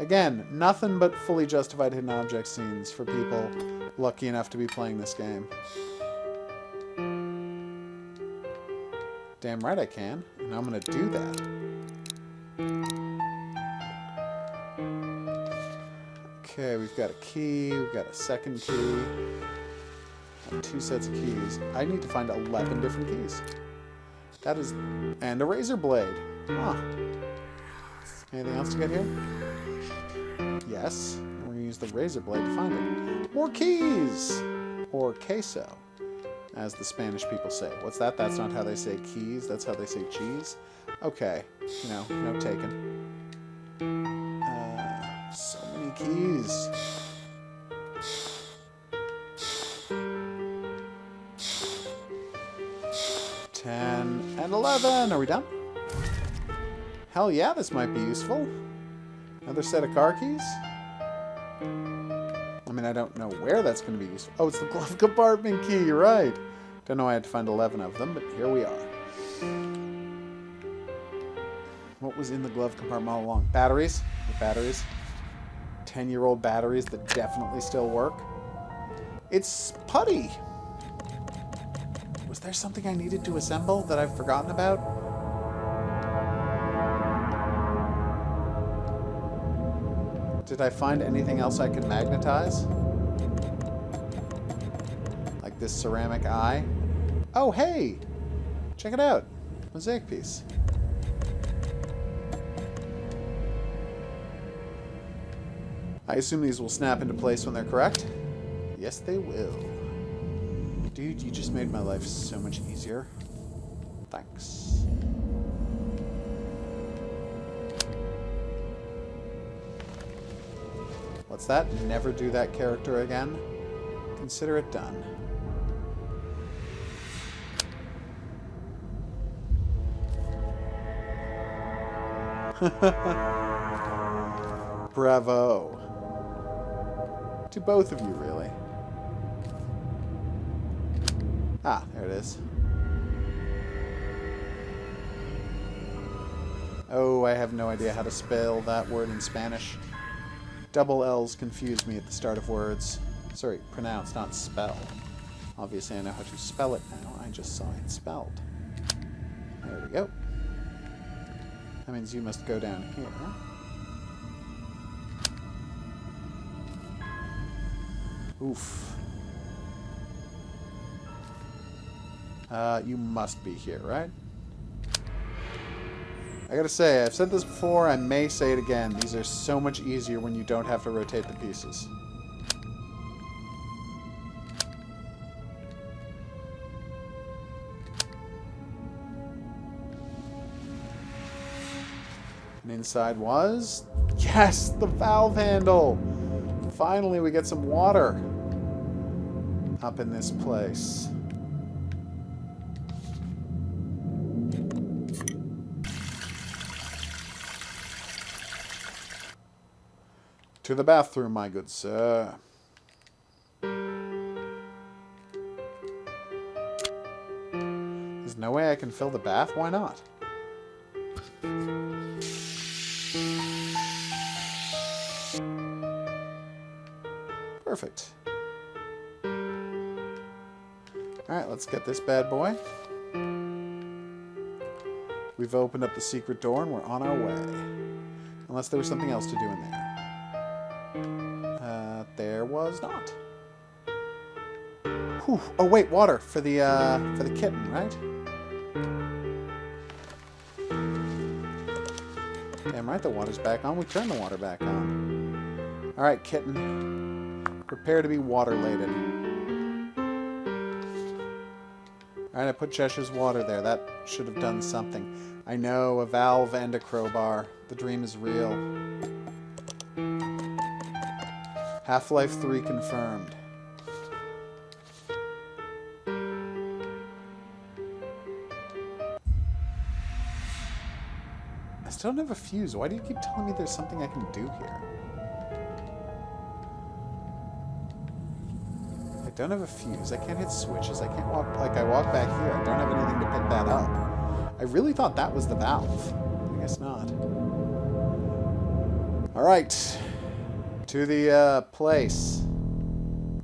Again, nothing but fully justified hidden object scenes for people lucky enough to be playing this game. Damn right I can, and I'm gonna do that. Okay, we've got a key, we've got a second key, and 2 sets of keys. I need to find 11 different keys. That is... and a razor blade. Huh. Anything else to get here? Yes. We're going to use the razor blade to find it. More keys! Or queso, as the Spanish people say. What's that? That's not how they say keys. That's how they say cheese. Okay. You know, no taken. So many keys. And 11. Are we done? Hell yeah, this might be useful. Another set of car keys? I mean, I don't know where that's going to be useful. Oh, it's the glove compartment key. You're right. Don't know why I had to find 11 of them, but here we are. What was in the glove compartment all along? Batteries? The batteries. 10-year-old batteries that definitely still work. It's putty. Was there something I needed to assemble that I've forgotten about? Did I find anything else I could magnetize? Like this ceramic eye? Oh, hey! Check it out. Mosaic piece. I assume these will snap into place when they're correct? Yes, they will. Dude, you just made my life so much easier. Thanks. What's that? Never do that character again? Consider it done. Bravo. To both of you, really. Ah, there it is. Oh, I have no idea how to spell that word in Spanish. Double L's confuse me at the start of words. Sorry, pronounce, not spell. Obviously, I know how to spell it now. I just saw it spelled. There we go. That means you must go down here. Oof. You must be here, right? I gotta say, I've said this before, I may say it again. These are so much easier when you don't have to rotate the pieces. And inside was... yes! The valve handle! Finally, we get some water up in this place. To the bathroom, my good sir. There's no way I can fill the bath? Why not? Perfect. Alright, let's get this bad boy. We've opened up the secret door and we're on our way. Unless there was something else to do in there. There was not. Whew. Oh wait, water for the kitten, right? Damn right, the water's back on. We turned the water back on. All right, kitten, prepare to be water-lated. All right, I put Cheshire's water there. That should have done something. I know, a valve and a crowbar. The dream is real. Half-Life 3 confirmed. don't have a fuse. Why do you keep telling me there's something I can do here? I don't have a fuse. I can't hit switches. I can't walk... Like, I walk back here. I don't have anything to pick that up. I really thought that was the valve. I guess not. Alright. To the, place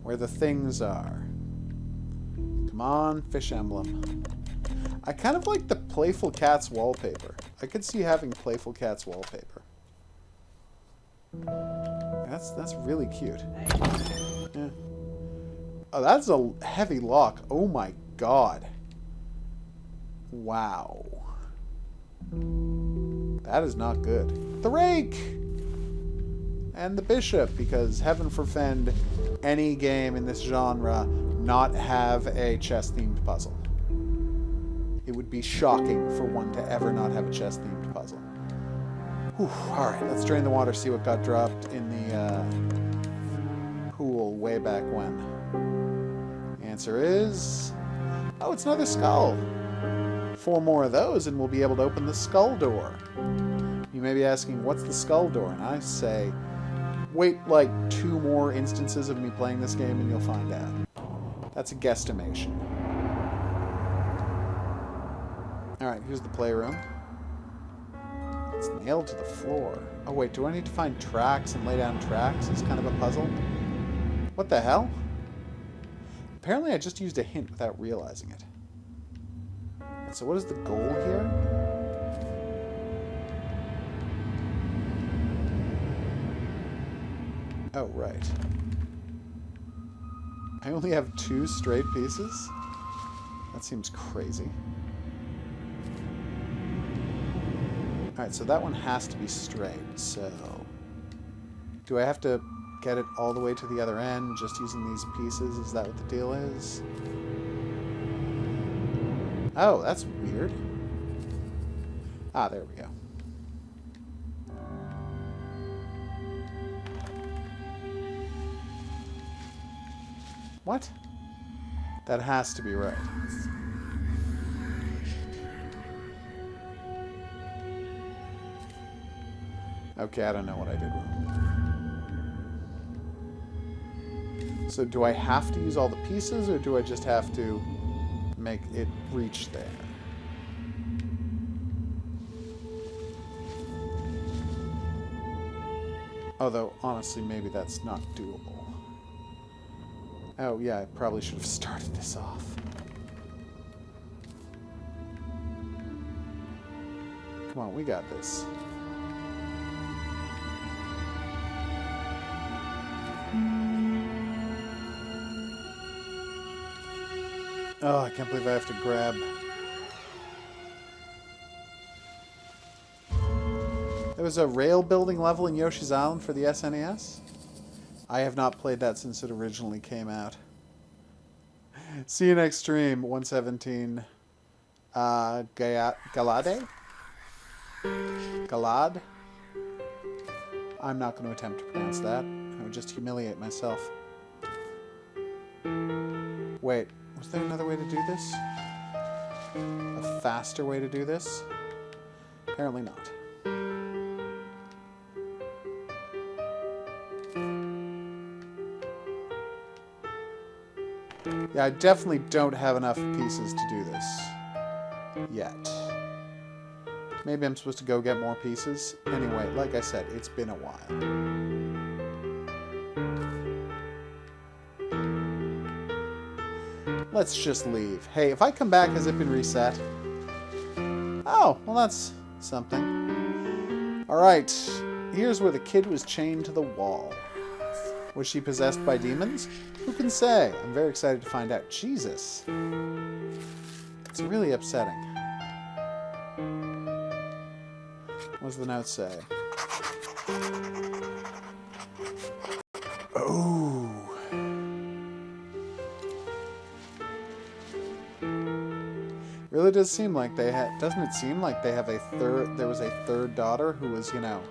where the things are. Come on, fish emblem. I kind of like the Playful Cats wallpaper. I could see having Playful Cats wallpaper. That's really cute. Yeah. Oh, that's a heavy lock. Oh my god. Wow. That is not good. The rake! And the bishop, because heaven forfend any game in this genre not have a chess-themed puzzle. It would be shocking for one to ever not have a chess-themed puzzle. Whew. Alright, let's drain the water, see what got dropped in the pool way back when. The answer is... oh, it's another skull. 4 more of those and we'll be able to open the skull door. You may be asking, what's the skull door? And I say, wait like 2 more instances of me playing this game and you'll find out. That's a guesstimation. Alright, here's the playroom. It's nailed to the floor. Oh wait, do I need to find tracks and lay down tracks as kind of a puzzle? What the hell? Apparently I just used a hint without realizing it. And so what is the goal here? Oh, right. I only have 2 straight pieces? That seems crazy. Alright, so that one has to be straight, so... do I have to get it all the way to the other end just using these pieces? Is that what the deal is? Oh, that's weird. Ah, there we go. What? That has to be right. Okay, I don't know what I did wrong. So do I have to use all the pieces, or do I just have to make it reach there? Although, honestly, maybe that's not doable. Oh, yeah, I probably should have started this off. Come on, we got this. Oh, I can't believe I have to grab... There was a rail building level in Yoshi's Island for the SNES? I have not played that since it originally came out. See you next stream, 117. Galade? Galad? I'm not going to attempt to pronounce that. I would just humiliate myself. Wait, was there another way to do this? A faster way to do this? Apparently not. Yeah, I definitely don't have enough pieces to do this yet. Maybe I'm supposed to go get more pieces. Anyway, like I said, it's been a while. Let's just leave. Hey, if I come back, has it been reset? Oh, well that's something. Alright, here's where the kid was chained to the wall. Was she possessed by demons? Who can say? I'm very excited to find out. Jesus. It's really upsetting. What does the note say? Oh. Really does seem like they had... Doesn't it seem like they have a third... There was a third daughter who was, you know...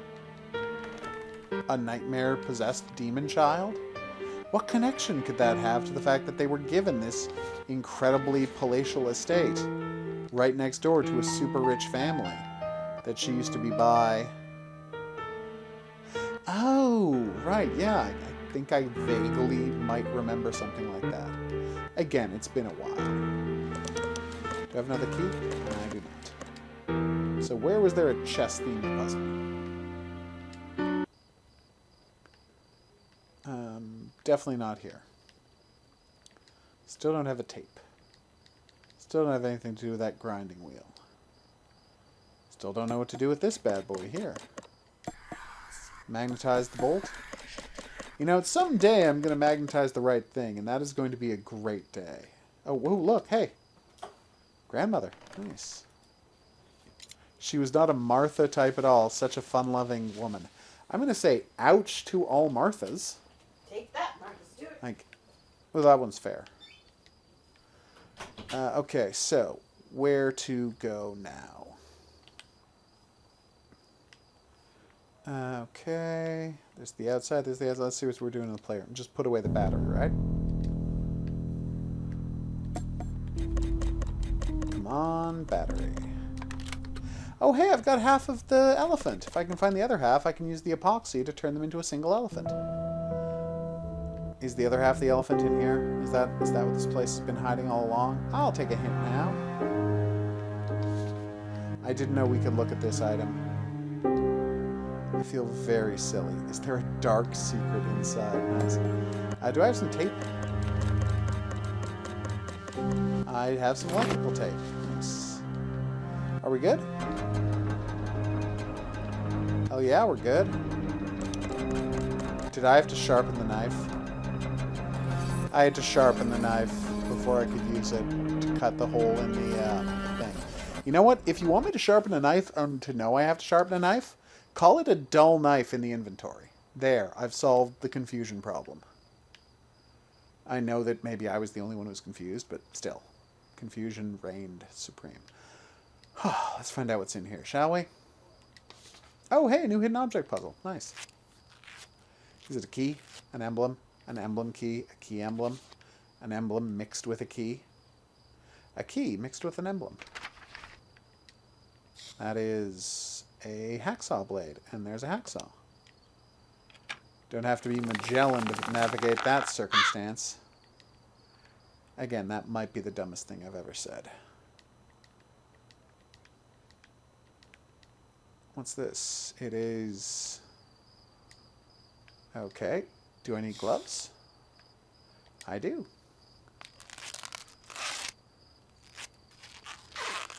a nightmare-possessed demon child? What connection could that have to the fact that they were given this incredibly palatial estate right next door to a super rich family? that she used to be by. Oh, right, yeah. I think I vaguely might remember something like that. Again, it's been a while. Do I have another key? I do not. So where was there a chess-themed puzzle? Definitely not here. Still don't have a tape. Still don't have anything to do with that grinding wheel. Still don't know what to do with this bad boy here. Magnetize the bolt. You know, someday I'm going to magnetize the right thing, and that is going to be a great day. Oh, whoa, look, hey. Grandmother. Nice. She was not a Martha type at all. Such a fun-loving woman. I'm going to say ouch to all Marthas. Take that, Marcus. Do it. Like, well, that one's fair. Okay, so where to go now? Okay, there's the outside, there's the outside. Let's see what we're doing in the playroom. Just put away the battery, right? Come on, battery. Oh, hey, I've got half of the elephant. If I can find the other half, I can use the epoxy to turn them into a single elephant. Is the other half the elephant in here? Is that what this place has been hiding all along? I'll take a hint now. I didn't know we could look at this item. I feel very silly. Is there a dark secret inside? Nice. Do I have some tape? I have some electrical tape. Nice. Are we good? Hell yeah, we're good. Did I have to sharpen the knife? I had to sharpen the knife before I could use it to cut the hole in the thing. You know what? If you want me to sharpen a knife, to know I have to sharpen a knife, call it a dull knife in the inventory. There, I've solved the confusion problem. I know that maybe I was the only one who was confused, but still, confusion reigned supreme. Let's find out what's in here, shall we? Oh, hey, a new hidden object puzzle. Nice. Is it a key? An emblem key? A key emblem? An emblem mixed with a key? A key mixed with an emblem. That is a hacksaw blade, and there's a hacksaw. Don't have to be Magellan to navigate that circumstance. Again, that might be the dumbest thing I've ever said. What's this? It is... Okay. Do I need gloves? I do.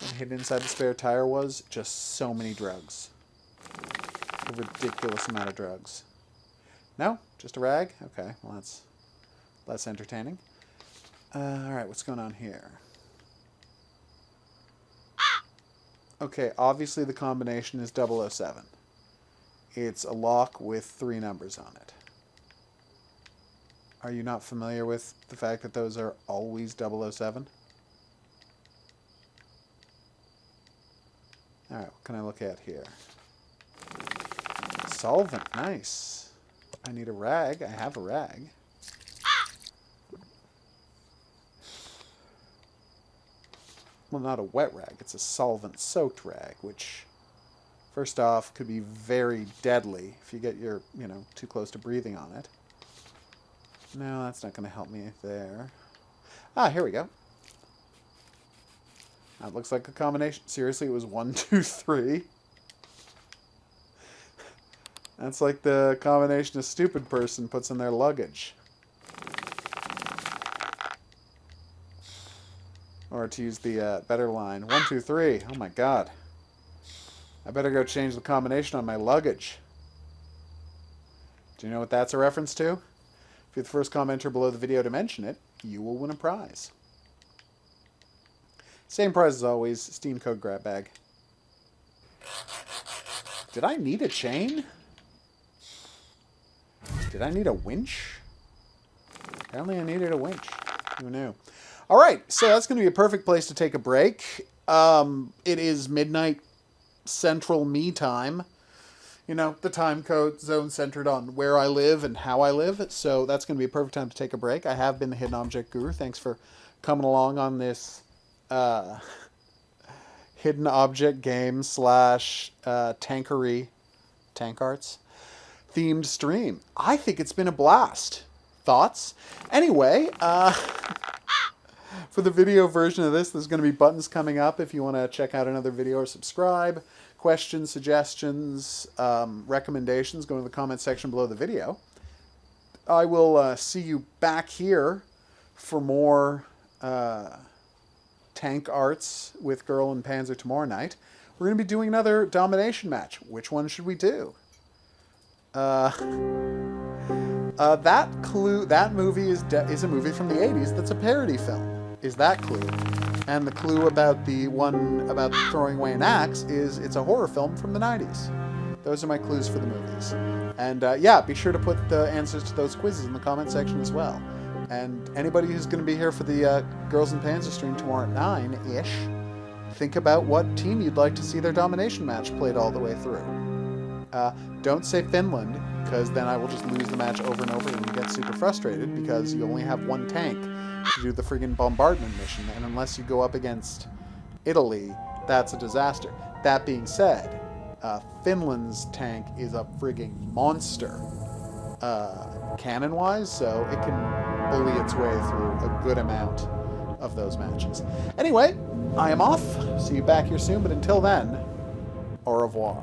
And hidden inside the spare tire was just so many drugs. A ridiculous amount of drugs. No? Just a rag? Okay, well that's less entertaining. Alright, what's going on here? Okay, obviously the combination is 007. It's a lock with 3 numbers on it. Are you not familiar with the fact that those are always 007? Alright, what can I look at here? Solvent, nice. I need a rag. I have a rag. Well, not a wet rag. It's a solvent-soaked rag, which, first off, could be very deadly if you get your, too close to breathing on it. No, that's not going to help me there. Ah, here we go. That looks like a combination. Seriously, it was 1, 2, 3. That's like the combination a stupid person puts in their luggage. Or to use the better line, 1, 2, 3. Oh my god. I better go change the combination on my luggage. Do you know what that's a reference to? If you're the first commenter below the video to mention it, you will win a prize. Same prize as always, Steam code grab bag. Did I need a chain? Did I need a winch? Apparently I needed a winch. Who knew? Alright, so that's going to be a perfect place to take a break. It is midnight central me time. The time code zone centered on where I live and how I live. So that's going to be a perfect time to take a break. I have been the Hidden Object Guru. Thanks for coming along on this hidden object game slash tankery, tank arts themed stream. I think it's been a blast. Thoughts? Anyway, for the video version of this, there's going to be buttons coming up if you want to check out another video or subscribe. Questions, suggestions, recommendations, go to the comment section below the video. I will see you back here for more tank arts with Girl and Panzer tomorrow night. We're going to be doing another domination match. Which one should we do? That movie is a movie from the 80s that's a parody film. Is that clue? And the clue about the one about throwing away an axe is it's a horror film from the 90s. Those are my clues for the movies. And yeah, be sure to put the answers to those quizzes in the comment section as well. And anybody who's going to be here for the Girls and Panzer stream tomorrow at 9-ish, think about what team you'd like to see their domination match played all the way through. Don't say Finland, because then I will just lose the match over and over and get super frustrated because you only have one tank to do the friggin' bombardment mission, and unless you go up against Italy, that's a disaster. That being said, Finland's tank is a friggin' monster, cannon-wise, so it can bully its way through a good amount of those matches. Anyway, I am off. See you back here soon, but until then, au revoir.